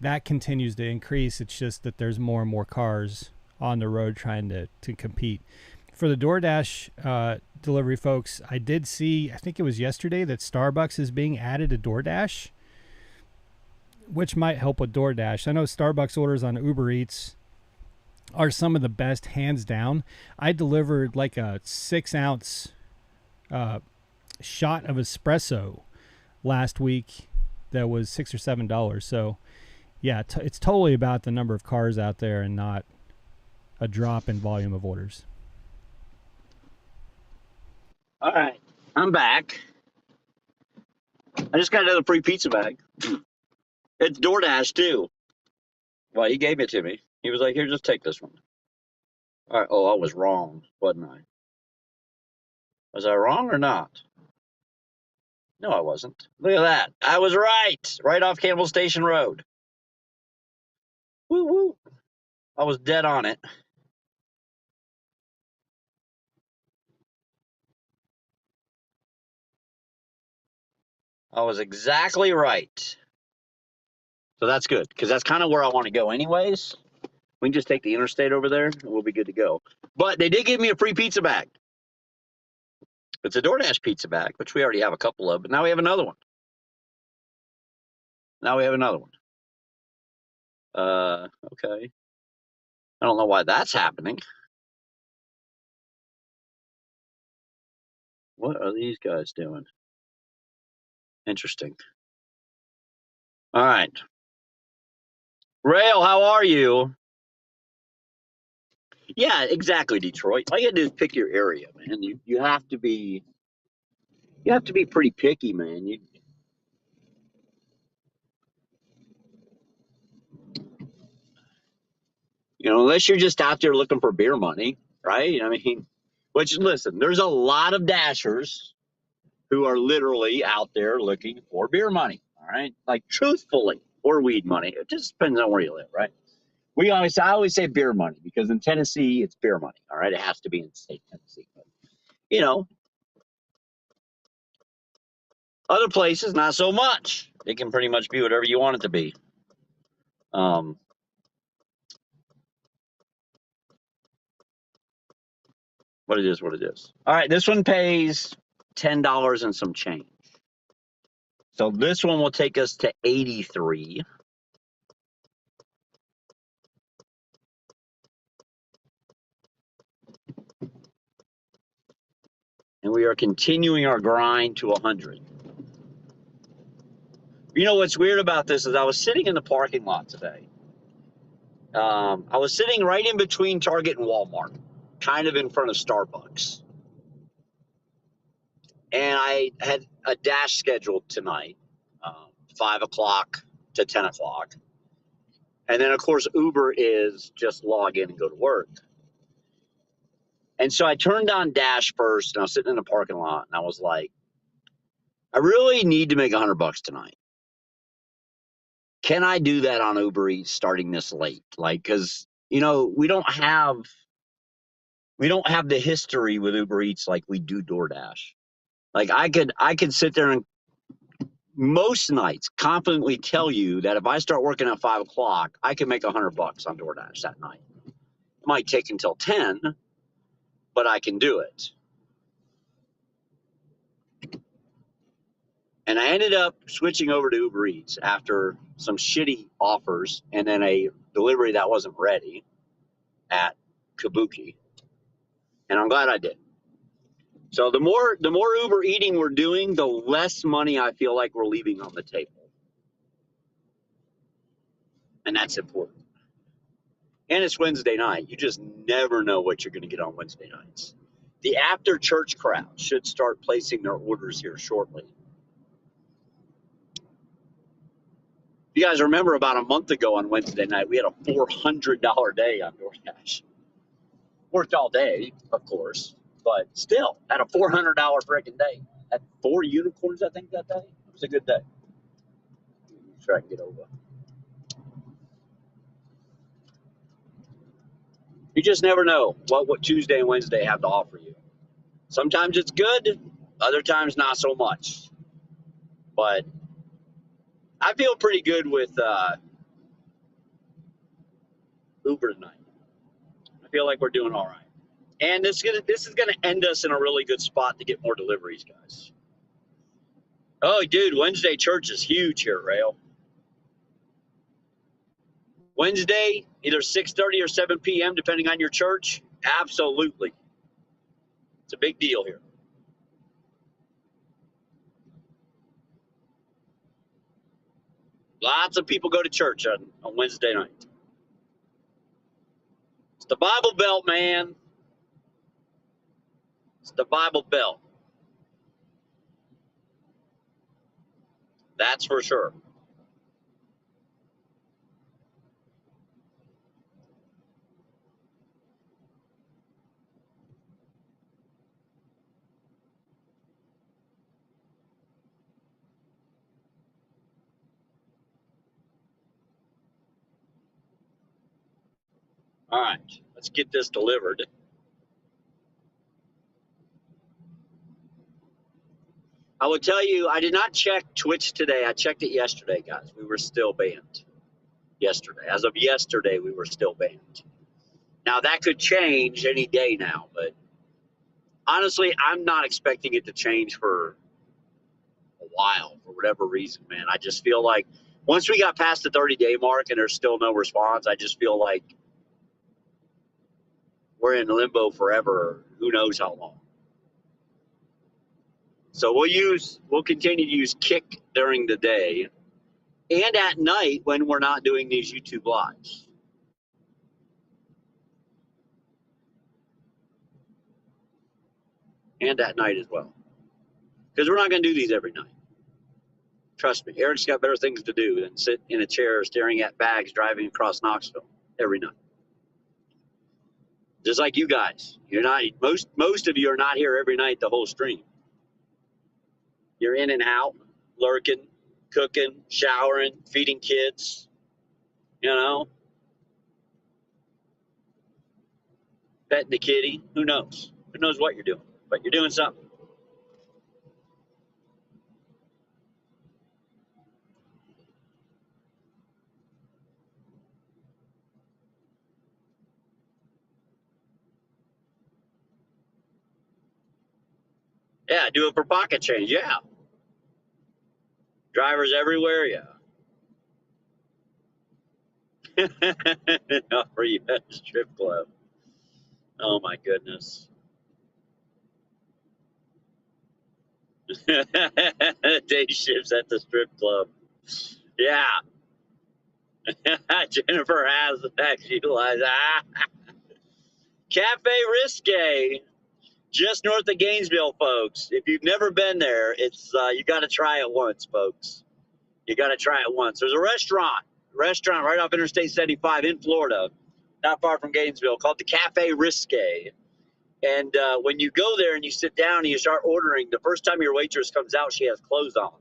that continues to increase. It's just that there's more and more cars on the road trying to compete. For the DoorDash delivery folks, I did see, I think it was yesterday, that Starbucks is being added to DoorDash, which might help with DoorDash. I know Starbucks orders on Uber Eats are some of the best, hands down. I delivered like a 6-ounce shot of espresso last week that was $6 or $7. So yeah, it's totally about the number of cars out there and not a drop in volume of orders. All right, I'm back. I just got another free pizza bag. It's DoorDash too. Well, he gave it to me. He was like, "Here, just take this one." All right. Oh, I was wrong, wasn't I? Was I wrong or not? No, I wasn't. Look at that. I was right. Right off Campbell Station Road. Woo woo. I was dead on it. I was exactly right. So that's good, because that's kind of where I want to go anyways. We can just take the interstate over there, and we'll be good to go. But they did give me a free pizza bag. It's a DoorDash pizza bag, which we already have a couple of, but now we have another one. Okay. I don't know why that's happening. What are these guys doing? Interesting. All right. Rail, how are you? Yeah, exactly, Detroit. All you gotta do is pick your area, man. You have to be pretty picky, man. Unless you're just out there looking for beer money, right? I mean, which, listen, there's a lot of dashers who are literally out there looking for beer money, all right? Like, truthfully, or weed money. It just depends on where you live, right? I always say beer money, because in Tennessee, it's beer money, all right? It has to be in state Tennessee. But, other places, not so much. It can pretty much be whatever you want it to be. But it is what it is. All right, this one pays $10 and some change. So this one will take us to 83. And we are continuing our grind to 100. What's weird about this is I was sitting in the parking lot today. I was sitting right in between Target and Walmart, kind of in front of Starbucks. And I had a dash scheduled tonight, 5 o'clock to 10 o'clock. And then, of course, Uber is just log in and go to work. And so I turned on Dash first, and I was sitting in the parking lot, and I was like, I really need to make $100 tonight. can I do that on Uber Eats starting this late? Like, because we don't have the history with Uber Eats like we do DoorDash. Like I could sit there and most nights confidently tell you that if I start working at 5 o'clock, I can make $100 on DoorDash that night. It might take until 10, but I can do it. And I ended up switching over to Uber Eats after some shitty offers and then a delivery that wasn't ready at Kabuki. And I'm glad I did. So the more Uber eating we're doing, the less money I feel like we're leaving on the table. And that's important. And it's Wednesday night. You just never know what you're going to get on Wednesday nights. The after church crowd should start placing their orders here shortly. You guys remember about a month ago on Wednesday night, we had a $400 day on DoorDash. Worked all day, of course, but still had a $400 freaking day. Had 4 unicorns, I think, that day. It was a good day. Sure, I can get over. You just never know what Tuesday and Wednesday have to offer you. Sometimes it's good, other times not so much. But I feel pretty good with Uber tonight. I feel like we're doing all right. And this is gonna end us in a really good spot to get more deliveries, guys. Oh, dude, Wednesday church is huge here, Rail. Wednesday, either 6:30 or 7 p.m., depending on your church. Absolutely. It's a big deal here. Lots of people go to church on Wednesday night. It's the Bible Belt, man. It's the Bible Belt. That's for sure. All right, let's get this delivered. I will tell you, I did not check Twitch today. I checked it yesterday, guys. We were still banned yesterday. As of yesterday, we were still banned. Now, that could change any day now, but honestly, I'm not expecting it to change for a while for whatever reason, man. I just feel like once we got past the 30-day mark and there's still no response, I just feel like we're in limbo forever. Who knows how long. So we'll continue to use Kick during the day and at night when we're not doing these YouTube lives. And at night as well. Because we're not going to do these every night. Trust me, Eric's got better things to do than sit in a chair staring at bags driving across Knoxville every night. Just like you guys. You're not most of you are not here every night the whole stream. You're in and out, lurking, cooking, showering, feeding kids, petting the kitty. Who knows? Who knows what you're doing? But you're doing something. Yeah, do it for pocket change. Yeah. Drivers everywhere. Yeah. For you at the strip club. Oh my goodness. Day shifts at the strip club. Yeah. Jennifer has actually utilized. Cafe Risque, just north of Gainesville, folks. If you've never been there, it's you got to try it once, folks. You got to try it once. There's a restaurant right off Interstate 75 in Florida, not far from Gainesville, called the Cafe Risque. And when you go there and you sit down and you start ordering, the first time your waitress comes out, she has clothes on.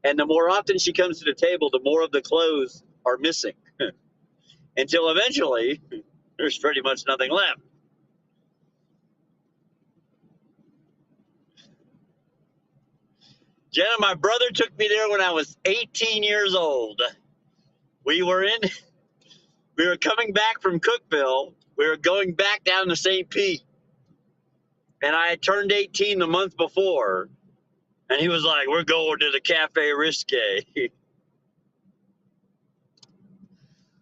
And the more often she comes to the table, the more of the clothes are missing until eventually there's pretty much nothing left. Jenna, my brother took me there when I was 18 years old. We were coming back from Cookville. We were going back down to St. Pete. And I had turned 18 the month before. And he was like, we're going to the Cafe Risque.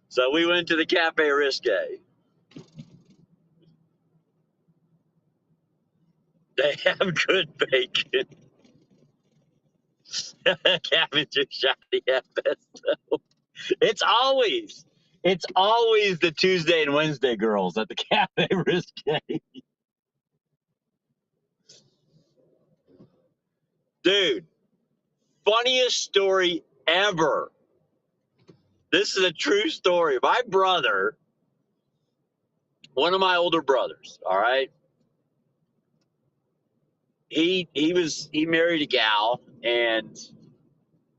So we went to the Cafe Risque. They have good bacon. Cabbage shotty at pesto. It's always the Tuesday and Wednesday girls at the Cafe Risque. Dude, funniest story ever. This is a true story. My brother, one of my older brothers, all right, he married a gal, and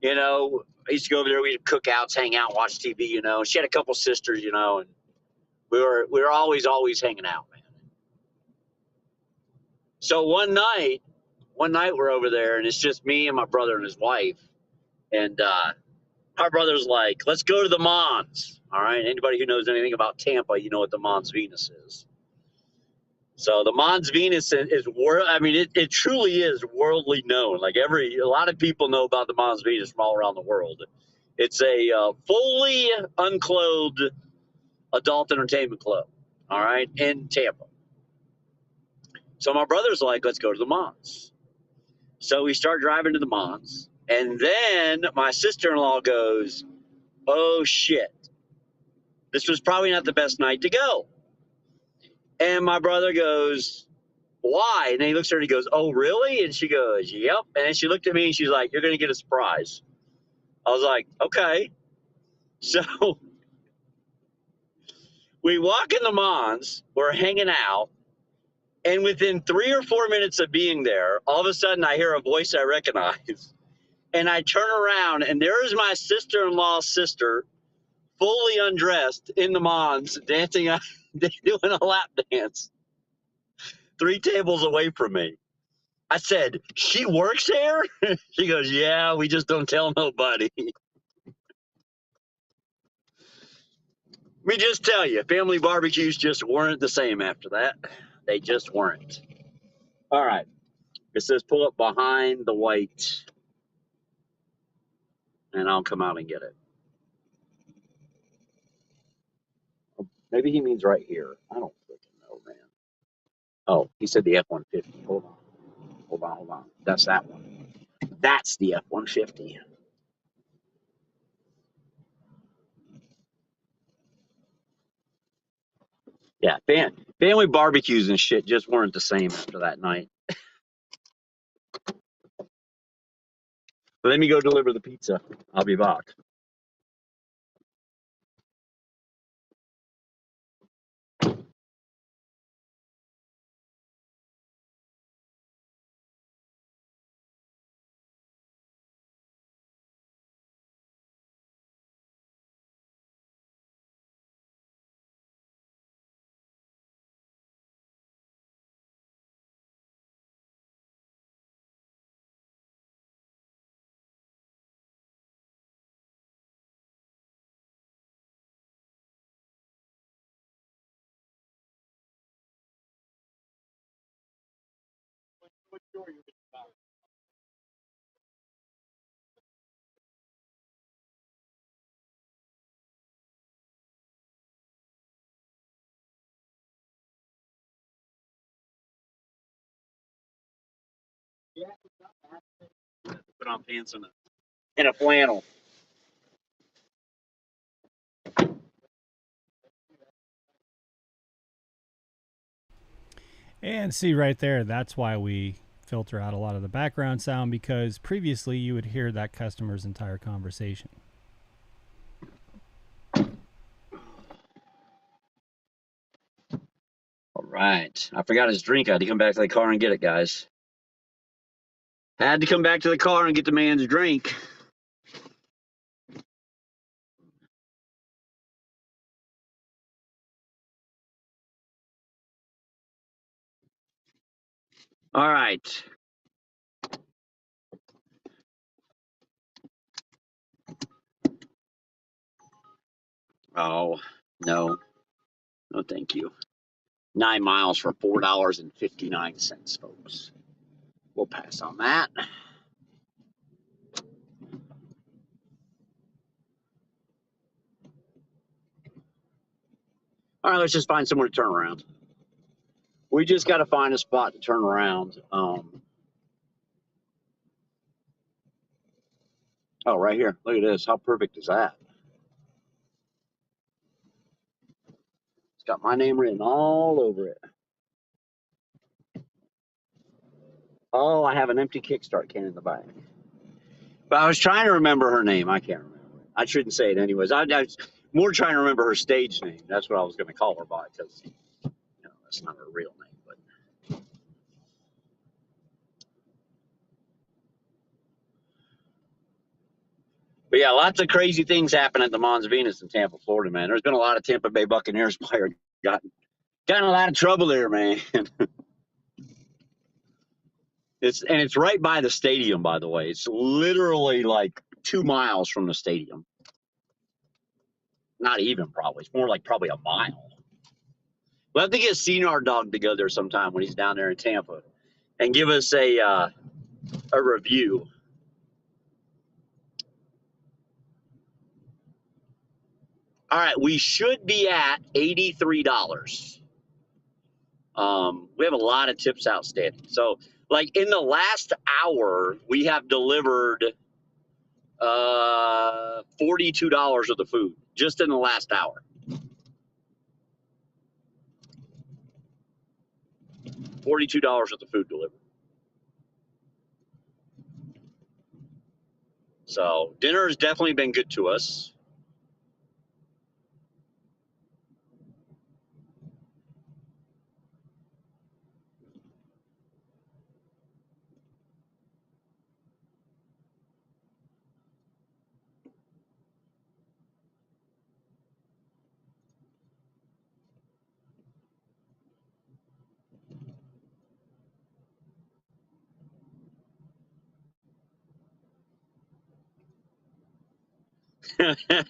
I used to go over there. We'd cook outs, hang out, watch TV. She had a couple sisters, and we were always hanging out, man. So one night we're over there, and it's just me and my brother and his wife, and our brother's like, let's go to the Mons. All right. Anybody who knows anything about Tampa, you know what the Mons Venus is. So the Mons Venus is world. I mean, it truly is worldly known. Like a lot of people know about the Mons Venus from all around the world. It's a fully unclothed adult entertainment club. All right. In Tampa. So my brother's like, let's go to the Mons. So we start driving to the Mons. And then my sister-in-law goes, oh shit. This was probably not the best night to go. And my brother goes, why? And then he looks at her and he goes, oh, really? And she goes, yep. And then she looked at me and she's like, you're going to get a surprise. I was like, okay. So we walk in the Mons, we're hanging out. And within 3 or 4 minutes of being there, all of a sudden I hear a voice I recognize. And I turn around and there is my sister-in-law's sister, fully undressed in the Mons, dancing, doing a lap dance 3 tables away from me. I said, she works here? She goes, yeah, we just don't tell nobody. Let me just tell you, family barbecues just weren't the same after that. They just weren't. All right. It says pull up behind the white, and I'll come out and get it. Maybe he means right here. I don't freaking know, man. Oh, he said the F-150. Hold on. That's that one. That's the F-150. Yeah, family barbecues and shit just weren't the same after that night. Let me go deliver the pizza. I'll be back. Put on pants and a flannel. And see right there, that's why we filter out a lot of the background sound, because previously you would hear that customer's entire conversation. All right. I forgot his drink. I had to come back to the car and get it, guys. Had to come back to the car and get the man's drink. All right. Oh, no. No, thank you. 9 miles for $4.59, folks. We'll pass on that. All right, let's just find somewhere to turn around. We just got to find a spot to turn around. Oh, right here. Look at this. How perfect is that? It's got my name written all over it. Oh, I have an empty Kickstart can in the back. But I was trying to remember her name. I can't remember it. I shouldn't say it anyways. I was more trying to remember her stage name. That's what I was going to call her by because that's not her real name. But yeah, lots of crazy things happen at the Mons Venus in Tampa, Florida, man. There's been a lot of Tampa Bay Buccaneers players got in a lot of trouble there, man. It's right by the stadium, by the way. It's literally like 2 miles from the stadium. Not even probably. It's more like probably a mile. We'll have to get Cinar Dog to go there sometime when he's down there in Tampa and give us a review. All right, we should be at $83. We have a lot of tips outstanding. So, like in the last hour, we have delivered $42 of the food just in the last hour. $42 of the food delivered. So dinner has definitely been good to us.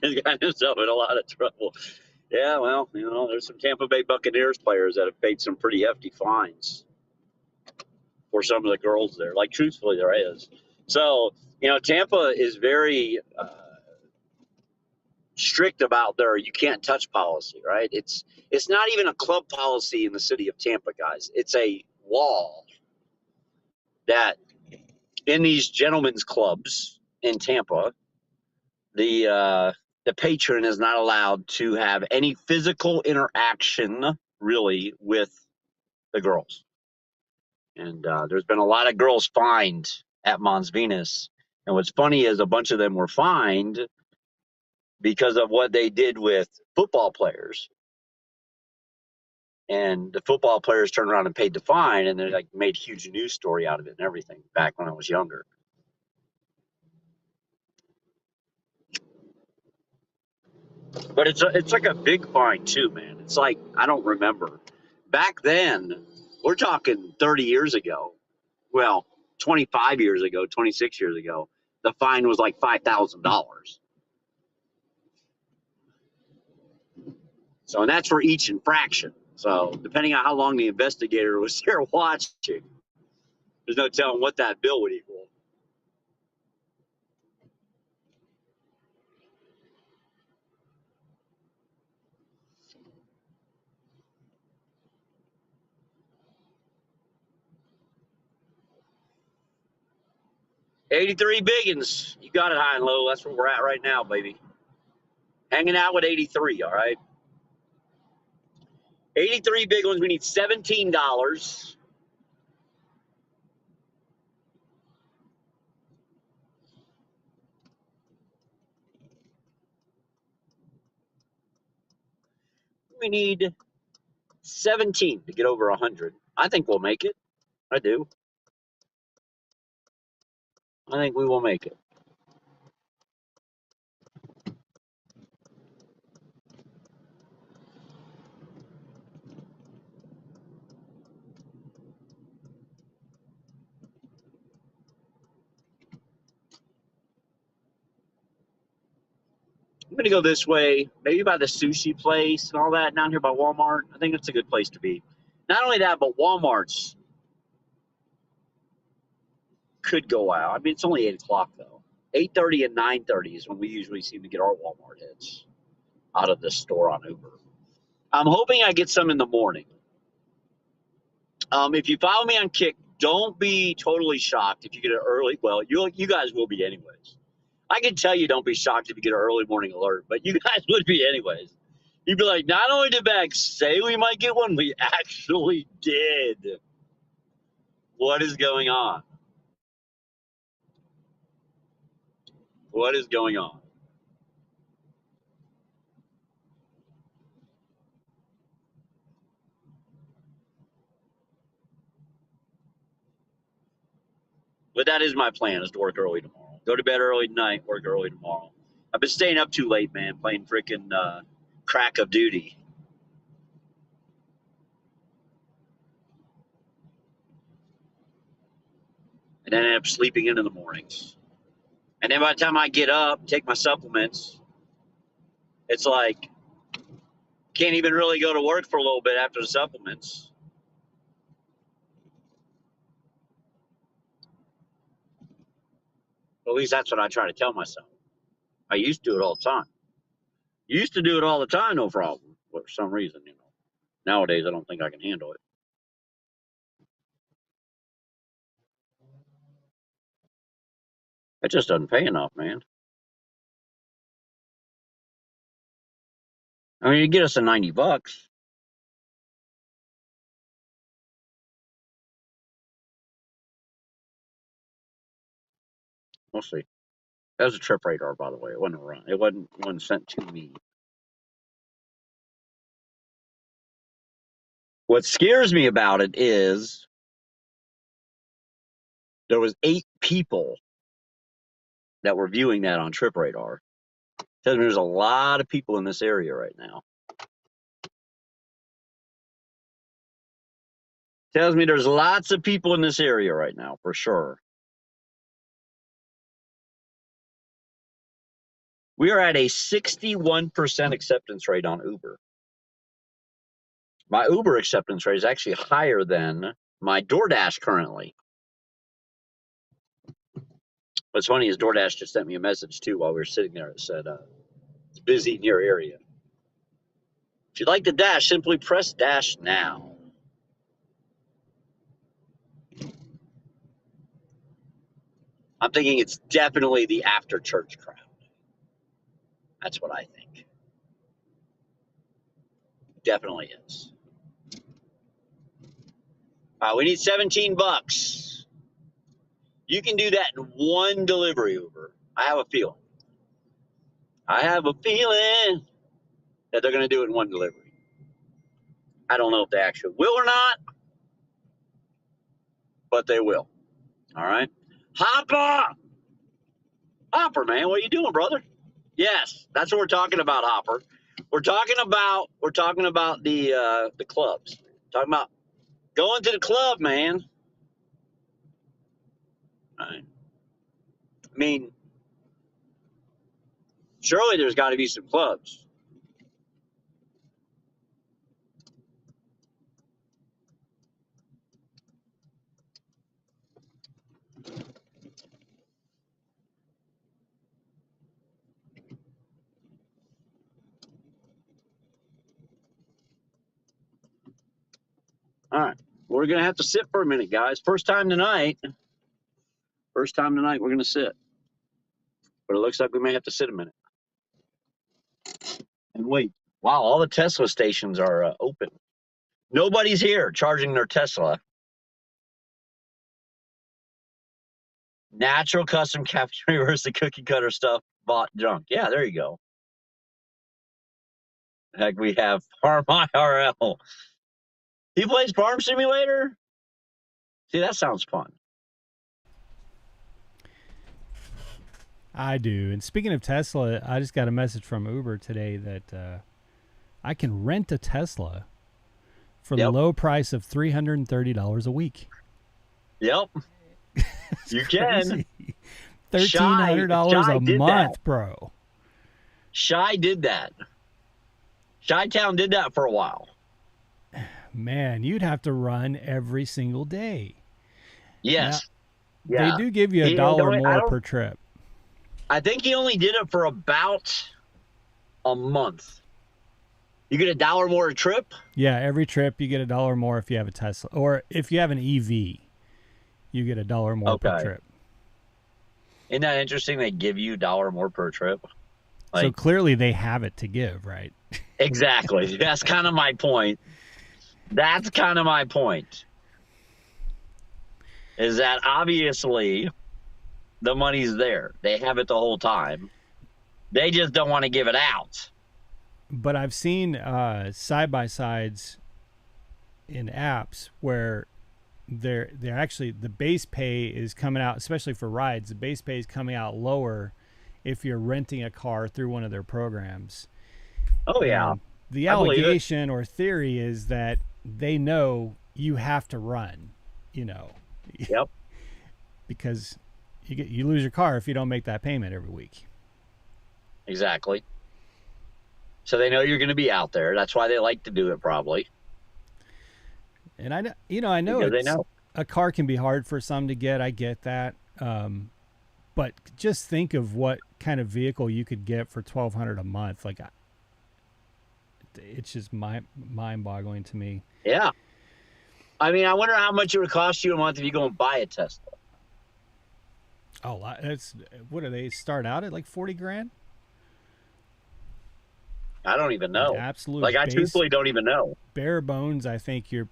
He's got himself in a lot of trouble. Yeah, well, there's some Tampa Bay Buccaneers players that have paid some pretty hefty fines for some of the girls there. Like, truthfully, there is. So, Tampa is very strict about their you can't touch policy, right? It's not even a club policy in the city of Tampa, guys. It's a law that in these gentlemen's clubs in Tampa, the patron is not allowed to have any physical interaction really with the girls. And there's been a lot of girls fined at Mons Venus. And what's funny is a bunch of them were fined because of what they did with football players. And the football players turned around and paid the fine, and they like made a huge news story out of it and everything back when I was younger. But it's like a big fine too, man. It's like I don't remember. Back then, we're talking 30 years ago. Well, 25 years ago, 26 years ago, the fine was like $5,000. So, and that's for each infraction. So, depending on how long the investigator was there watching, there's no telling what that bill would equal. $83 biggins. You got it high and low. That's where we're at right now, baby. Hanging out with 83, all right? 83 big ones. We need $17. We need 17 to get over 100. I think we'll make it. I do. I think we will make it. I'm gonna go this way, maybe by the sushi place and all that down here by Walmart. I think it's a good place to be. Not only that, but Walmart's could go out. I mean, it's only 8 o'clock though. 8:30 and 9:30 is when we usually seem to get our Walmart hits out of the store on Uber. I'm hoping I get some in the morning. If you follow me on Kick, don't be totally shocked if you get an early. Well, you guys will be anyways. I can tell you don't be shocked if you get an early morning alert, but you guys would be anyways. You'd be like, not only did Max say we might get one, we actually did. What is going on? What is going on? But that is my plan, is to work early tomorrow. Go to bed early tonight, work early tomorrow. I've been staying up too late, man, playing freaking Crack of Duty. And then I end up sleeping in the mornings. And then by the time I get up, take my supplements, it's like, can't even really go to work for a little bit after the supplements. At least that's what I try to tell myself. I used to do it all the time. Used to do it all the time, no problem. But for some reason, nowadays I don't think I can handle it. It just doesn't pay enough, man. I mean, you get us to $90. We'll see. That was a trip radar, by the way. It wasn't a run. It wasn't sent to me. What scares me about it is there was 8 people that were viewing that on Trip Radar. Tells me there's a lot of people in this area right now. Tells me there's lots of people in this area right now, for sure. We are at a 61% acceptance rate on Uber. My Uber acceptance rate is actually higher than my DoorDash currently. What's funny is DoorDash just sent me a message too while we were sitting there. It said, it's busy in your area. If you'd like to dash, simply press dash now. I'm thinking it's definitely the after church crowd. That's what I think. Definitely is. We need $17. You can do that in one delivery, Uber. I have a feeling. I have a feeling that they're going to do it in one delivery. I don't know if they actually will or not, but they will. All right. Hopper! Hopper, man, what are you doing, brother? Yes, that's what we're talking about, Hopper. We're talking about the clubs. Talking about going to the club, man. All right. I mean, surely there's got to be some clubs. All right. We're going to have to sit for a minute, guys. First time tonight, we're going to sit. But it looks like we may have to sit a minute and wait. Wow, all the Tesla stations are open. Nobody's here charging their Tesla. Natural custom capture versus the cookie cutter stuff bought junk. Yeah, there you go. Heck, we have Farm IRL. He plays Farm Simulator? See, that sounds fun. I do. And speaking of Tesla, I just got a message from Uber today that I can rent a Tesla for the low price of $330 a week. Yep. You can. $1,300 a month, that. bro. Chi did that. Chi-Town did that for a while. Man, you'd have to run every single day. Yes. Now, Yeah. they do give you He- $1 I more don't- per trip. I think he only did it for about a month. You get $1 more a trip? Yeah, every trip you get $1 more if you have a Tesla, or if you have an EV, you get $1 more per Okay. trip. Isn't that interesting? They give you $1 more per trip. So Like, clearly they have it to give, right? exactly. That's kind of my point. That's kind of my point. Is that obviously the money's there. They have it the whole time. They just don't want to give it out. But I've seen side-by-sides in apps where they're actually, the base pay is coming out, especially for rides, the base pay is coming out lower if you're renting a car through one of their programs. Oh, yeah. And the I believe it. allegation or theory is that they know you have to run, Yep. because you lose your car if you don't make that payment every week. Exactly. So they know you're going to be out there. That's why they like to do it, probably. And I know Because they know. a car can be hard for some to get. I get that. But just think of what kind of vehicle you could get for $1,200 a month. Like, it's just mind-boggling to me. Yeah. I mean, I wonder how much it would cost you a month if you go and buy a Tesla. Oh, what do they start out at, like 40 grand? I don't even know. Absolute Like, I base, truthfully don't even know. bare bones. I think you're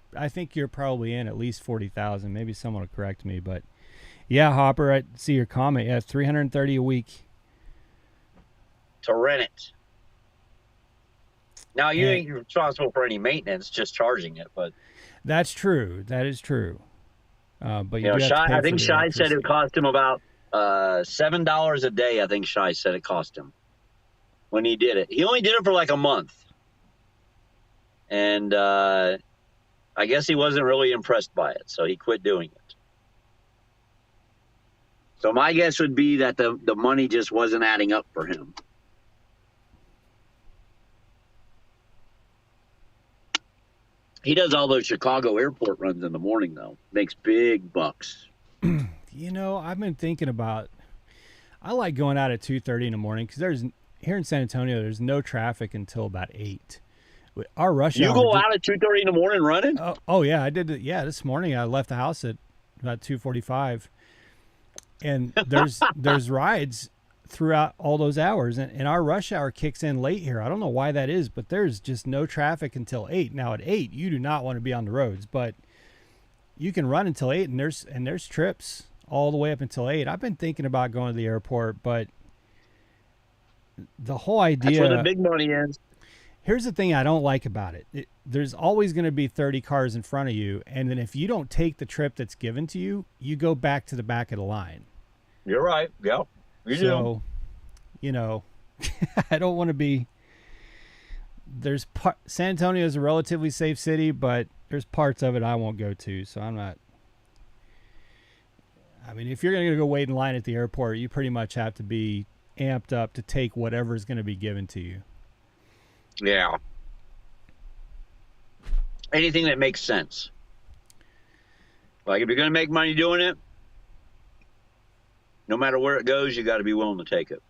probably in at least 40,000. Maybe someone will correct me, but yeah, Hopper, I see your comment. Yeah, $330 a week To rent it. Now, you And- ain't responsible for any maintenance, just charging it. But, That's true. That is true. But you know, do have to Shai, pay I for think the Shai said electricity. it cost him about $7 a day. I think Shai said it cost him when he did it. He only did it for like a month. And I guess he wasn't really impressed by it, so he quit doing it. So my guess would be that the money just wasn't adding up for him. He does all those Chicago airport runs in the morning, though. Makes big bucks. I've been thinking about. I like going out at 2:30 in the morning because here in San Antonio there's no traffic until about 8. Our rush You hour. go out at 2:30 in the morning running? Oh yeah, I did it. Yeah, this morning I left the house at about 2:45, and there's rides throughout all those hours, and our rush hour kicks in late here. I don't know why that is, but there's just no traffic until 8. Now at 8, you do not want to be on the roads, but you can run until 8, and there's trips all the way up until 8. I've been thinking about going to the airport, but the whole idea. That's where the big money is. Here's the thing I don't like about it. There's always going to be 30 cars in front of you, and then if you don't take the trip that's given to you, you go back to the back of the line. You're right. Yeah, you do. So, I don't want to be. San Antonio is a relatively safe city, but there's parts of it I won't go to, so I'm not. I mean, if you're going to go wait in line at the airport, you pretty much have to be amped up to take whatever's going to be given to you. Yeah. Anything that makes sense. Like, if you're going to make money doing it, no matter where it goes, you got to be willing to take it.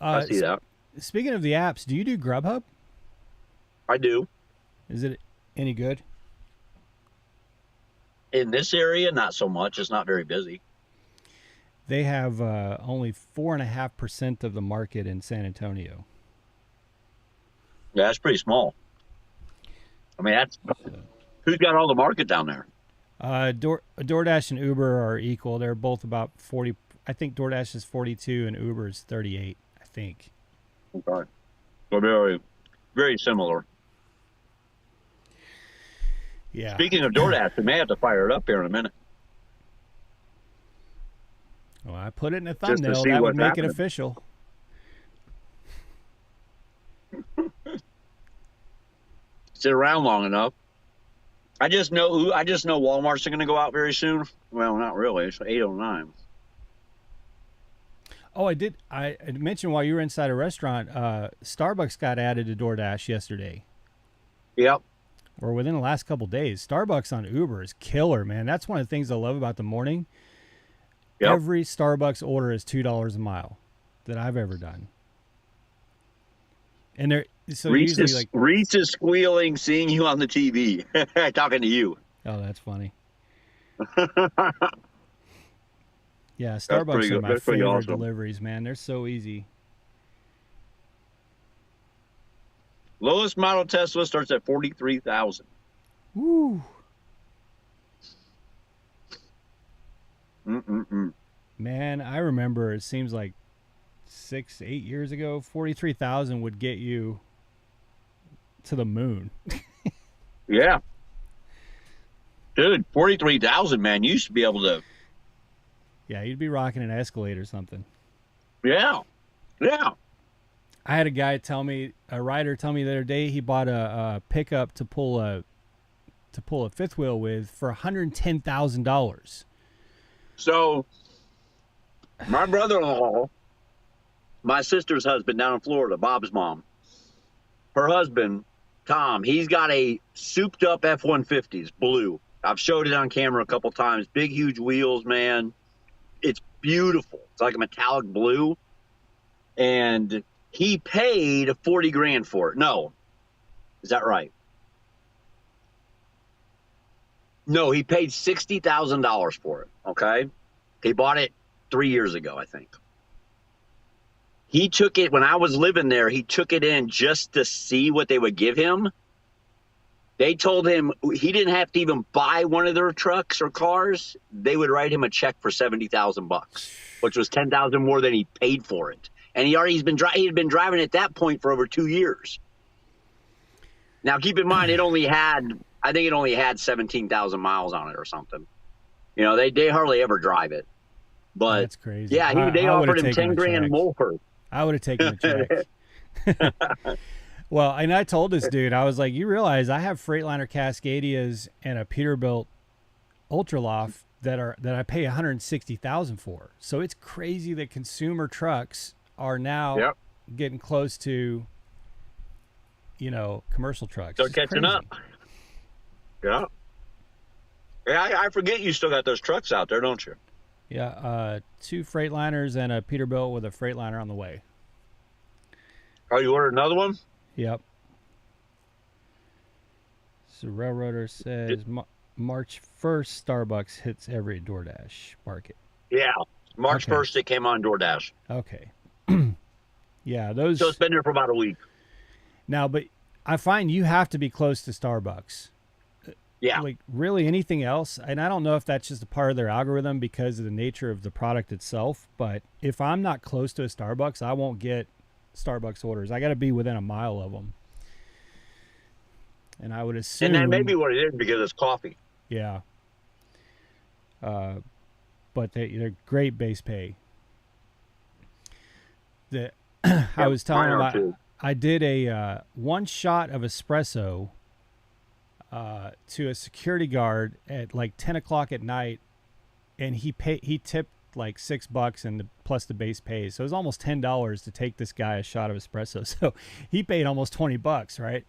I see that. Speaking of the apps, do you do Grubhub? I do. Is it any good? In this area, not so much. It's not very busy. They have only 4.5% of the market in San Antonio. Yeah, that's pretty small. I mean, who's got all the market down there? DoorDash and Uber are equal. They're both about 40. I think DoorDash is 42 and Uber is 38, I think. Okay. So very, very similar. Yeah. Speaking of DoorDash, we may have to fire it up here in a minute. Well, I put it in a Just to thumbnail. see That would what's make happening. it official. Sit around long enough. I just know Walmart's going to go out very soon. Well, not really. It's 8:09. Oh, I did. I mentioned while you were inside a restaurant, Starbucks got added to DoorDash yesterday, Yep. or within the last couple days. Starbucks on Uber is killer, man. That's one of the things I love about the morning. Yep. Every Starbucks order is $2 a mile that I've ever done. And they're so Reese usually like, is squealing, seeing you on the TV, talking to you. oh, that's funny. Yeah, pretty Starbucks are good. my That's pretty favorite awesome. deliveries, man. They're so easy. Lowest model Tesla starts at 43,000. Woo. Man, I remember it seems like 6-8 years ago, 43,000 would get you to the moon. Yeah. Dude, 43,000, man. You used to be able to. Yeah, you'd be rocking an Escalade or something. Yeah. Yeah. I had a rider tell me the other day he bought a pickup to pull a fifth wheel with for $110,000. So, my brother-in-law, my sister's husband down in Florida, Bob's mom, her husband, Tom, he's got a souped-up F-150s, blue. I've showed it on camera a couple times. Big, huge wheels, man. It's beautiful. It's like a metallic blue. And he paid 40 grand for it. No. Is that right? No, he paid $60,000 for it. Okay. He bought it 3 years ago, I think. He took it when I was living there. He took it in just to see what they would give him. They told him he didn't have to even buy one of their trucks or cars. They would write him a check for $70,000, which was $10,000 more than he paid for it. And he had been driving at that point for over 2 years. Now, keep in mind, I think it only had 17,000 miles on it or something. You know, they hardly ever drive it. But that's crazy. yeah, they offered him 10 grand more. I would have taken a check. Well, and I told this dude, I was like, you realize I have Freightliner Cascadias and a Peterbilt Ultraloft that I pay $160,000 for. So it's crazy that consumer trucks are now getting close to, commercial trucks. They're catching up. Yeah. Yeah, I forget you still got those trucks out there, don't you? Yeah, 2 Freightliners and a Peterbilt with a Freightliner on the way. Oh, you ordered another one? Yep. So Railroader says March 1st, Starbucks hits every DoorDash market. Yeah, March 1st it came on DoorDash. Okay. Yeah, those. So it's been there for about a week. Now, but I find you have to be close to Starbucks. Yeah. Like really anything else, and I don't know if that's just a part of their algorithm because of the nature of the product itself, but if I'm not close to a Starbucks, I won't get Starbucks orders. I got to be within a mile of them. And I would assume. And that may be what it is because it's coffee. Yeah. But they're great base pay. I was telling them I did a one shot of espresso to a security guard at like 10 o'clock at night, and he tipped like $6 and plus the base pay, so it was almost $10 to take this guy a shot of espresso. So he paid almost $20, right?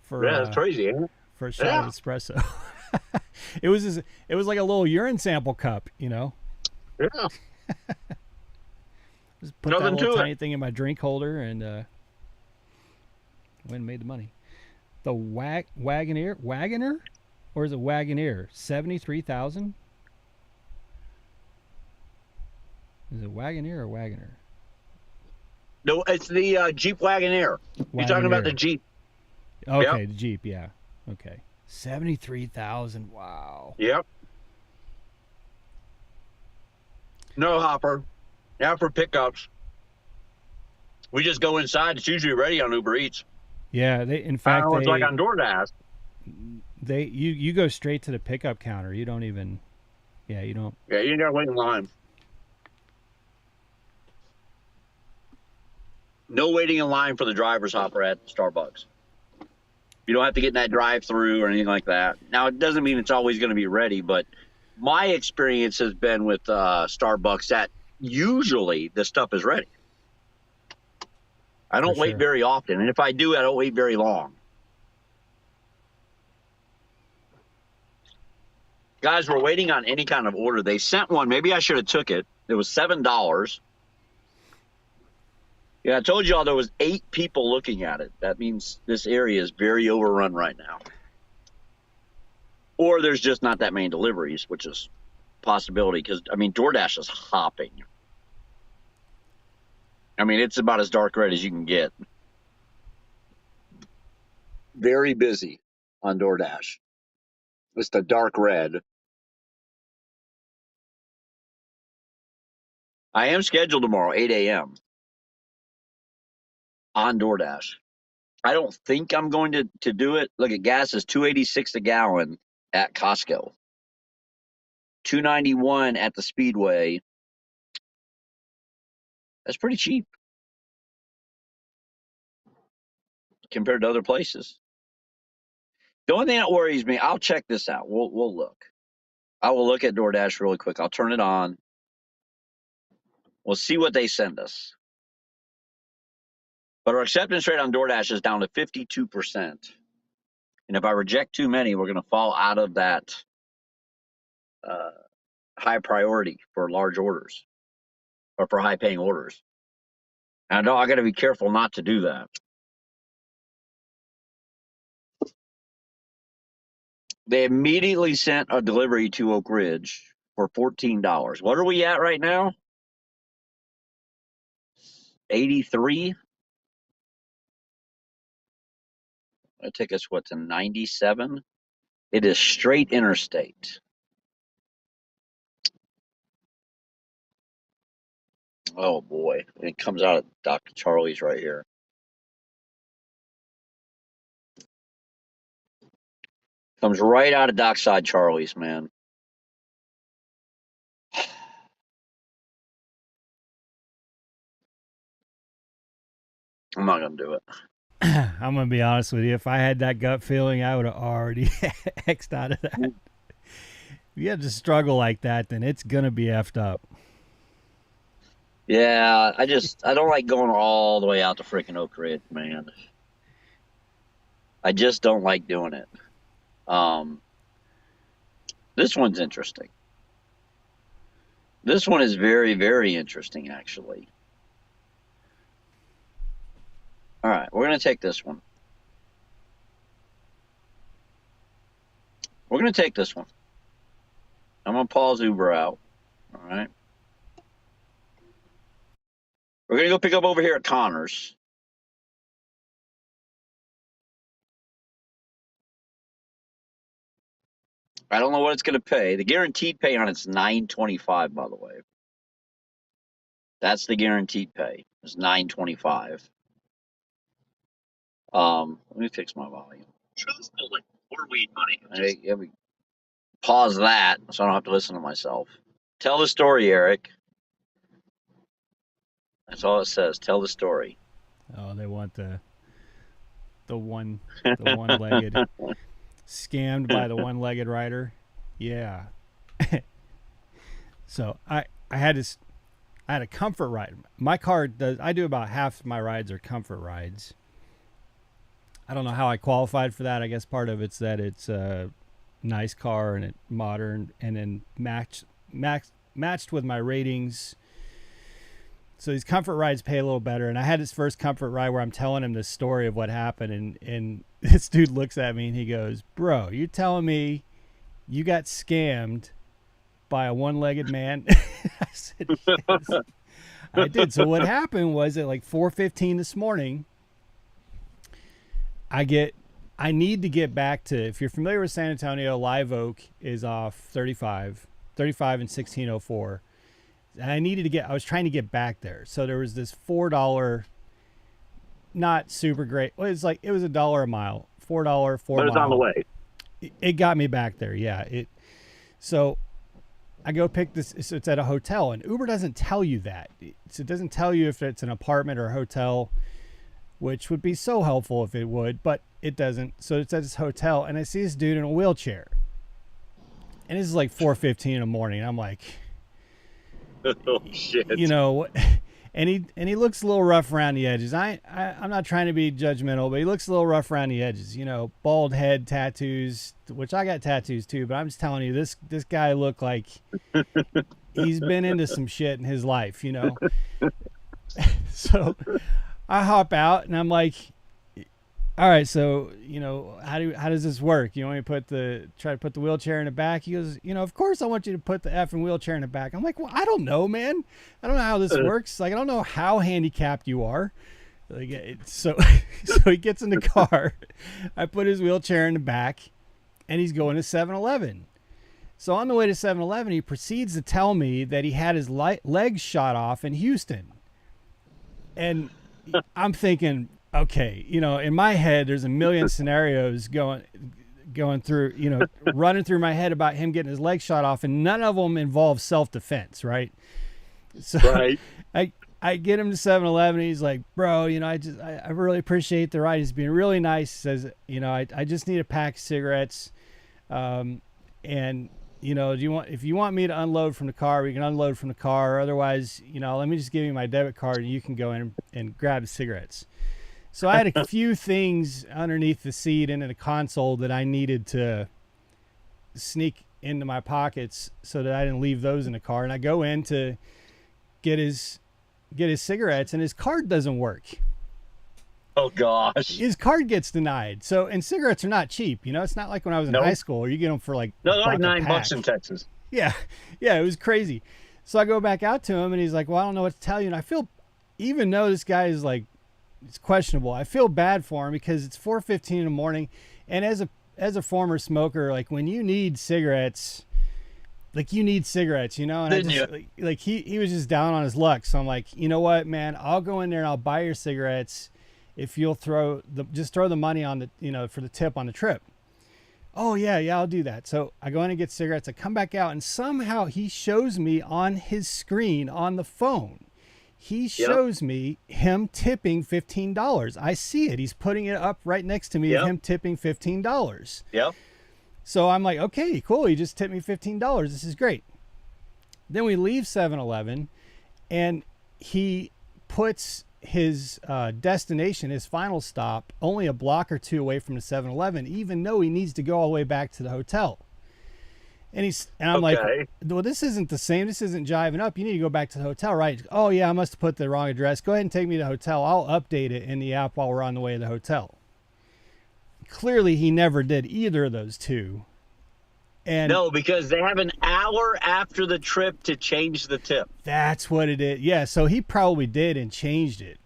That's crazy, isn't it? For a shot of espresso. It was like a little urine sample cup, Yeah. Just put that little tiny thing in my drink holder and went and made the money. The Wagoneer, or is it Wagoneer? 73,000. Is it Wagoneer or Wagoner? No, it's the Jeep Wagoneer. You're talking about the Jeep. Okay, the Jeep. Yeah. Okay. 73,000. Wow. Yep. No hopper. Now for pickups. We just go inside. It's usually ready on Uber Eats. Yeah, in fact, it's like on DoorDash. You go straight to the pickup counter. You don't even. Yeah, you don't. Yeah, you gotta wait in line. No waiting in line for the driver's hopper at Starbucks. You don't have to get in that drive-through or anything like that. Now, it doesn't mean it's always going to be ready, but my experience has been with Starbucks that usually the stuff is ready. I don't For wait sure. very often, and if I do, I don't wait very long. Guys, we're waiting on any kind of order. They sent one. Maybe I should have took it. It was $7. Yeah, I told y'all there was 8 people looking at it. That means this area is very overrun right now. Or there's just not that many deliveries, which is a possibility because, I mean, DoorDash is hopping. I mean, it's about as dark red as you can get. Very busy on DoorDash. It's the dark red. I am scheduled tomorrow, 8 a.m. on DoorDash. I don't think I'm going to do it. Look at gas is $2.86 a gallon at Costco. $2.91 at the Speedway. That's pretty cheap compared to other places. The only thing that worries me, I'll check this out. We'll look. I will look at DoorDash really quick. I'll turn it on. We'll see what they send us. But our acceptance rate on DoorDash is down to 52%. And if I reject too many, we're going to fall out of that high priority for large orders or for high paying orders. And I know I got to be careful not to do that. They immediately sent a delivery to Oak Ridge for $14. What are we at right now? 83. It'll take us what to 97. It is straight interstate. Oh boy, it comes out of Dr. Charlie's right here. Comes right out of Dockside Charlie's, man. I'm not gonna do it. I'm gonna be honest with you. If I had that gut feeling, I would have already X'd out of that. If you have to struggle like that, then it's gonna be effed up. Yeah, I don't like going all the way out to freaking Oak Ridge, man. I just don't like doing it. This one's interesting. This one is very, very interesting, actually. All right, we're going to take this one. We're going to take this one. I'm going to pause Uber out. All right. We're going to go pick up over here at Connors. I don't know what it's going to pay. The guaranteed pay on it's $9.25, by the way. That's the guaranteed pay. It's $9.25. Let me fix my volume. Truth like more weed money. Let me pause that so I don't have to listen to myself. Tell the story, Eric. That's all it says. Tell the story. Oh, they want the one-legged scammed by the one-legged rider. Yeah. So I had a comfort ride. My car does. I do about half my rides are comfort rides. I don't know how I qualified for that. I guess part of it's that it's a nice car and it's modern, and then matched with my ratings. So these comfort rides pay a little better. And I had this first comfort ride where I'm telling him this story of what happened, and this dude looks at me and he goes, "Bro, you're telling me you got scammed by a one-legged man?" I said, "Yes, I did." So what happened was at like 4:15 this morning, I need to get back to, if you're familiar with San Antonio, Live Oak is off 35 and 1604. And I was trying to get back there. So there was this $4, not super great. Well, it was $1 a mile, $4, But it's on the way. It got me back there. Yeah. So I go pick this. So it's at a hotel, and Uber doesn't tell you that. It doesn't tell you if it's an apartment or a hotel, which would be so helpful if it would, but it doesn't. So it's at this hotel, and I see this dude in a wheelchair. And this is like 4:15 in the morning. And I'm like, Oh shit. you know, and he looks a little rough around the edges. I'm not trying to be judgmental, but he looks a little rough around the edges. You know, bald head, tattoos, which I got tattoos too. But I'm just telling you, this guy looked like he's been into some shit in his life. You know, so I hop out and I'm like, all right, so, you know, how does this work? You want me to try to put the wheelchair in the back? He goes, you know, of course I want you to put the effing wheelchair in the back. I'm like, well, I don't know, man. I don't know how this works. Like, I don't know how handicapped you are. Like, so he gets in the car. I put his wheelchair in the back, and he's going to 7-Eleven. So on the way to 7-Eleven, he proceeds to tell me that he had his legs shot off in Houston. And I'm thinking, okay, you know, in my head, there's a million scenarios going through, you know, running through my head about him getting his leg shot off, and none of them involve self-defense, right? So Right. I get him to 7-Eleven. He's like, bro, you know, I really appreciate the ride. He's being really nice. He says, you know, I just need a pack of cigarettes. And, you know, if you want me to unload from the car, we can unload from the car. Otherwise, you know, let me just give you my debit card and you can go in and grab the cigarettes. So I had a few things underneath the seat and in the console that I needed to sneak into my pockets so that I didn't leave those in the car. And I go in to get his cigarettes, and his card doesn't work. Oh gosh. His card gets denied. So, and cigarettes are not cheap. You know, it's not like when I was in high school where you get them for like No, they're like $1 a $9 pack. in Texas. Yeah, it was crazy. So I go back out to him, and he's like, well, I don't know what to tell you. And I feel, even though this guy is like, it's questionable, I feel bad for him because it's 4:15 in the morning. And as a former smoker, like when you need cigarettes, you know, and Didn't I just, like he was just down on his luck. So I'm like, you know what, man, I'll go in there and I'll buy your cigarettes if you'll throw the money on the, you know, for the tip on the trip. Oh yeah, I'll do that. So I go in and get cigarettes. I come back out, and somehow he shows me on his screen on the phone. He shows me him tipping $15. I see it. He's putting it up right next to me of him tipping $15. Yep. So I'm like, okay, cool. He just tipped me $15. This is great. Then we leave 7-Eleven, and he puts his destination, his final stop, only a block or two away from the 7-Eleven, even though he needs to go all the way back to the hotel. And I'm like, well, this isn't the same. This isn't jiving up. You need to go back to the hotel, right? Oh yeah, I must have put the wrong address. Go ahead and take me to the hotel. I'll update it in the app while we're on the way to the hotel. Clearly he never did either of those two. And no, because they have an hour after the trip to change the tip. That's what it is. Yeah, so he probably did and changed it.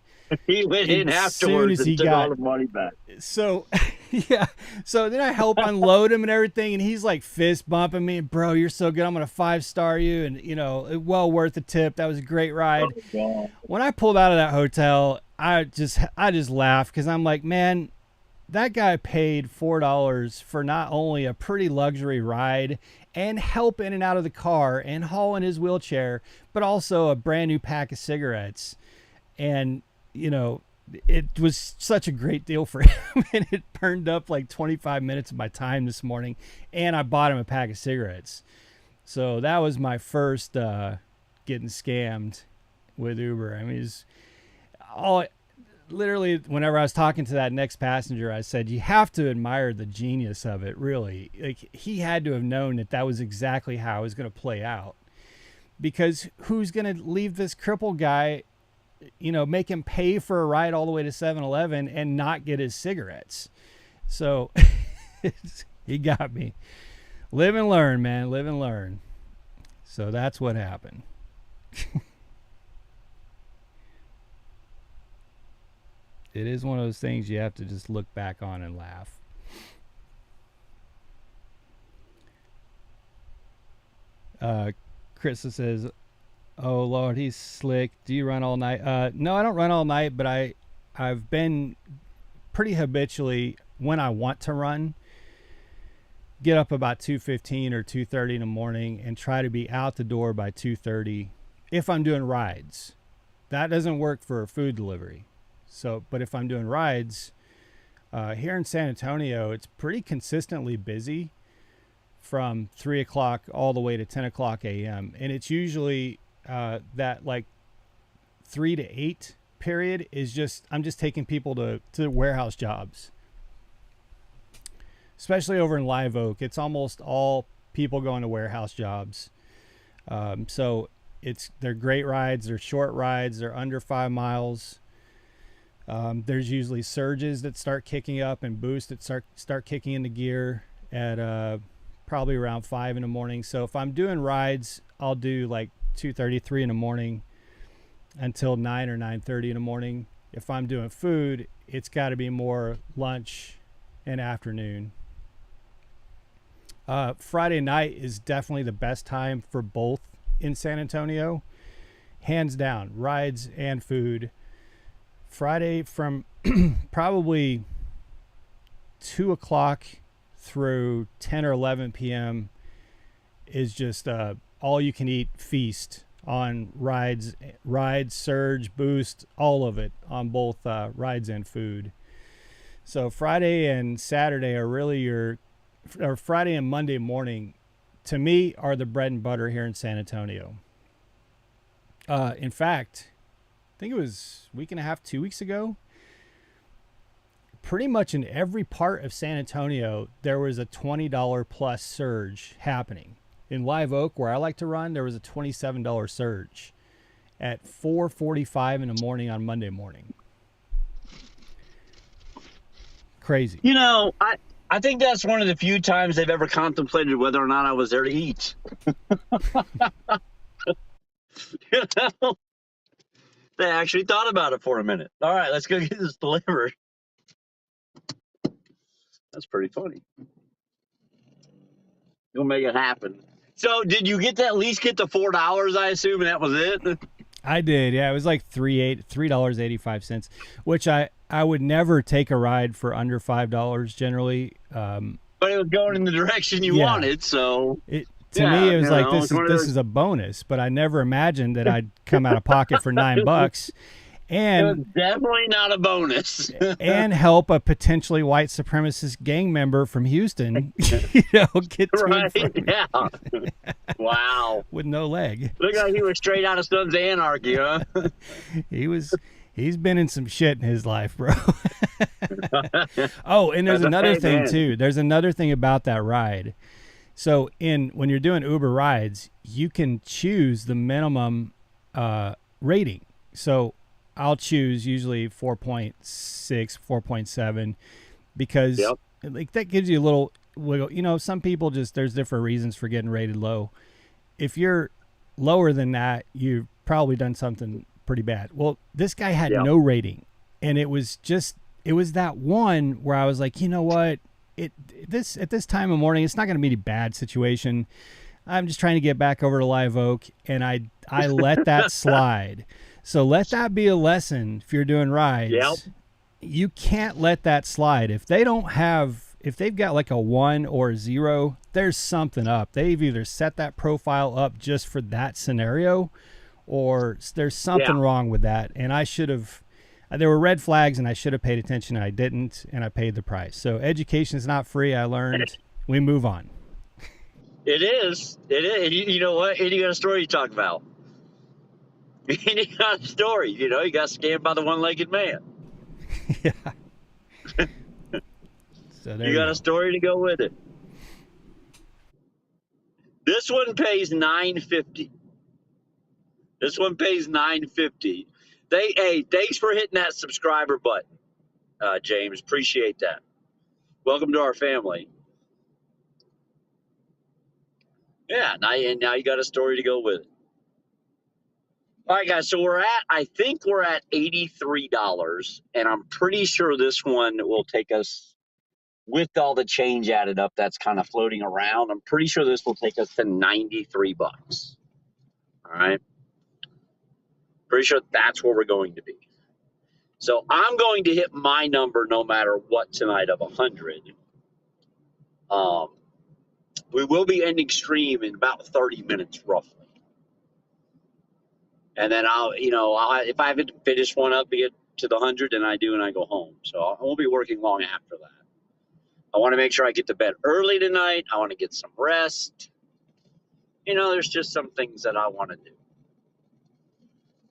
He went in afterwards and took all the money back. So, yeah. So then I help unload him and everything, and he's like fist bumping me. Bro, you're so good. I'm going to 5-star you, and, you know, well worth the tip. That was a great ride. Oh, when I pulled out of that hotel, I just laughed because I'm like, man, that guy paid $4 for not only a pretty luxury ride and help in and out of the car and haul in his wheelchair, but also a brand new pack of cigarettes. And, you know, it was such a great deal for him, and it burned up like 25 minutes of my time this morning, and I bought him a pack of cigarettes. So that was my first getting scammed with Uber. I mean, literally, whenever I was talking to that next passenger, I said, you have to admire the genius of it, really. Like, he had to have known that was exactly how it was going to play out. Because who's going to leave this crippled guy, you know, make him pay for a ride all the way to 7-Eleven and not get his cigarettes? So he got me. Live and learn, man. Live and learn. So that's what happened. It is one of those things you have to just look back on and laugh. Krista says, oh Lord, he's slick. Do you run all night? No, I don't run all night, but I've been pretty habitually, when I want to run, get up about 2:15 or 2:30 in the morning and try to be out the door by 2:30 if I'm doing rides. That doesn't work for a food delivery. So, but if I'm doing rides, here in San Antonio, it's pretty consistently busy from 3 o'clock all the way to 10 o'clock a.m. And it's usually that like 3 to 8 period is just, I'm just taking people to warehouse jobs, especially over in Live Oak. It's almost all people going to warehouse jobs. So they're great rides. They're short rides. They're under 5 miles. There's usually surges that start kicking up and boosts that start kicking into gear at probably around 5 in the morning. So if I'm doing rides, I'll do like 2:33 in the morning until 9 or 9:30 in the morning. If I'm doing food, it's got to be more lunch and afternoon. Friday night is definitely the best time for both in San Antonio, hands down, rides and food. Friday from probably 2 o'clock through 10 or 11 p.m. is just all you can eat feast on rides, surge, boost, all of it on both rides and food. So Friday and Saturday are really or Friday and Monday morning, to me, are the bread and butter here in San Antonio. In fact, I think it was a week and a half, 2 weeks ago, pretty much in every part of San Antonio, there was a $20 plus surge happening. In Live Oak, where I like to run, there was a $27 surge at 4:45 in the morning on Monday morning. Crazy. You know, I think that's one of the few times they've ever contemplated whether or not I was there to eat. You know? They actually thought about it for a minute. All right, let's go get this delivered. That's pretty funny. You'll make it happen. So did you get to at least get the $4, I assume, and that was it? I did, yeah. It was like $3.85, which I would never take a ride for under $5 generally. But it was going in the direction you wanted, so to me it was like this is a bonus, but I never imagined that I'd come out of pocket for $9 and it was definitely not a bonus. and help a potentially white supremacist gang member from Houston, get to right, and from. Yeah. Wow. With no leg. Looked like he was straight out of Sons of Anarchy, huh? He's been in some shit in his life, bro. Oh, and there's another thing too. There's another thing about that ride. So when you're doing Uber rides, you can choose the minimum rating. So I'll choose usually 4.6, 4.7 because like that gives you a little wiggle. Some people there's different reasons for getting rated low. If you're lower than that, you've probably done something pretty bad. Well, this guy had no rating, and it was that one where I was like, you know what? At this time of morning, it's not going to be a bad situation. I'm just trying to get back over to Live Oak, and I let that slide. So let that be a lesson if you're doing rides. Yep. You can't let that slide. If they've got like a 1 or a 0, there's something up. They've either set that profile up just for that scenario, or there's something wrong with that. And I should have. There were red flags, and I should have paid attention, and I didn't, and I paid the price. So education is not free. I learned. We move on. It is. You know what? And you got a story you talk about. You got a story. You got scammed by the one-legged man. Yeah. So you got a story to go with it. This one pays $9.50. This one pays $9.50. Hey, thanks for hitting that subscriber button, James. Appreciate that. Welcome to our family. Yeah, now you got a story to go with it. All right, guys, so I think we're at $83, and I'm pretty sure this one will take us, with all the change added up that's kind of floating around, I'm pretty sure this will take us to $93. All right? Pretty sure that's where we're going to be. So I'm going to hit my number no matter what tonight of 100. We will be ending stream in about 30 minutes roughly. And then if I haven't finished one up to get to the 100, then I do, and I go home. So I won't be working long after that. I want to make sure I get to bed early tonight. I want to get some rest. There's just some things that I want to do.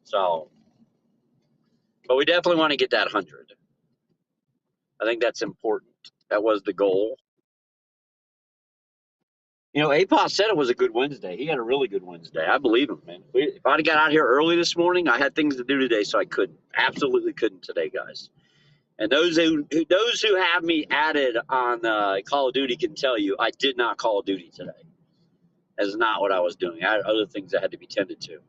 So, but we definitely want to get that 100. I think that's important. That was the goal. You know, APOS said it was a good Wednesday. He had a really good Wednesday. I believe him, man. If I'd have got out here early this morning, I had things to do today, so I couldn't. Absolutely couldn't today, guys. And those who have me added on Call of Duty can tell you I did not Call of Duty today. That is not what I was doing. I had other things that had to be tended to.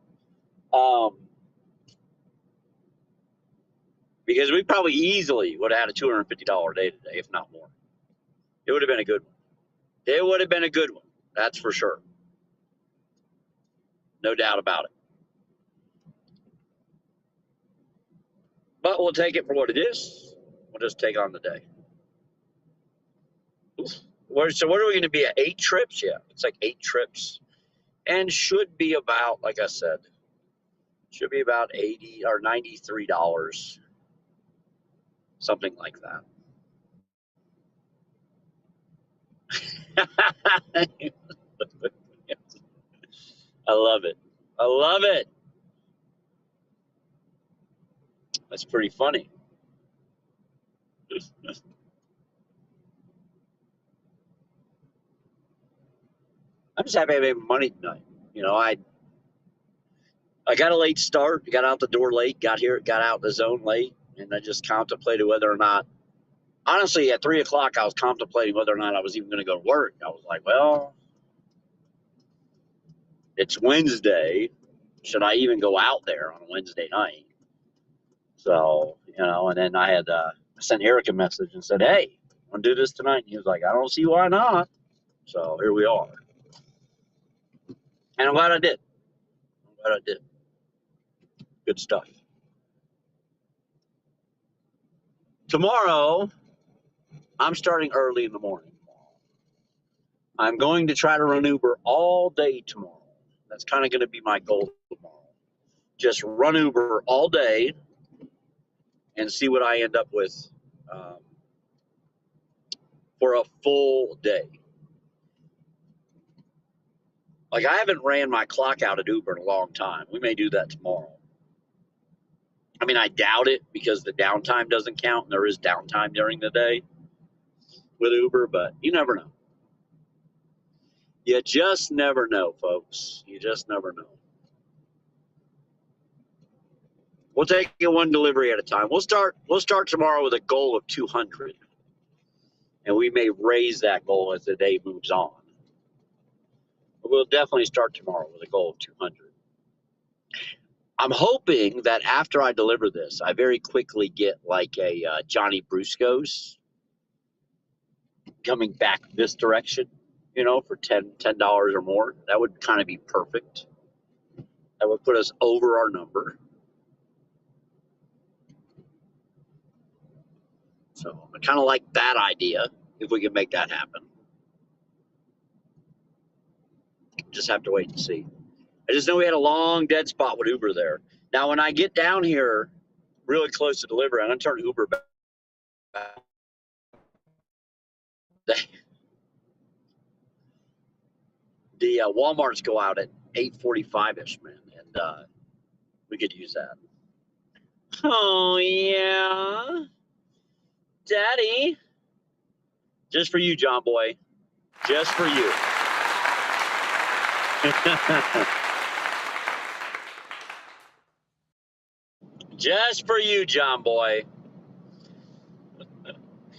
Because we probably easily would have had a $250 day today, if not more. It would have been a good one. It would have been a good one. That's for sure. No doubt about it. But we'll take it for what it is. We'll just take on the day. So what are we going to be at? 8 trips? Yeah, it's like 8 trips. And should be about, like I said, should be about $80 or $93. Something like that. I love it. I love it. That's pretty funny. I'm just happy I made money tonight. You know, I got a late start, got out the door late, got out the zone late, and I just contemplated whether or not, honestly, at 3 o'clock, I was contemplating whether or not I was even going to go to work. I was like, well, it's Wednesday. Should I even go out there on a Wednesday night? So, you know, and then I sent Eric a message and said, hey, want to do this tonight? And he was like, I don't see why not. So here we are. And I'm glad I did. Good stuff. Tomorrow, I'm starting early in the morning. I'm going to try to run Uber all day tomorrow. That's kind of going to be my goal tomorrow. Just run Uber all day and see what I end up with for a full day. Like, I haven't ran my clock out at Uber in a long time. We may do that tomorrow. I mean, I doubt it because the downtime doesn't count, and there is downtime during the day with Uber, but you never know. You just never know, folks. You just never know. We'll take it one delivery at a time. We'll start tomorrow with a goal of 200, and we may raise that goal as the day moves on. But we'll definitely start tomorrow with a goal of 200. I'm hoping that after I deliver this, I very quickly get like a Johnny Brusco's coming back this direction, you know, for $10 or more. That would kind of be perfect. That would put us over our number. So I kind of like that idea, if we can make that happen. Just have to wait and see. I just know we had a long dead spot with Uber there. Now, when I get down here really close to delivery, I'm going to turn Uber back. The Walmarts go out at 8:45-ish, man, and we could use that. Oh, yeah. Daddy. Just for you, John Boy. Just for you. Just for you, John Boy.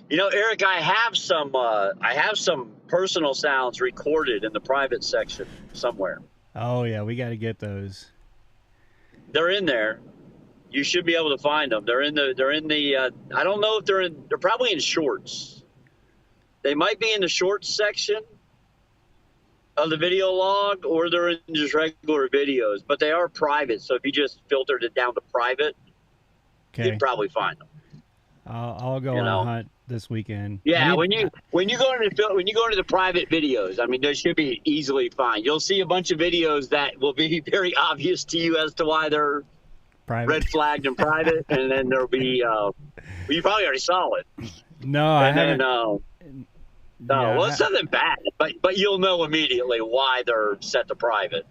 You know, Eric, I have some personal sounds recorded in the private section somewhere. Oh yeah, we got to get those. They're in there. You should be able to find them. They're in the I don't know if they're probably in shorts. They might be in the shorts section of the video log, or they're in just regular videos, but they are private. So if you just filtered it down to private, you'd probably find them. I'll go on a hunt this weekend. Yeah, when you go into the private videos, I mean, those should be easily found. You'll see a bunch of videos that will be very obvious to you as to why they're private. Red flagged and private, and then there'll be well, you probably already saw it. No, I haven't. No, well, it's nothing bad, but you'll know immediately why they're set to private.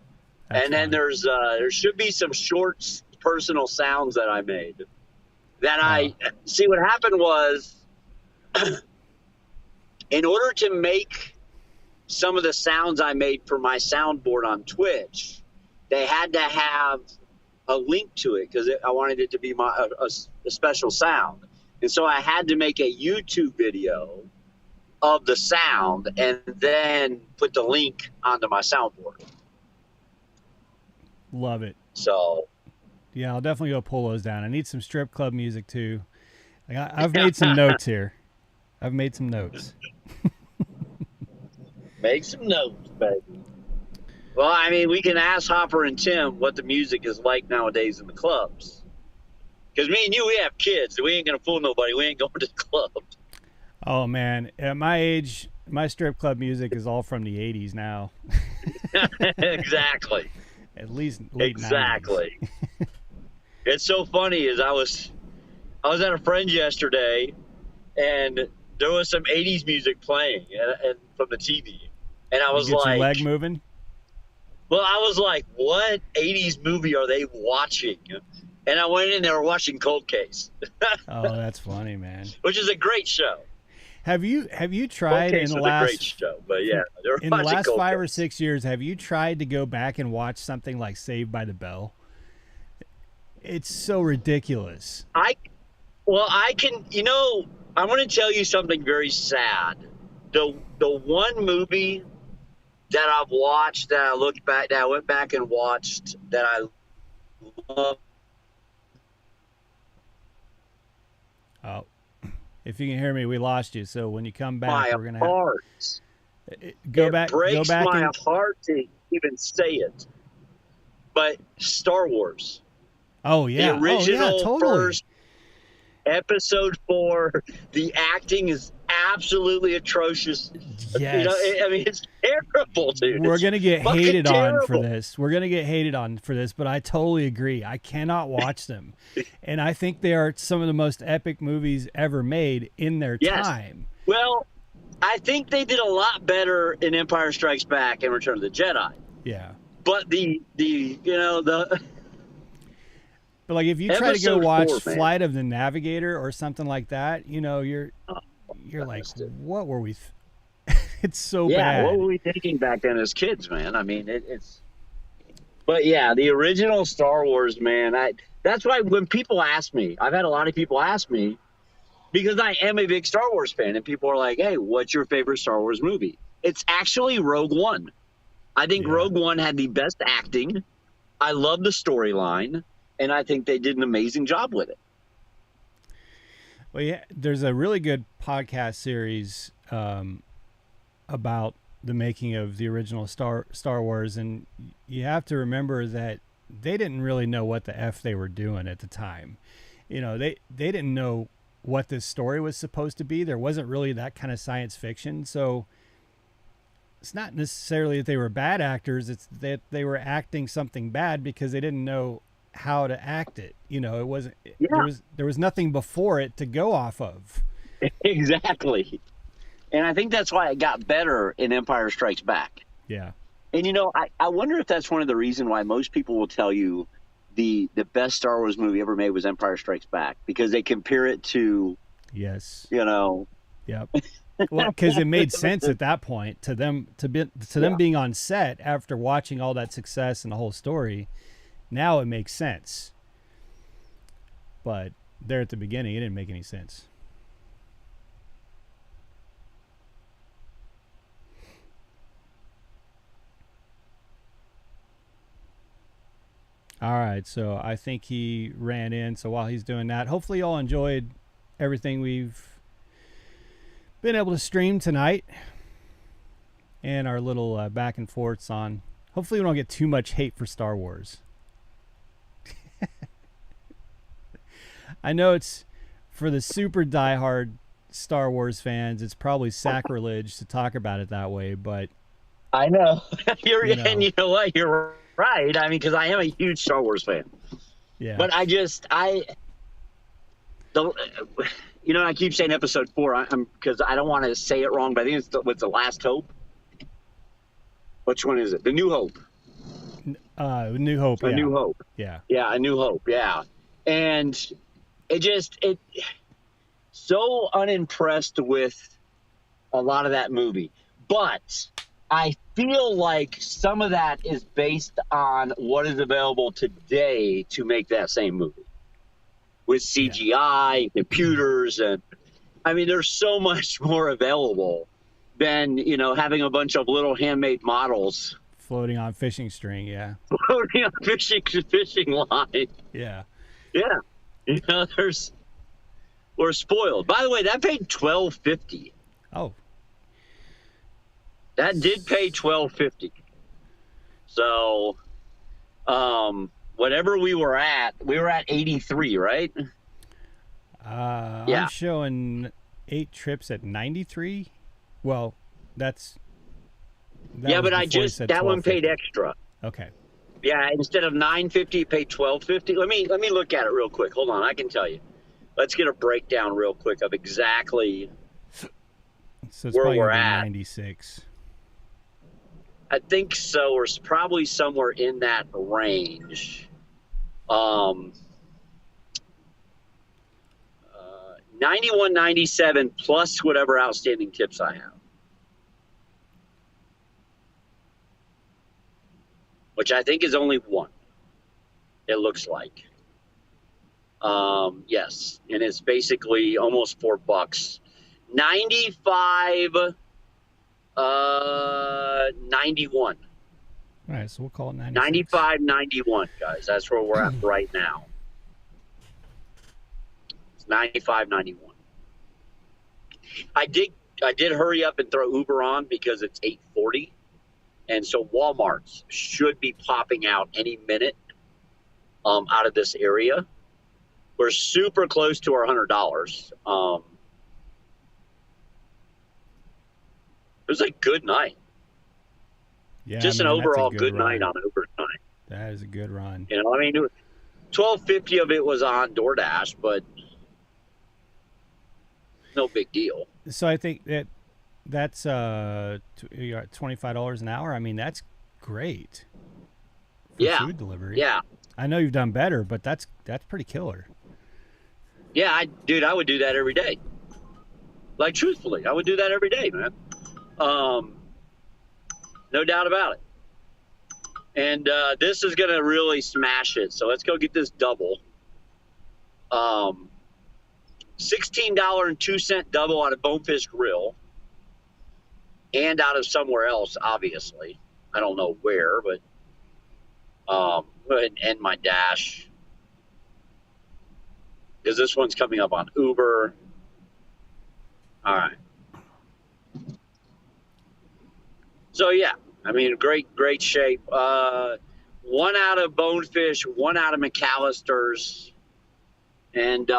That's and then fine. There should be some shorts personal sounds that I made. That I see. What happened was, in order to make some of the sounds I made for my soundboard on Twitch, they had to have a link to it because I wanted it to be a special sound. And so I had to make a YouTube video of the sound and then put the link onto my soundboard. Love it. So yeah, I'll definitely go pull those down. I need some strip club music too. Like I've made some notes here. I've made some notes. Make some notes, baby. Well, I mean, we can ask Hopper and Tim what the music is like nowadays in the clubs. Because me and you, we have kids. We ain't going to fool nobody. We ain't going to the club. Oh, man. At my age, my strip club music is all from the 80s now. Exactly. At least late exactly. 90s. It's so funny is I was at a friend's yesterday, and there was some 80s music playing and from the TV. And I was you get like... your leg moving? Well, I was like, what 80s movie are they watching? And I went in, they were watching Cold Case. Oh, that's funny, man. Which is a great show. Have you tried in the last... a great show, but yeah. In the last 5 or 6 years, have you tried to go back and watch something like Saved by the Bell? It's so ridiculous. I can, I'm going to tell you something very sad. The one movie that I've watched, that I looked back, that I went back and watched, that I love. Oh, if you can hear me, we lost you. So when you come back, we're gonna go back. Breaks my heart to even say it. But Star Wars. Oh yeah, the original totally. First episode 4. The acting is absolutely atrocious. Yes. It's terrible, dude. We're going to get hated on for this. But I totally agree. I cannot watch them. And I think they are some of the most epic movies ever made in their time. Well, I think they did a lot better in Empire Strikes Back and Return of the Jedi. Yeah. But But like if you try to go watch Flight of the Navigator or something like that, you're like, what were we? It's so bad. Yeah, what were we thinking back then as kids, man? I mean, it's. But yeah, the original Star Wars, man. That's why when people ask me, I've had a lot of people ask me, because I am a big Star Wars fan, and people are like, "Hey, what's your favorite Star Wars movie?" It's actually Rogue One. I think Rogue One had the best acting. I love the storyline, and I think they did an amazing job with it. Well, yeah, there's a really good podcast series about the making of the original Star Wars, and you have to remember that they didn't really know what the F they were doing at the time. They didn't know what this story was supposed to be. There wasn't really that kind of science fiction, so it's not necessarily that they were bad actors, it's that they were acting something bad because they didn't know how to act it. It wasn't there was nothing before it to go off of. Exactly. And I think that's why it got better in Empire Strikes Back. Yeah. And I wonder if that's one of the reasons why most people will tell you the best Star Wars movie ever made was Empire Strikes Back, because they compare it to Yep. Well, because it made sense at that point to them them being on set after watching all that success and the whole story. Now it makes sense. But there at the beginning, it didn't make any sense. All right, so I think he ran in. So while he's doing that, hopefully y'all enjoyed everything we've been able to stream tonight and our little back and forths on. Hopefully we don't get too much hate for Star Wars. I know it's for the super diehard Star Wars fans, it's probably sacrilege to talk about it that way, but I know. And you know what? You're right. I mean, because I am a huge Star Wars fan. Yeah. But I keep saying episode 4. Because I don't want to say it wrong, but I think it's the Last Hope. Which one is it? The New Hope. New Hope. A Yeah. New Hope. Yeah. Yeah, A New Hope. Yeah, and it so unimpressed with a lot of that movie, but I feel like some of that is based on what is available today to make that same movie with CGI, computers, and I mean, there's so much more available than having a bunch of little handmade models Floating on fishing string. Yeah. floating on fishing line. Yeah. Yeah, we're spoiled. By the way, that paid $12.50. Oh. That did pay $12.50. So, whatever we were at 83, right? Yeah. Yeah. I'm showing 8 trips at 93. Well, that Yeah, was but before you said that one paid 12.50. extra. Okay. Yeah, instead of $9.50, it paid $12.50. Let me look at it real quick. Hold on, I can tell you. Let's get a breakdown real quick of exactly So it's where probably we're gonna be at. 96. I think so. We're probably somewhere in that range. 91, 97 plus whatever outstanding tips I have, which I think is only one. It looks like. Yes, and it's basically almost $4. 95, 91. All right, so we'll call it 96. 95, 91, guys. That's where we're at right now. It's 95, 91. I did hurry up and throw Uber on because it's 8:40, and so Walmart's should be popping out any minute out of this area. We're super close to our $100. It was a good night. Yeah, Just man, an that's a overall good night run. on Uber tonight. That is a good run. I mean, $12.50 of it was on DoorDash, but no big deal. So I think that's you're at $25 an hour. I mean, that's great for food delivery. Yeah. I know you've done better, but that's pretty killer. Yeah, I would do that every day. Like, truthfully, I would do that every day, man. No doubt about it. And this is going to really smash it. So let's go get this double. $16.02 double out of Bonefish Grill. And out of somewhere else, obviously. I don't know where, but go ahead and end my dash. Because this one's coming up on Uber. All right. So, yeah. I mean, great shape. One out of Bonefish, one out of McAllister's. And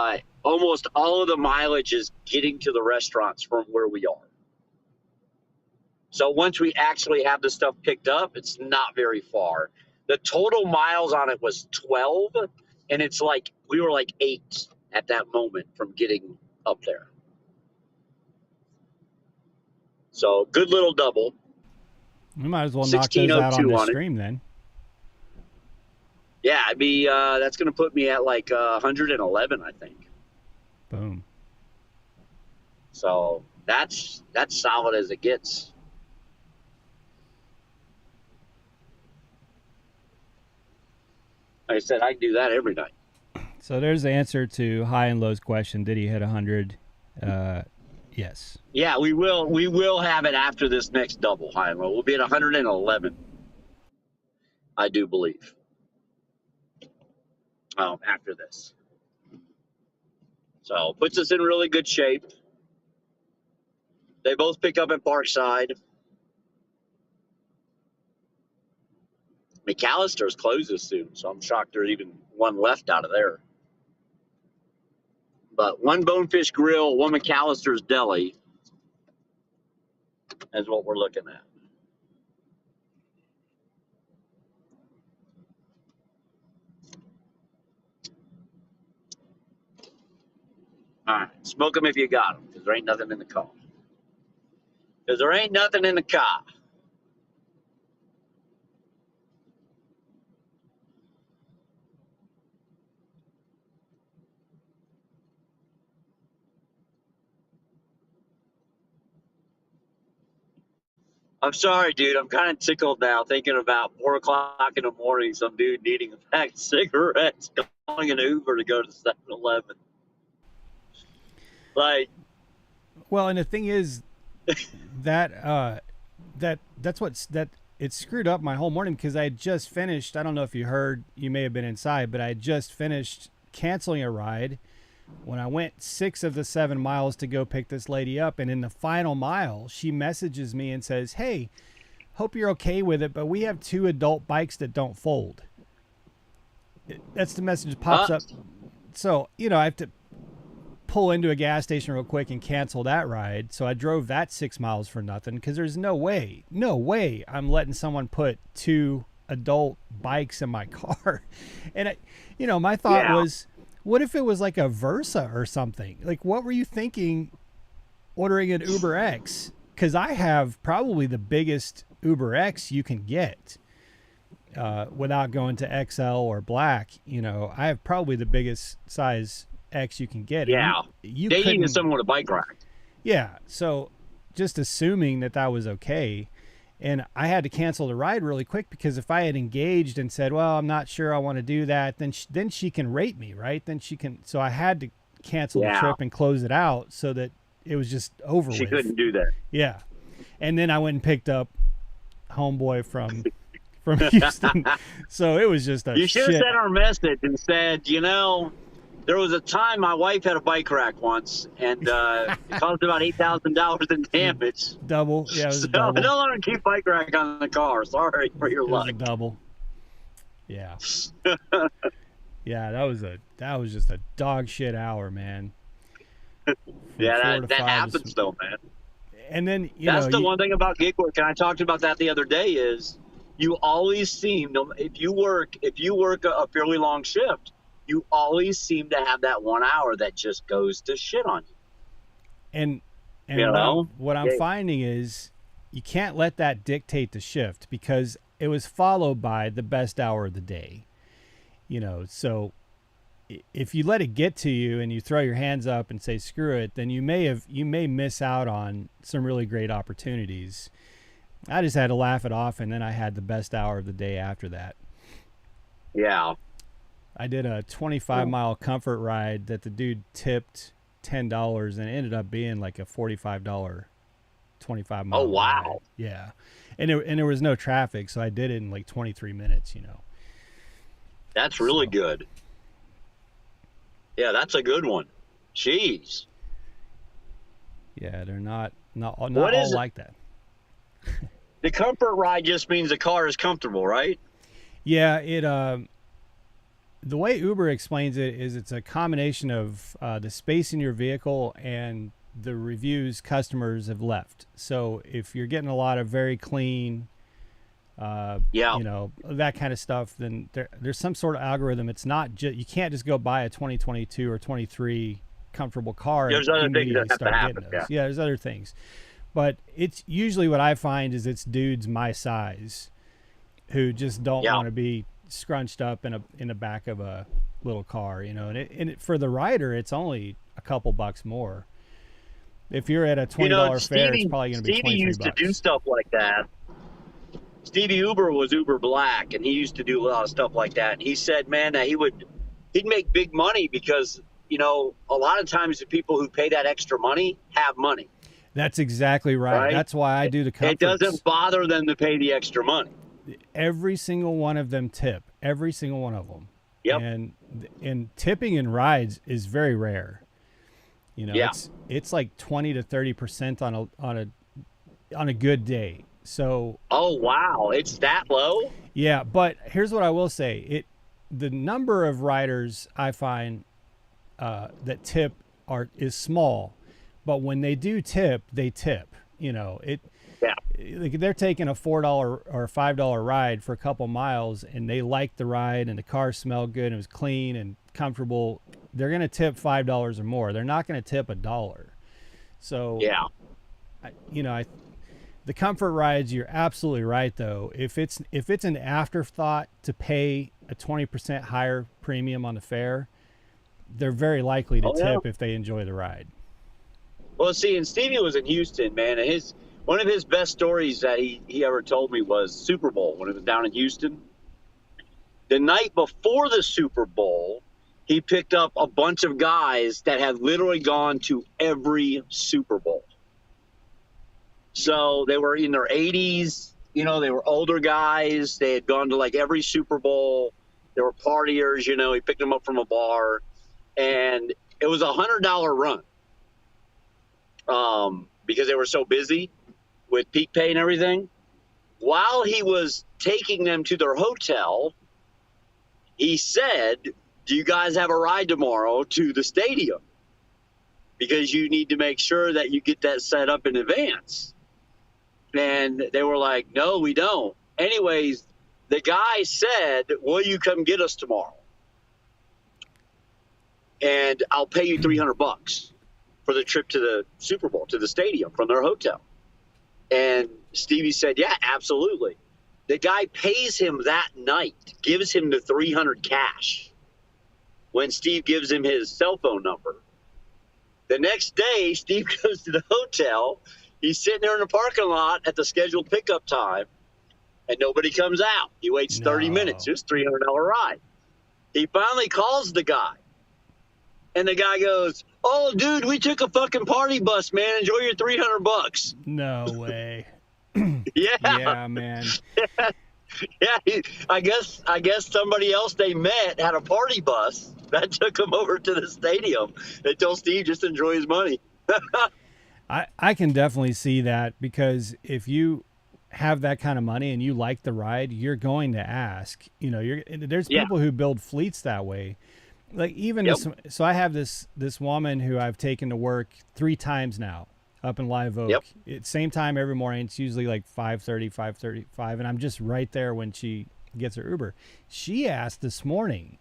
almost all of the mileage is getting to the restaurants from where we are. So once we actually have the stuff picked up, it's not very far. The total miles on it was 12, and it's like we were like 8 at that moment from getting up there. So good little double. We might as well knock those out on this stream then. Yeah, it'd be that's going to put me at like 111, I think. Boom. So that's solid as it gets. Like I said, I can do that every night. So there's the answer to high and low's question. Did he hit 100? Yes. Yeah, we will have it after this next double high and low. We'll be at 111, I do believe. After this. So puts us in really good shape. They both pick up at Parkside. McAllister's closes soon, so I'm shocked there's even one left out of there. But one Bonefish Grill, one McAllister's Deli is what we're looking at. All right, smoke them if you got them, because there ain't nothing in the car. Because there ain't nothing in the car. I'm sorry, dude. I'm kind of tickled now thinking about 4 o'clock in the morning, some dude needing a pack of cigarettes, calling an Uber to go to 7-Eleven. Like, Well, and the thing is that that it screwed up my whole morning because I had just finished. I don't know if you heard. You may have been inside, but I had just finished canceling a ride when I went 6 of the 7 miles to go pick this lady up. And in the final mile, she messages me and says, "Hey, hope you're okay with it, but we have 2 adult bikes that don't fold." That's the message that pops up. So, I have to pull into a gas station real quick and cancel that ride. So I drove that 6 miles for nothing because there's no way I'm letting someone put 2 adult bikes in my car. And my thought was, what if it was like a Versa or something? Like, what were you thinking ordering an UberX? Because I have probably the biggest UberX you can get without going to XL or Black. I have probably the biggest size X you can get. Yeah. You they couldn't- needed someone with a bike rack. Yeah. So just assuming that was okay. And I had to cancel the ride really quick because if I had engaged and said, well, I'm not sure I want to do that, then she can rate me, right? So I had to cancel the trip and close it out so that it was just over with. She couldn't do that. Yeah. And then I went and picked up homeboy from Houston. So it was just You should have sent her a message and said, there was a time my wife had a bike rack once, and it caused about $8,000 in damage. Double. Yeah, it was So a double. I don't want to keep bike rack on the car. Sorry for your It was luck. a double. Yeah. Yeah, that was just a dog shit hour, man. Yeah, 4 to that 5 happens though, man. And then That's the one thing about gig work, and I talked about that the other day, is you always seem, if you work a fairly long shift, you always seem to have that 1 hour that just goes to shit on you. And what I'm finding is you can't let that dictate the shift because it was followed by the best hour of the day. So if you let it get to you and you throw your hands up and say screw it, then you may miss out on some really great opportunities. I just had to laugh it off, and then I had the best hour of the day after that. Yeah. I did a 25-mile comfort ride that the dude tipped $10, and it ended up being like a $45 25-mile Oh, wow. ride. Yeah. And there was no traffic, so I did it in like 23 minutes, That's really good. Yeah, that's a good one. Jeez. Yeah, they're not all like that. The comfort ride just means the car is comfortable, right? Yeah, the way Uber explains it is it's a combination of the space in your vehicle and the reviews customers have left. So if you're getting a lot of very clean, that kind of stuff, then there's some sort of algorithm. It's not just, you can't just go buy a 2022 or 23 comfortable car. There's other things that have to happen. Yeah, there's other things. But it's usually what I find is it's dudes my size who just don't want to be scrunched up in the back of a little car, and for the rider, it's only a couple bucks more. If you're at a $20 fare, it's probably going to be $23. Stevie used to do stuff like that. Stevie Uber was Uber Black, and he used to do a lot of stuff like that. And he said, man, that he'd make big money because, a lot of times the people who pay that extra money have money. That's exactly right. That's why I do the comforts. It doesn't bother them to pay the extra money. Every single one of them tip. Every single one of them. Yep. And tipping in rides is very rare. It's like 20 to 30% on a good day. So. Oh wow, it's that low? Yeah, but here's what I will say: the number of riders I find that tip is small, but when they do tip, they tip. Like they're taking a $4 or $5 ride for a couple miles, and they like the ride, and the car smelled good, and it was clean and comfortable. They're going to tip $5 or more. They're not going to tip $1. So the comfort rides, you're absolutely right though. If it's an afterthought to pay a 20% higher premium on the fare, they're very likely to tip if they enjoy the ride. Well, see, and Stevie was in Houston, man, and One of his best stories that he ever told me was Super Bowl when it was down in Houston. The night before the Super Bowl, he picked up a bunch of guys that had literally gone to every Super Bowl. So they were in their 80s, you know, they were older guys. They had gone to like every Super Bowl. They were partiers, you know, he picked them up from a bar. And it was $100 run because they were so busy with peak pay and everything. While he was taking them to their hotel, he said, do you guys have a ride tomorrow to the stadium? Because you need to make sure that you get that set up in advance. And they were like, no, we don't. Anyways, the guy said, will you come get us tomorrow? And I'll pay you $300 for the trip to the Super Bowl, to the stadium from their hotel. And Stevie said, yeah, absolutely. The guy pays him that night, gives him the 300 cash when Steve gives him his cell phone number. The next day, Steve goes to the hotel. He's sitting there in the parking lot at the scheduled pickup time, and nobody comes out. He waits 30 minutes. It's $300 ride. He finally calls the guy, and the guy goes, oh, dude, we took a fucking party bus, man. Enjoy your $300. No way. Yeah. Yeah, man. Yeah, I guess somebody else they met had a party bus that took him over to the stadium. They told Steve just enjoy his money. I can definitely see that, because if you have that kind of money and you like the ride, you're going to ask. You know, there's people who build fleets that way. Like even so I have this woman who I've taken to work 3 times now up in Live Oak. It's same time every morning. It's usually like 5:30, 5:35, and I'm just right there when she gets her Uber. She asked this morning,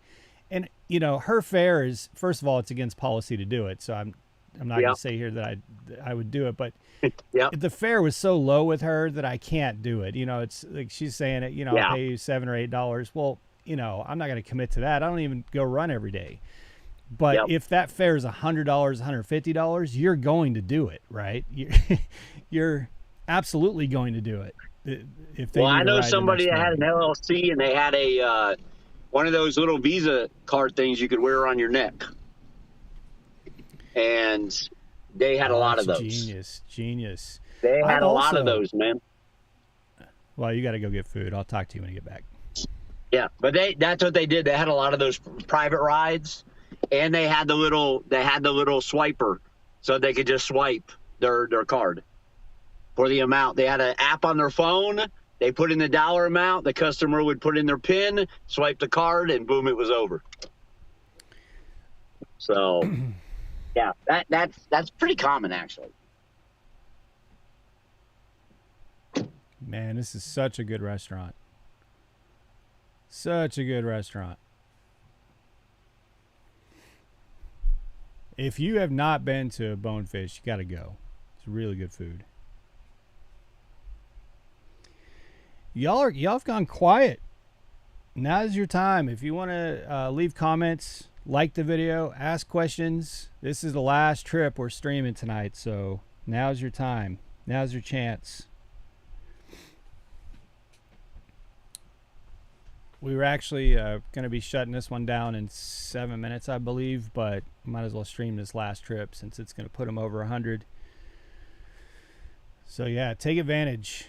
and you know, her fare is, first of all, it's against policy to do it. So I'm not going to say here that I would do it, but the fare was so low with her that I can't do it. You know, it's like she's saying it, you know, I'll pay you $7 or $8. Well, you know, I'm not going to commit to that. I don't even go run every day. But if that fare is $100, $150, you're going to do it, right? You're absolutely going to do it. If they I know somebody that had an LLC, and they had a one of those little Visa card things you could wear on your neck, and they had a lot of those. Genius. They had a lot of those, man. Well, you got to go get food. I'll talk to you when you get back. Yeah, but that's what they did. They had a lot of those private rides, and they had the little swiper, so they could just swipe their card for the amount. They had an app on their phone. They put in the dollar amount. The customer would put in their PIN, swipe the card, and boom, it was over. So, yeah, that's pretty common, actually. Man, this is such a good restaurant. Such a good restaurant. If you have not been to Bonefish, you got to go. It's really good food. Y'all have gone quiet. Now's your time. If you want to leave comments, like the video, ask questions. This is the last trip we're streaming tonight, so now's your time. Now's your chance. We were actually going to be shutting this one down in 7 minutes, I believe, but might as well stream this last trip since it's going to put them over 100. So yeah, take advantage.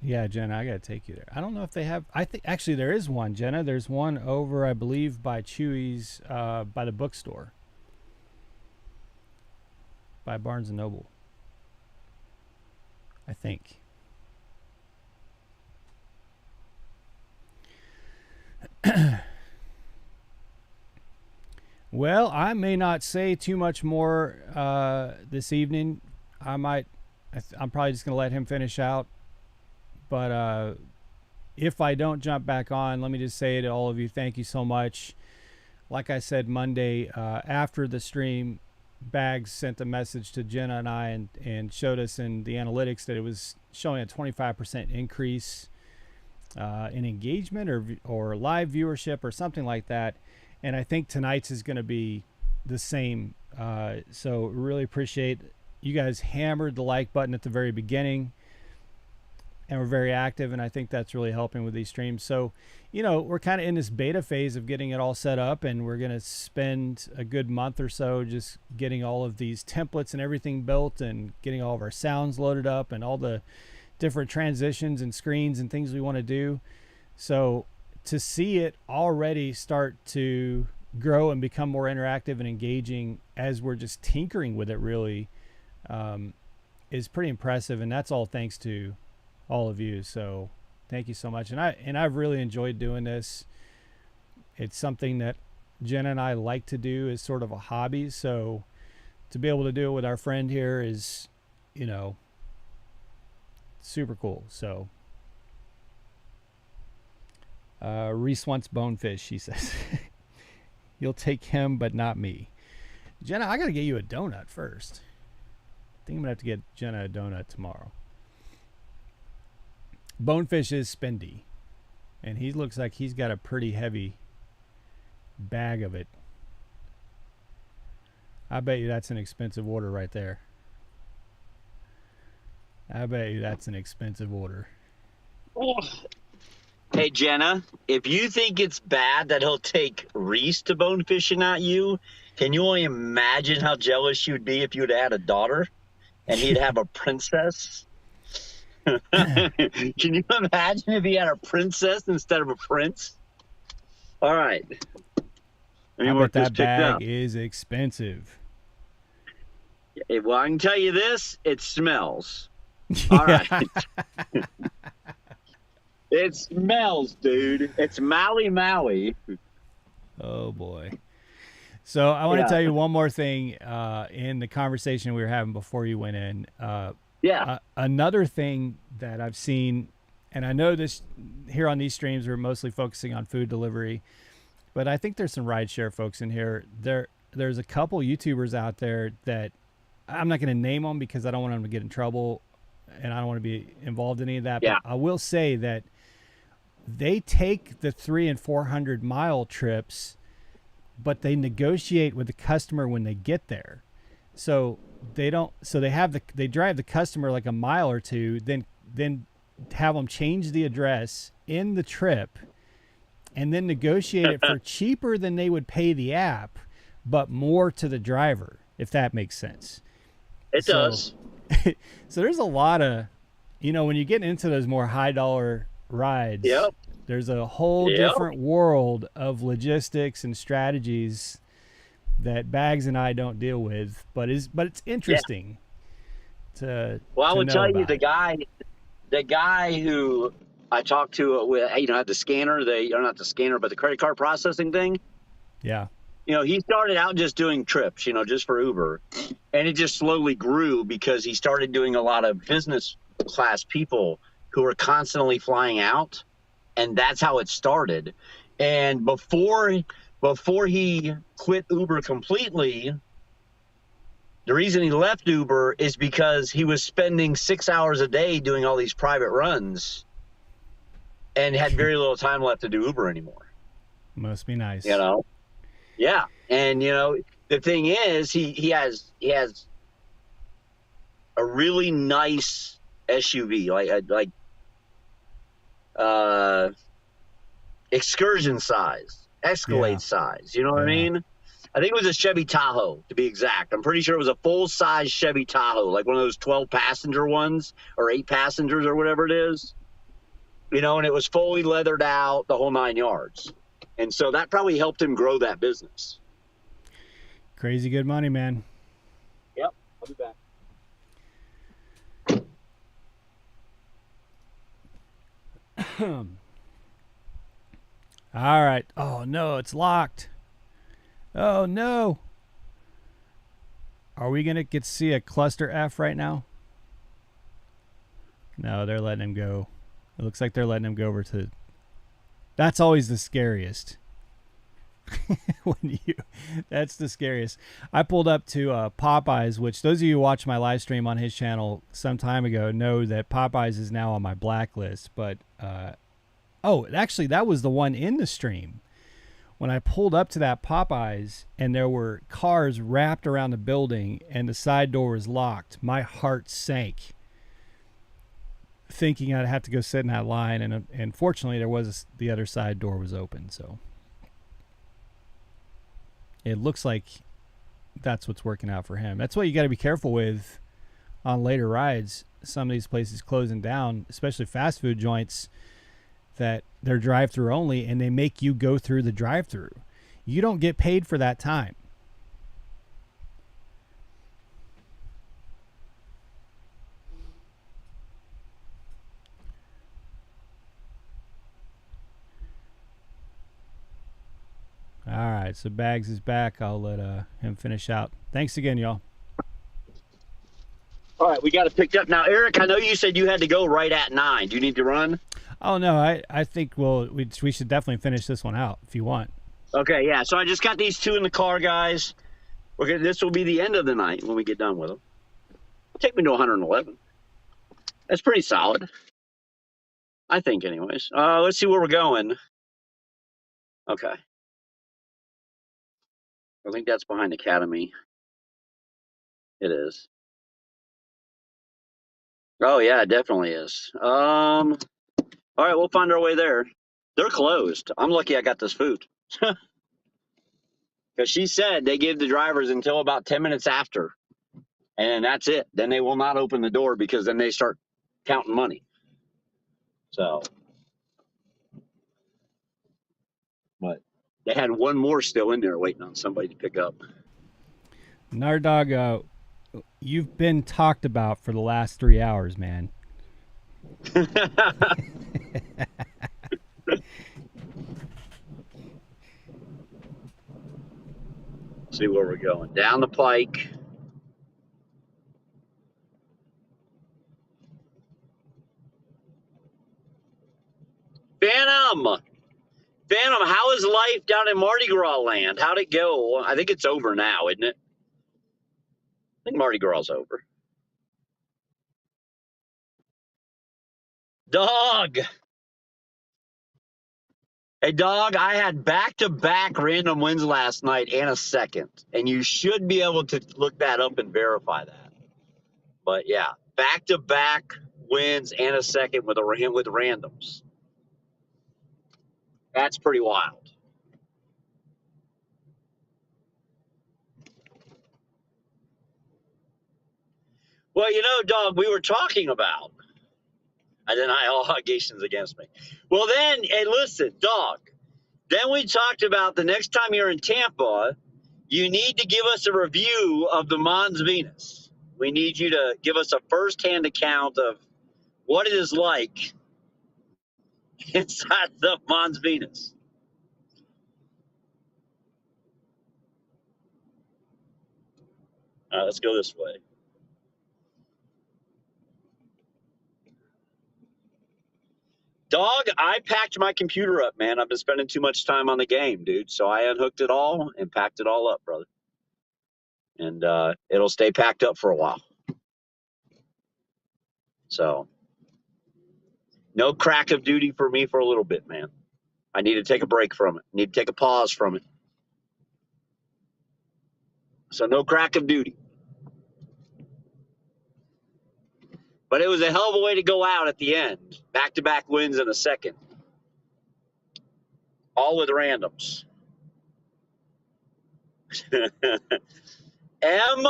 Yeah, Jenna, I got to take you there. I don't know if they have. I think actually there is one, Jenna. There's one over, I believe, by Chewy's, by the bookstore. By Barnes & Noble, I think. Well, I may not say too much more this evening. I'm probably just going to let him finish out. But if I don't jump back on, let me just say to all of you, thank you so much. Like I said, Monday, after the stream, Bags sent a message to Jenna and I and showed us in the analytics that it was showing a 25% increase in engagement or live viewership or something like that. And I think tonight's is going to be the same. So really appreciate you guys hammered the like button at the very beginning, and we're very active, and I think that's really helping with these streams. So, we're kind of in this beta phase of getting it all set up, and we're going to spend a good month or so just getting all of these templates and everything built and getting all of our sounds loaded up and all the different transitions and screens and things we want to do. So to see it already start to grow and become more interactive and engaging as we're just tinkering with it really is pretty impressive. And that's all thanks to all of you. So thank you so much. And I've really enjoyed doing this. It's something that Jenna and I like to do as sort of a hobby. So to be able to do it with our friend here is, super cool. So Reese wants bonefish, she says. You'll take him, but not me. Jenna, I got to get you a donut first. I think I'm going to have to get Jenna a donut tomorrow. Bonefish is spendy, and he looks like he's got a pretty heavy bag of it. I bet you that's an expensive order right there. I bet you that's an expensive order. Hey, Jenna, if you think it's bad that he'll take Reese to bonefish and not you, can you only imagine how jealous you'd be if you'd had a daughter and he'd have a princess? Can you imagine if he had a princess instead of a prince? All right. I bet that bag is expensive. Well, I can tell you this, it smells. All right. It smells, dude. It's Maui. Oh, boy. So I want to tell you one more thing in the conversation we were having before you went in. Another thing that I've seen, and I know this here on these streams, we're mostly focusing on food delivery, but I think there's some rideshare folks in here. There's a couple YouTubers out there that I'm not going to name them because I don't want them to get in trouble and I don't want to be involved in any of that. Yeah. But I will say that they take the 300 and 400 mile trips, but they negotiate with the customer when they get there. So they drive the customer like a mile or two, then have them change the address in the trip and then negotiate it for cheaper than they would pay the app, but more to the driver, if that makes sense. It does. So there's a lot of, when you get into those more high dollar rides, there's a whole different world of logistics and strategies that Bags and I don't deal with, but it's interesting to. Well, I would tell you the guy who I talked to with, had the scanner, not the scanner, but the credit card processing thing. Yeah. He started out just doing trips, just for Uber, and it just slowly grew because he started doing a lot of business class people who were constantly flying out, and that's how it started. And before he quit Uber completely, the reason he left Uber is because he was spending 6 hours a day doing all these private runs and had very little time left to do Uber anymore. Must be nice. Yeah. And, the thing is, he has a really nice SUV, like excursion size, Escalade size. You know what I mean? I think it was a Chevy Tahoe, to be exact. I'm pretty sure it was a full-size Chevy Tahoe, like one of those 12-passenger ones or 8 passengers or whatever it is. And it was fully leathered out, the whole 9 yards. And so that probably helped him grow that business. Crazy good money, man. Yep. I'll be back. All right. Oh, no, it's locked. Oh, no. Are we going to get to see a cluster F right now? No, they're letting him go. It looks like they're letting him go over to... That's always the scariest. That's the scariest. I pulled up to Popeyes, which those of you who watched my live stream on his channel some time ago know that Popeyes is now on my blacklist. But Oh, actually, that was the one in the stream. When I pulled up to that Popeyes and there were cars wrapped around the building and the side door was locked, my heart sank, thinking I'd have to go sit in that line. And fortunately, the other side door was open. So it looks like that's what's working out for him. That's what you got to be careful with on later rides. Some of these places closing down, especially fast food joints, that they're drive-through only, and they make you go through the drive-through. You don't get paid for that time. All right, so Bags is back. I'll let him finish out. Thanks again, y'all. All right, we got it picked up. Now, Eric, I know you said you had to go right at 9. Do you need to run? Oh, no, I think we should definitely finish this one out if you want. Okay, yeah. So I just got these 2 in the car, guys. This will be the end of the night when we get done with them. Take me to 111. That's pretty solid, I think, anyways. Let's see where we're going. Okay. I think that's behind Academy. It is. Oh, yeah, it definitely is. All right, we'll find our way there. They're closed. I'm lucky I got this food. Because she said they give the drivers until about 10 minutes after. And that's it. Then they will not open the door because then they start counting money. So, but they had one more still in there waiting on somebody to pick up. Nardog, you've been talked about for the last 3 hours, man. See where we're going. Down the pike. Phantom, how is life down in Mardi Gras land? How'd it go? I think it's over now, isn't it? I think Mardi Gras is over. Dog. Hey, dog, I had back-to-back random wins last night and a second, and you should be able to look that up and verify that. But, yeah, back-to-back wins and a second with randoms. That's pretty wild. Well, dog, we were talking about, I deny all allegations against me. Well, then, hey, listen, dog, then we talked about the next time you're in Tampa, you need to give us a review of the Mons Venus. We need you to give us a firsthand account of what it is like inside the Mons Venus. All right, let's go this way. Dog, I packed my computer up, man. I've been spending too much time on the game, dude. So I unhooked it all and packed it all up, brother. And it'll stay packed up for a while. So no crack of duty for me for a little bit, man. I need to take a break from it. I need to take a pause from it. So no crack of duty. But it was a hell of a way to go out at the end. Back-to-back wins in a second. All with randoms. M-O-N-S,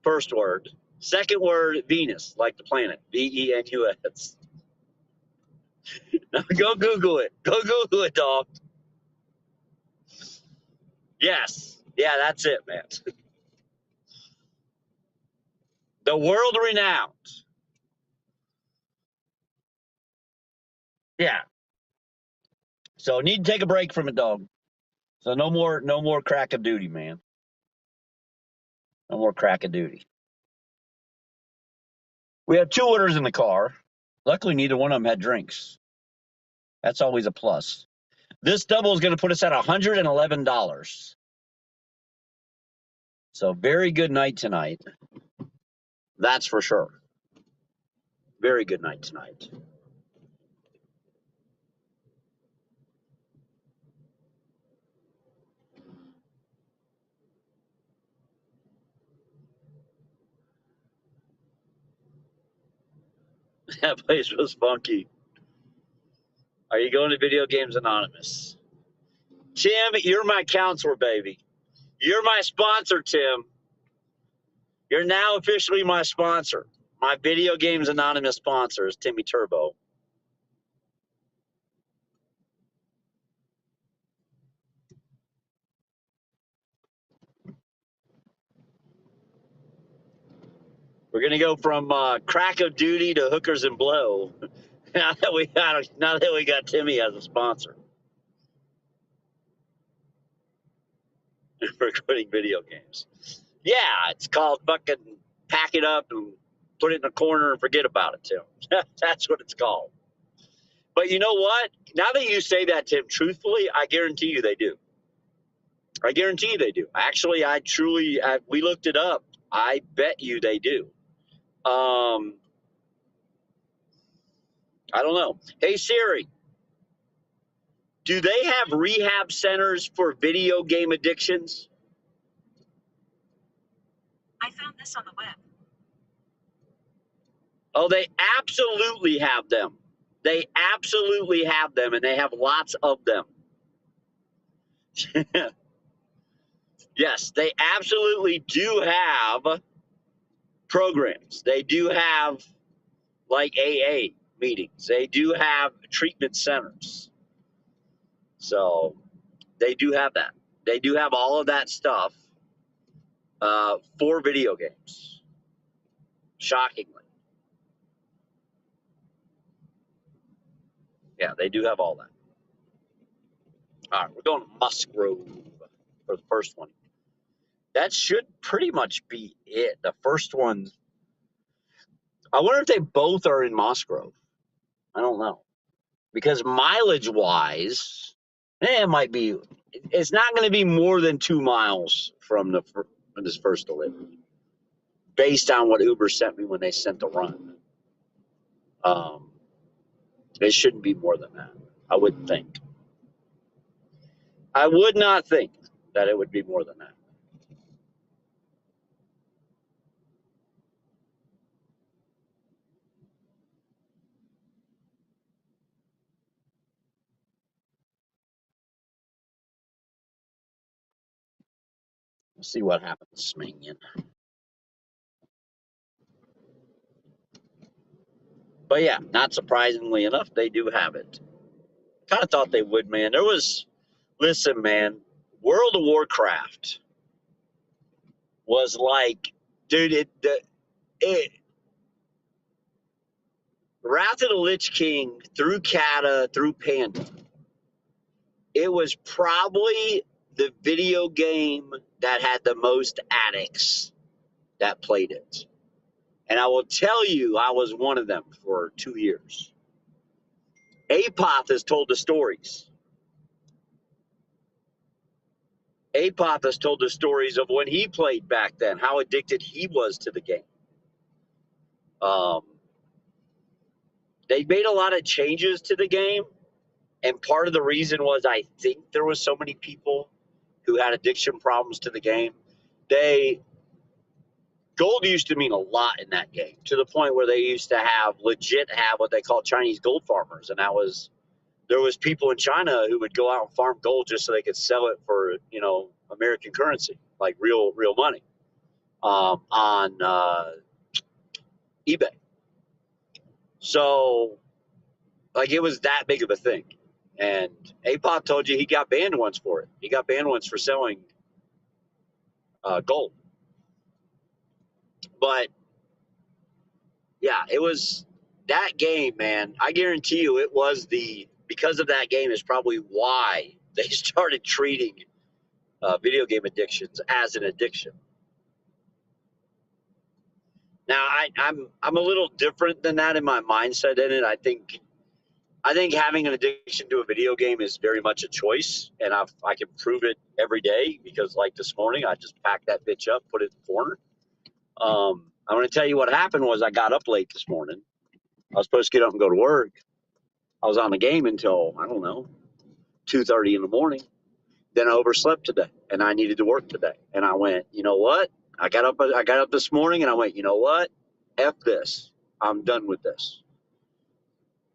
first word. Second word, Venus, like the planet. V-E-N-U-S. Now go Google it. Go Google it, dog. Yes. Yeah, that's it, man. The world renowned. Yeah. So need to take a break from it, dog. So no more crack of duty, man. No more crack of duty. We have 2 orders in the car. Luckily, neither one of them had drinks. That's always a plus. This double is going to put us at $111. So very good night tonight. That's for sure. Very good night tonight. That place was funky. Are you going to Video Games Anonymous? Tim, you're my counselor, baby. You're my sponsor, Tim. You're now officially my sponsor. My Video Games Anonymous sponsor is Timmy Turbo. We're going to go from crack of duty to hookers and blow. now that we got Timmy as a sponsor for quitting video games. Yeah, it's called fucking pack it up and put it in a corner and forget about it, Tim. That's what it's called. But you know what? Now that you say that, Tim, truthfully, I guarantee you they do. I guarantee you they do. Actually, we looked it up. I bet you they do. I don't know. Hey, Siri, do they have rehab centers for video game addictions? I found this on the web. Oh, they absolutely have them. They absolutely have them, and they have lots of them. Yes, they absolutely do have programs. They do have like AA meetings. They do have treatment centers. So they do have that. They do have all of that stuff for video games. Shockingly. Yeah, they do have all that. All right, we're going to Musgrove for the first one. That should pretty much be it. The first one, I wonder if they both are in Musgrove. I don't know. Because mileage-wise, it might be, it's not going to be more than 2 miles from this first delivery, based on what Uber sent me when they sent the run. It shouldn't be more than that, I wouldn't think. I would not think that it would be more than that. We'll see what happens, Sminian. But yeah, not surprisingly enough, they do have it. Kind of thought they would, man. Listen, man, World of Warcraft was like, dude, it Wrath of the Lich King through Kata, through Panda. It was probably the video game that had the most addicts that played it. And I will tell you, I was one of them for 2 years. Apoth has told the stories. Apoth has told the stories of when he played back then, how addicted he was to the game. They made a lot of changes to the game, and part of the reason was I think there was so many people who had addiction problems to the game. Gold used to mean a lot in that game, to the point where they used to have what they call Chinese gold farmers, and there was people in China who would go out and farm gold just so they could sell it for American currency, like real money, on eBay. So, like, it was that big of a thing. And Apoth told you he got banned once for it. He got banned once for selling gold. But yeah, it was that game, man. I guarantee you, because of that game is probably why they started treating video game addictions as an addiction. Now, I'm a little different than that in my mindset in it. I think having an addiction to a video game is very much a choice, and I can prove it every day because, like this morning, I just packed that bitch up, put it in the corner. I'm going to tell you what happened was I got up late this morning, I was supposed to get up and go to work. I was on the game until, I don't know, 2:30 in the morning. Then I overslept today, and I needed to work today. And I went, you know what? I got up this morning, and I went, you know what? F this. I'm done with this.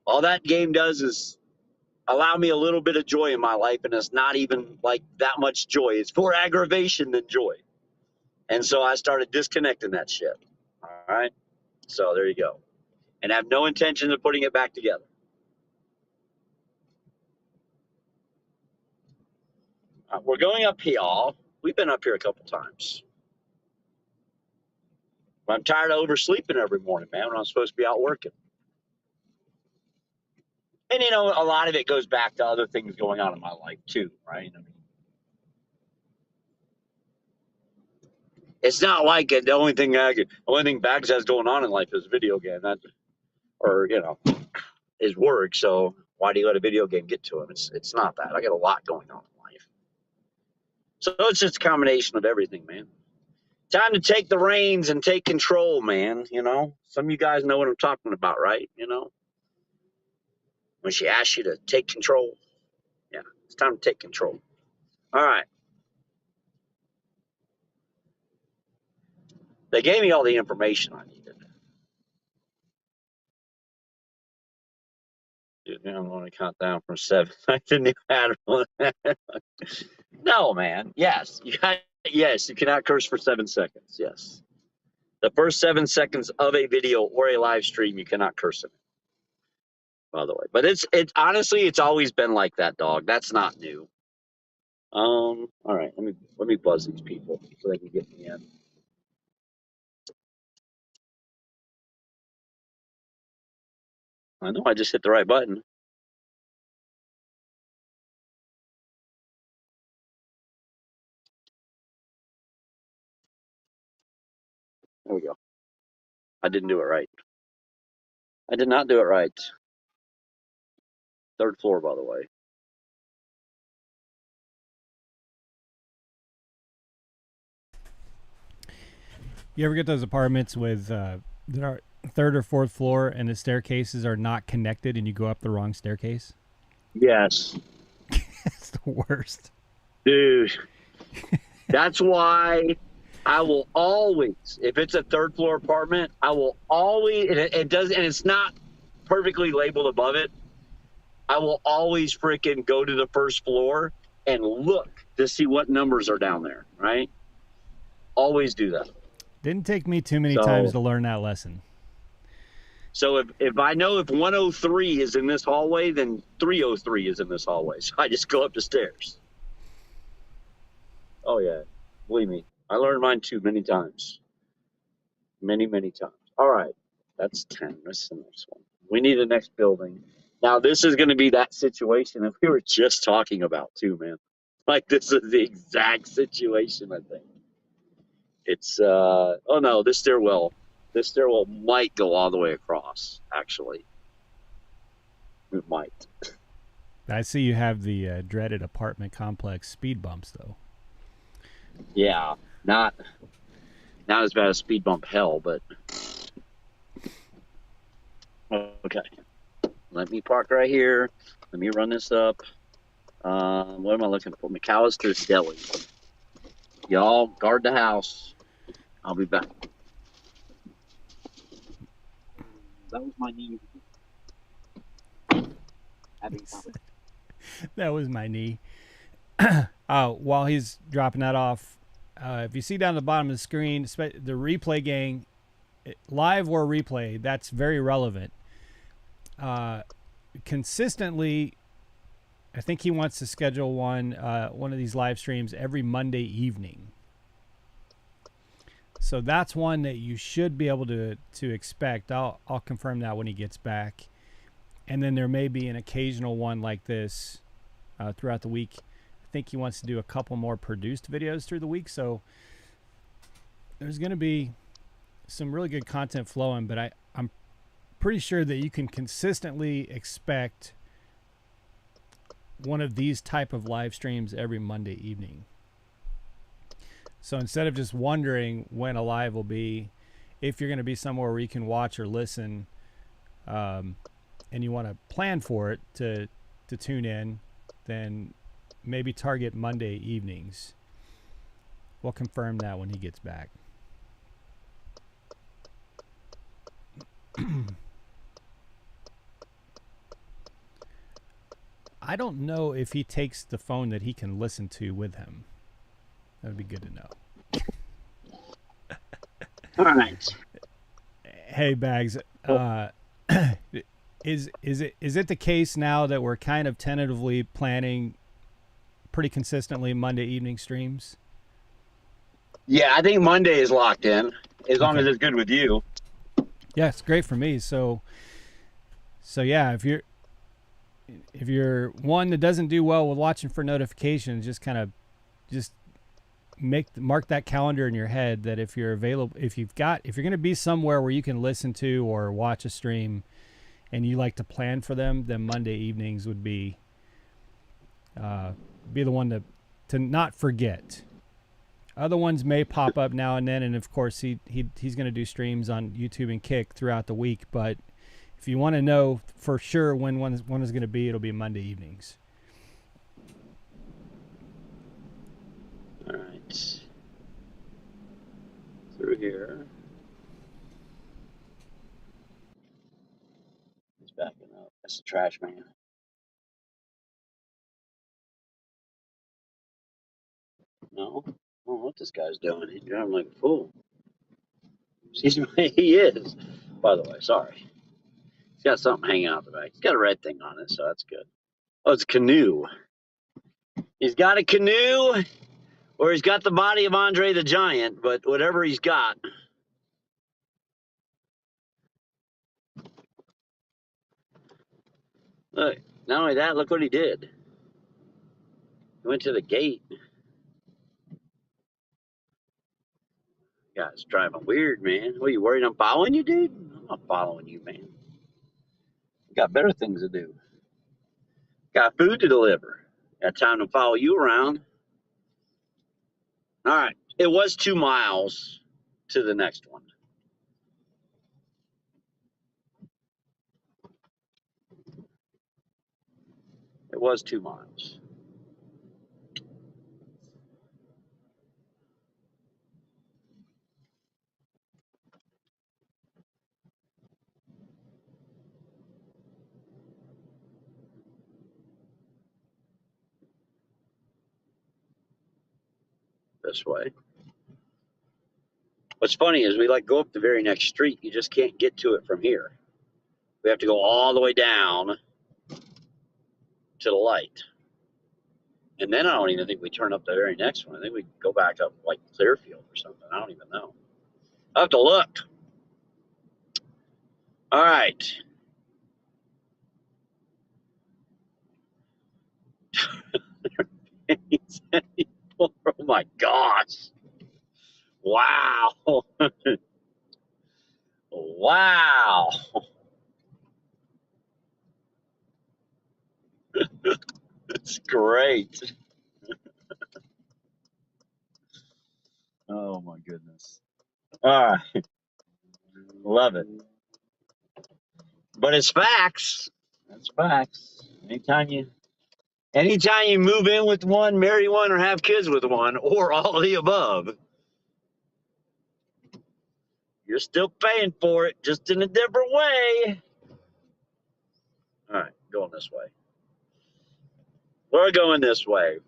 All that game does is allow me a little bit of joy in my life, and it's not even like that much joy. It's more aggravation than joy. And so I started disconnecting that shit. All right. So there you go. And I have no intention of putting it back together. We're going up here. We've been up here a couple times. I'm tired of oversleeping every morning, man, when I'm supposed to be out working. And, you know, a lot of it goes back to other things going on in my life, too, right? I mean, it's not like the only thing Bags has going on in life is a video game. Or, you know, his work. So why do you let a video game get to him? It's not that. I got a lot going on in life. So it's just a combination of everything, man. Time to take the reins and take control, man. You know, some of you guys know what I'm talking about, right? You know, when she asks you to take control, yeah, it's time to take control. All right. They gave me all the information I needed. Dude, now I'm going to count down from 7. I didn't even add one. No, man. Yes, you cannot curse for 7 seconds. Yes. The first 7 seconds of a video or a live stream, you cannot curse in it, by the way. But it's honestly, it's always been like that, dog. That's not new. All right, let me buzz these people so they can get me in. I know I just hit the right button. There we go. I didn't do it right. I did not do it right. 3rd floor, by the way. You ever get those apartments with that are 3rd or 4th floor and the staircases are not connected and you go up the wrong staircase? Yes. It's the worst. Dude. That's why I will always, if it's a 3rd floor apartment, I will always, and it's not perfectly labeled above it, I will always freaking go to the 1st floor and look to see what numbers are down there, right? Always do that. Didn't take me too many times to learn that lesson. So if I know if 103 is in this hallway, then 303 is in this hallway. So I just go up the stairs. Oh, yeah. Believe me. I learned mine too many times. Many, many times. All right. That's 10. That's the next one. We need the next building. Now, this is going to be that situation that we were just talking about too, man. Like, this is the exact situation, I think. It's, oh, no, this stairwell might go all the way across, actually. It might. I see you have the dreaded apartment complex speed bumps, though. Yeah, not as bad as speed bump hell, but okay. Let me park right here. Let me run this up. What am I looking for? McAllister's Deli. Y'all guard the house. I'll be back. That was my knee. That was my knee. While he's dropping that off, if you see down the bottom of the screen, the replay gang, live or replay, that's very relevant. Consistently, I think he wants to schedule one of these live streams every Monday evening. So that's one that you should be able to expect. I'll confirm that when he gets back. And then there may be an occasional one like this throughout the week. I think he wants to do a couple more produced videos through the week. So there's going to be some really good content flowing, but I'm pretty sure that you can consistently expect one of these type of live streams every Monday evening. So instead of just wondering when a live will be, if you're going to be somewhere where you can watch or listen and you want to plan for it to tune in, then maybe target Monday evenings. We'll confirm that when he gets back. I don't know if he takes the phone that he can listen to with him. That would be good to know. All right. Hey, Bags. Is it the case now that we're kind of tentatively planning pretty consistently Monday evening streams? Yeah, I think Monday is locked in, as long Okay. as it's good with you. Yeah, it's great for me. So yeah, if you're one that doesn't do well with watching for notifications, just mark that calendar in your head that if you're available, if you're going to be somewhere where you can listen to or watch a stream, and you like to plan for them, then Monday evenings would be the one to not forget. Other ones may pop up now and then, and of course he's going to do streams on YouTube and Kick throughout the week. But if you want to know for sure when one is going to be, it'll be Monday evenings. All right. Through here. He's backing up. That's the trash man. No. I don't know what this guy's doing. He's driving like a fool. He is. By the way, sorry. He's got something hanging out the back. He's got a red thing on it, so that's good. Oh, it's a canoe. He's got a canoe, or he's got the body of Andre the Giant, but whatever he's got. Look, not only that, look what he did. He went to the gate. Guy's driving weird, man. What, are you worried I'm following you, dude? I'm not following you, man. Got better things to do. Got food to deliver. Got time to follow you around. All right. It was 2 miles to the next one. It was 2 miles. This way. What's funny is we go up the very next street. You just can't get to it from here. We have to go all the way down to the light. And then I don't even think we turn up the very next one. I think we go back up like Clearfield or something. I don't even know. I'll have to look. All right. Oh my gosh. Wow. Wow. It's great. Oh my goodness. All right. Love it. But it's facts. That's facts. Anytime you move in with one, marry one, or have kids with one, or all of the above, you're still paying for it, just in a different way. All right, going this way. We're going this way.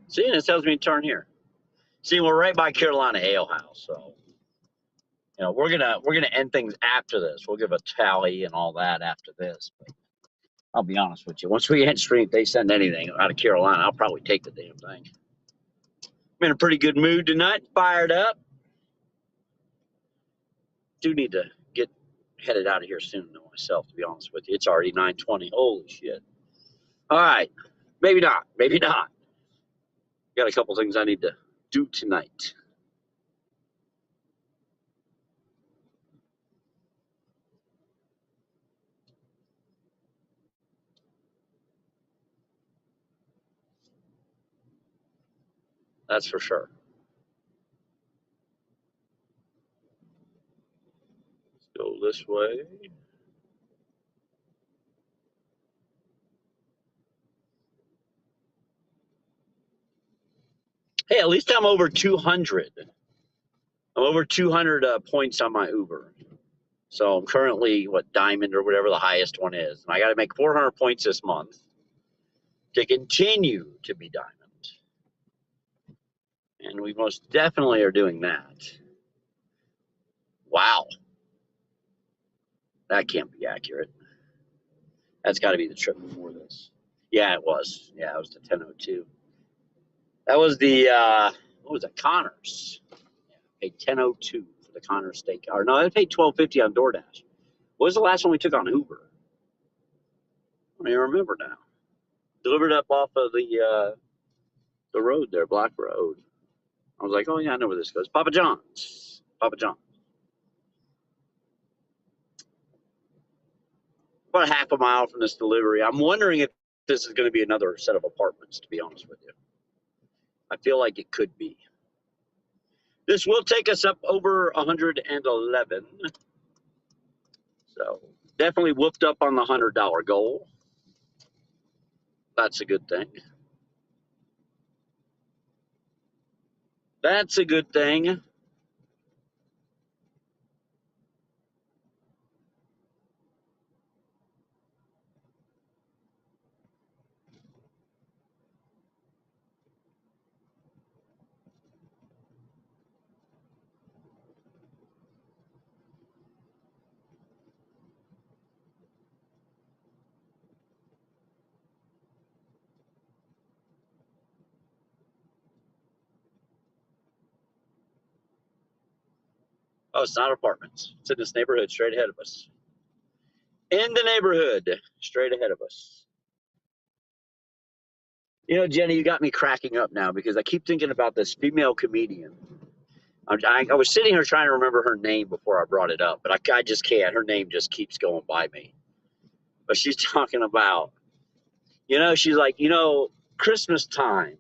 See, and it tells me to turn here. See, we're right by Carolina Ale House, so we're gonna end things after this. We'll give a tally and all that after this. But I'll be honest with you. Once we hit stream, if they send anything out of Carolina, I'll probably take the damn thing. I'm in a pretty good mood tonight, fired up. Do need to get headed out of here soon myself, to be honest with you. It's already 9:20. Holy shit. All right. Maybe not. Maybe not. Got a couple things I need to do tonight. That's for sure. this way. Hey, at least I'm over 200. I'm over 200 points on my Uber. So I'm currently, diamond or whatever the highest one is. And I got to make 400 points this month to continue to be diamond. And we most definitely are doing that. Wow. That can't be accurate. That's got to be the trip before this. Yeah, it was. Yeah, it was the 10:02. That was the, what was it, Connors. Yeah, I paid 10:02 for the Connors steak. Or no, I paid 12.50 on DoorDash. What was the last one we took on Uber? I don't even remember now. Delivered up off of the road there, Black Road. I was like, oh yeah, I know where this goes. Papa John's. Papa John. About a half a mile from this delivery. I'm wondering if this is going to be another set of apartments, to be honest with you. I feel like it could be. This will take us up over 111. So definitely whooped up on the $100 goal. That's a good thing. That's a good thing. Oh, it's not apartments. It's in this neighborhood straight ahead of us. In the neighborhood straight ahead of us. You know, Jenny, you got me cracking up now because I keep thinking about this female comedian. I was sitting here trying to remember her name before I brought it up, but I just can't. Her name just keeps going by me. But she's talking about, she's like, Christmas time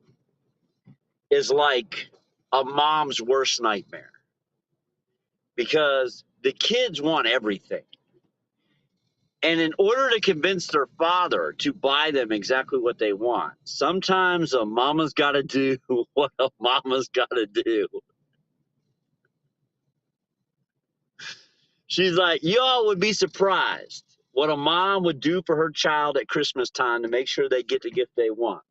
is like a mom's worst nightmare because the kids want everything. And in order to convince their father to buy them exactly what they want, sometimes a mama's got to do what a mama's got to do. She's like, y'all would be surprised what a mom would do for her child at Christmas time to make sure they get the gift they want.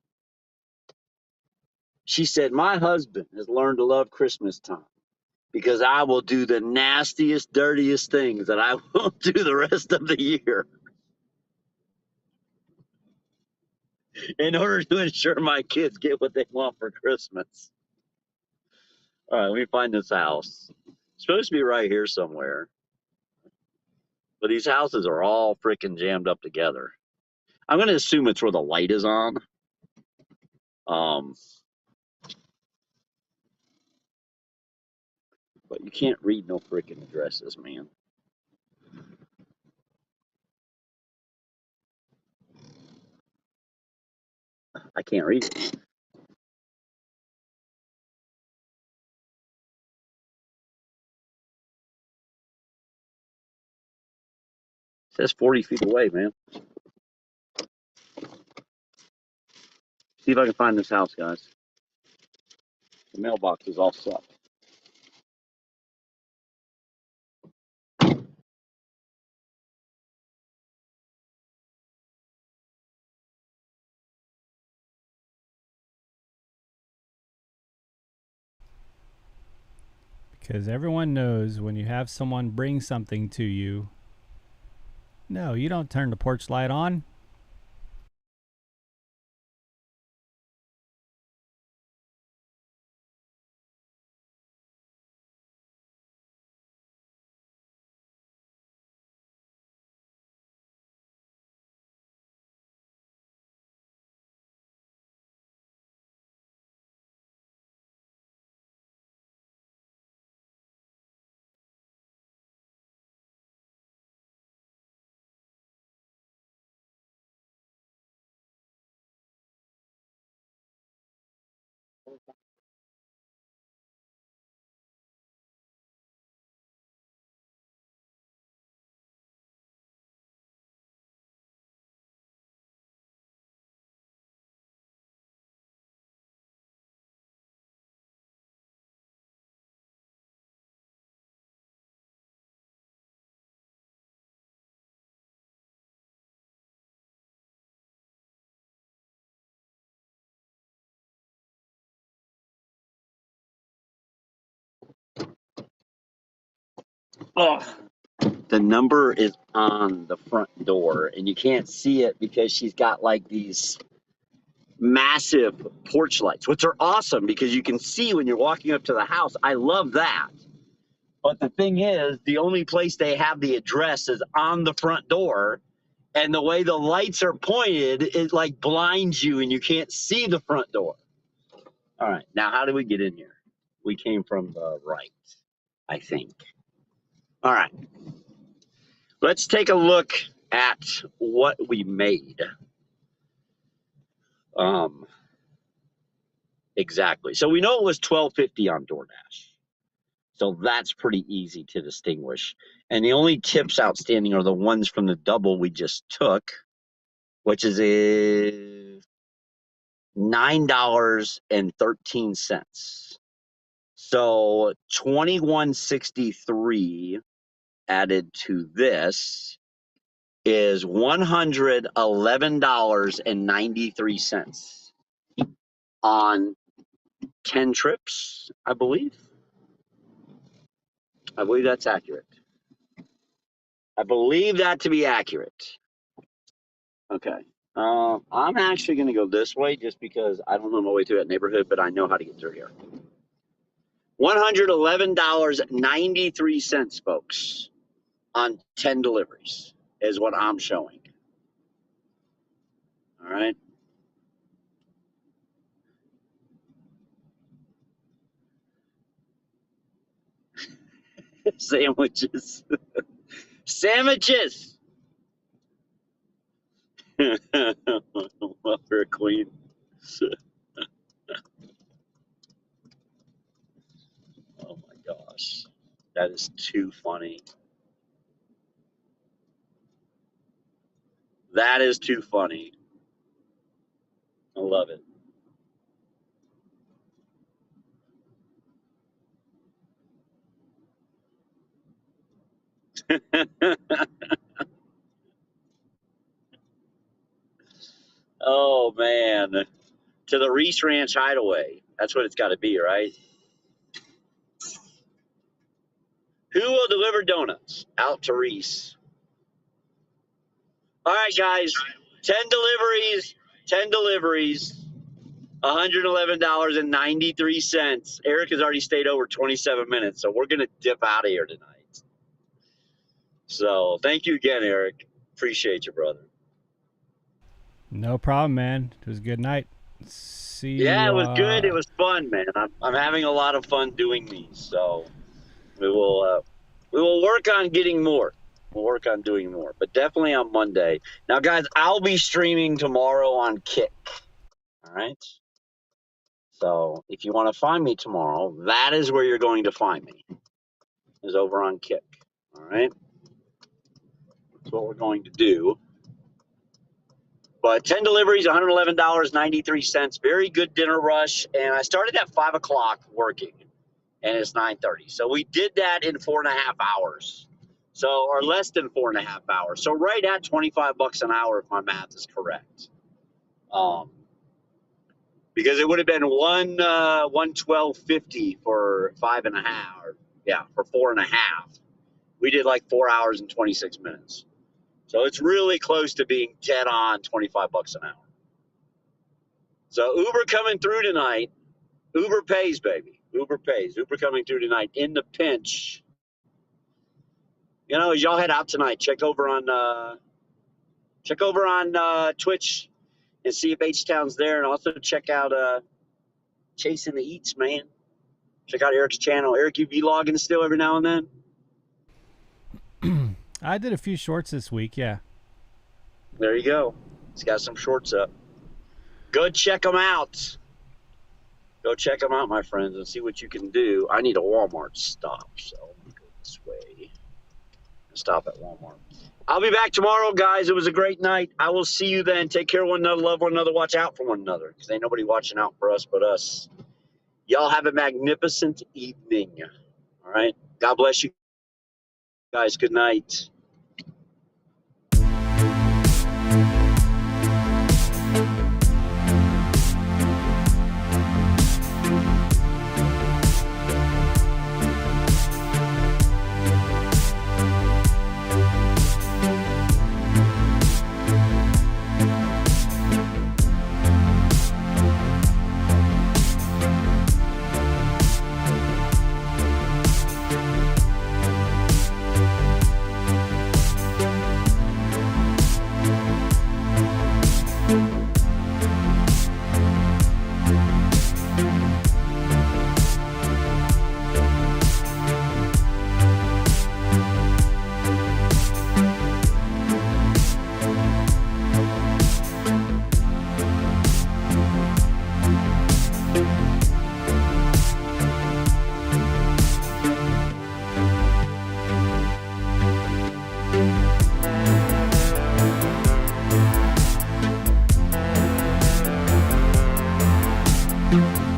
She said, my husband has learned to love Christmas time because I will do the nastiest, dirtiest things that I won't do the rest of the year in order to ensure my kids get what they want for Christmas. All right, let me find this house. It's supposed to be right here somewhere, but these houses are all freaking jammed up together. I'm going to assume it's where the light is on. Um, but you can't read no freaking addresses, man. I can't read it. It says 40 feet away, man. See if I can find this house, guys. The mailbox is all sucked. Because everyone knows when you have someone bring something to you, no, you don't turn the porch light on. Oh, the number is on the front door, and you can't see it because she's got like these massive porch lights, which are awesome because you can see when you're walking up to the house. I love that. But the thing is, the only place they have the address is on the front door, and the way the lights are pointed, it like blinds you and you can't see the front door. All right, now how do we get in here? We came from the right, I think. All right, let's take a look at what we made. Exactly. So we know it was $12.50 on DoorDash. So that's pretty easy to distinguish. And the only tips outstanding are the ones from the double we just took, which is $9.13. So $21.63 added to this is $111.93 on 10 trips, I believe. I believe that's accurate. I believe that to be accurate. Okay. I'm actually going to go this way just because I don't know my way through that neighborhood, but I know how to get through here. $111.93, folks, on 10 deliveries is what I'm showing. All right. Sandwiches. Sandwiches. Welfare queen. Oh my gosh. That is too funny. That is too funny. I love it. Oh man. To the Reese Ranch Hideaway. That's what it's got to be, right? Who will deliver donuts? Out to Reese. All right, guys. 10 deliveries. 10 deliveries. $111.93. Eric has already stayed over 27 minutes, so we're going to dip out of here tonight. So thank you again, Eric. Appreciate you, brother. No problem, man. It was a good night. See you. Yeah, it was good. It was fun, man. I'm having a lot of fun doing these, so we will work on getting more. We'll work on doing more, but definitely on Monday. Now, guys, I'll be streaming tomorrow on Kick. All right. So if you want to find me tomorrow, that is where you're going to find me. Is over on Kick. All right. That's what we're going to do. But 10 deliveries, $111.93. Very good dinner rush. And I started at 5 o'clock working, and it's 9:30. So we did that in 4.5 hours. So, or less than 4.5 hours. So right at $25 an hour, if my math is correct. Because it would have been 112.50 for 5.5. Yeah, for 4.5. We did like 4 hours and 26 minutes. So it's really close to being dead on $25 an hour. So Uber coming through tonight. Uber pays, baby. Uber pays. Uber coming through tonight in the pinch. You know, as y'all head out tonight, check over on Twitch and see if H-Town's there, and also check out Chasing the Eats, man. Check out Eric's channel. Eric, you vlogging still every now and then? I did a few shorts this week, yeah. There you go. He's got some shorts up. Go check them out. Go check them out, my friends, and see what you can do. I need a Walmart stop, so I'm going to go this way. Stop at Walmart. I'll be back tomorrow, guys. It was a great night. I will see you then. Take care of one another, love one another, watch out for one another, because ain't nobody watching out for us but us. Y'all have a magnificent evening. All right? God bless you guys. Good night. Bye.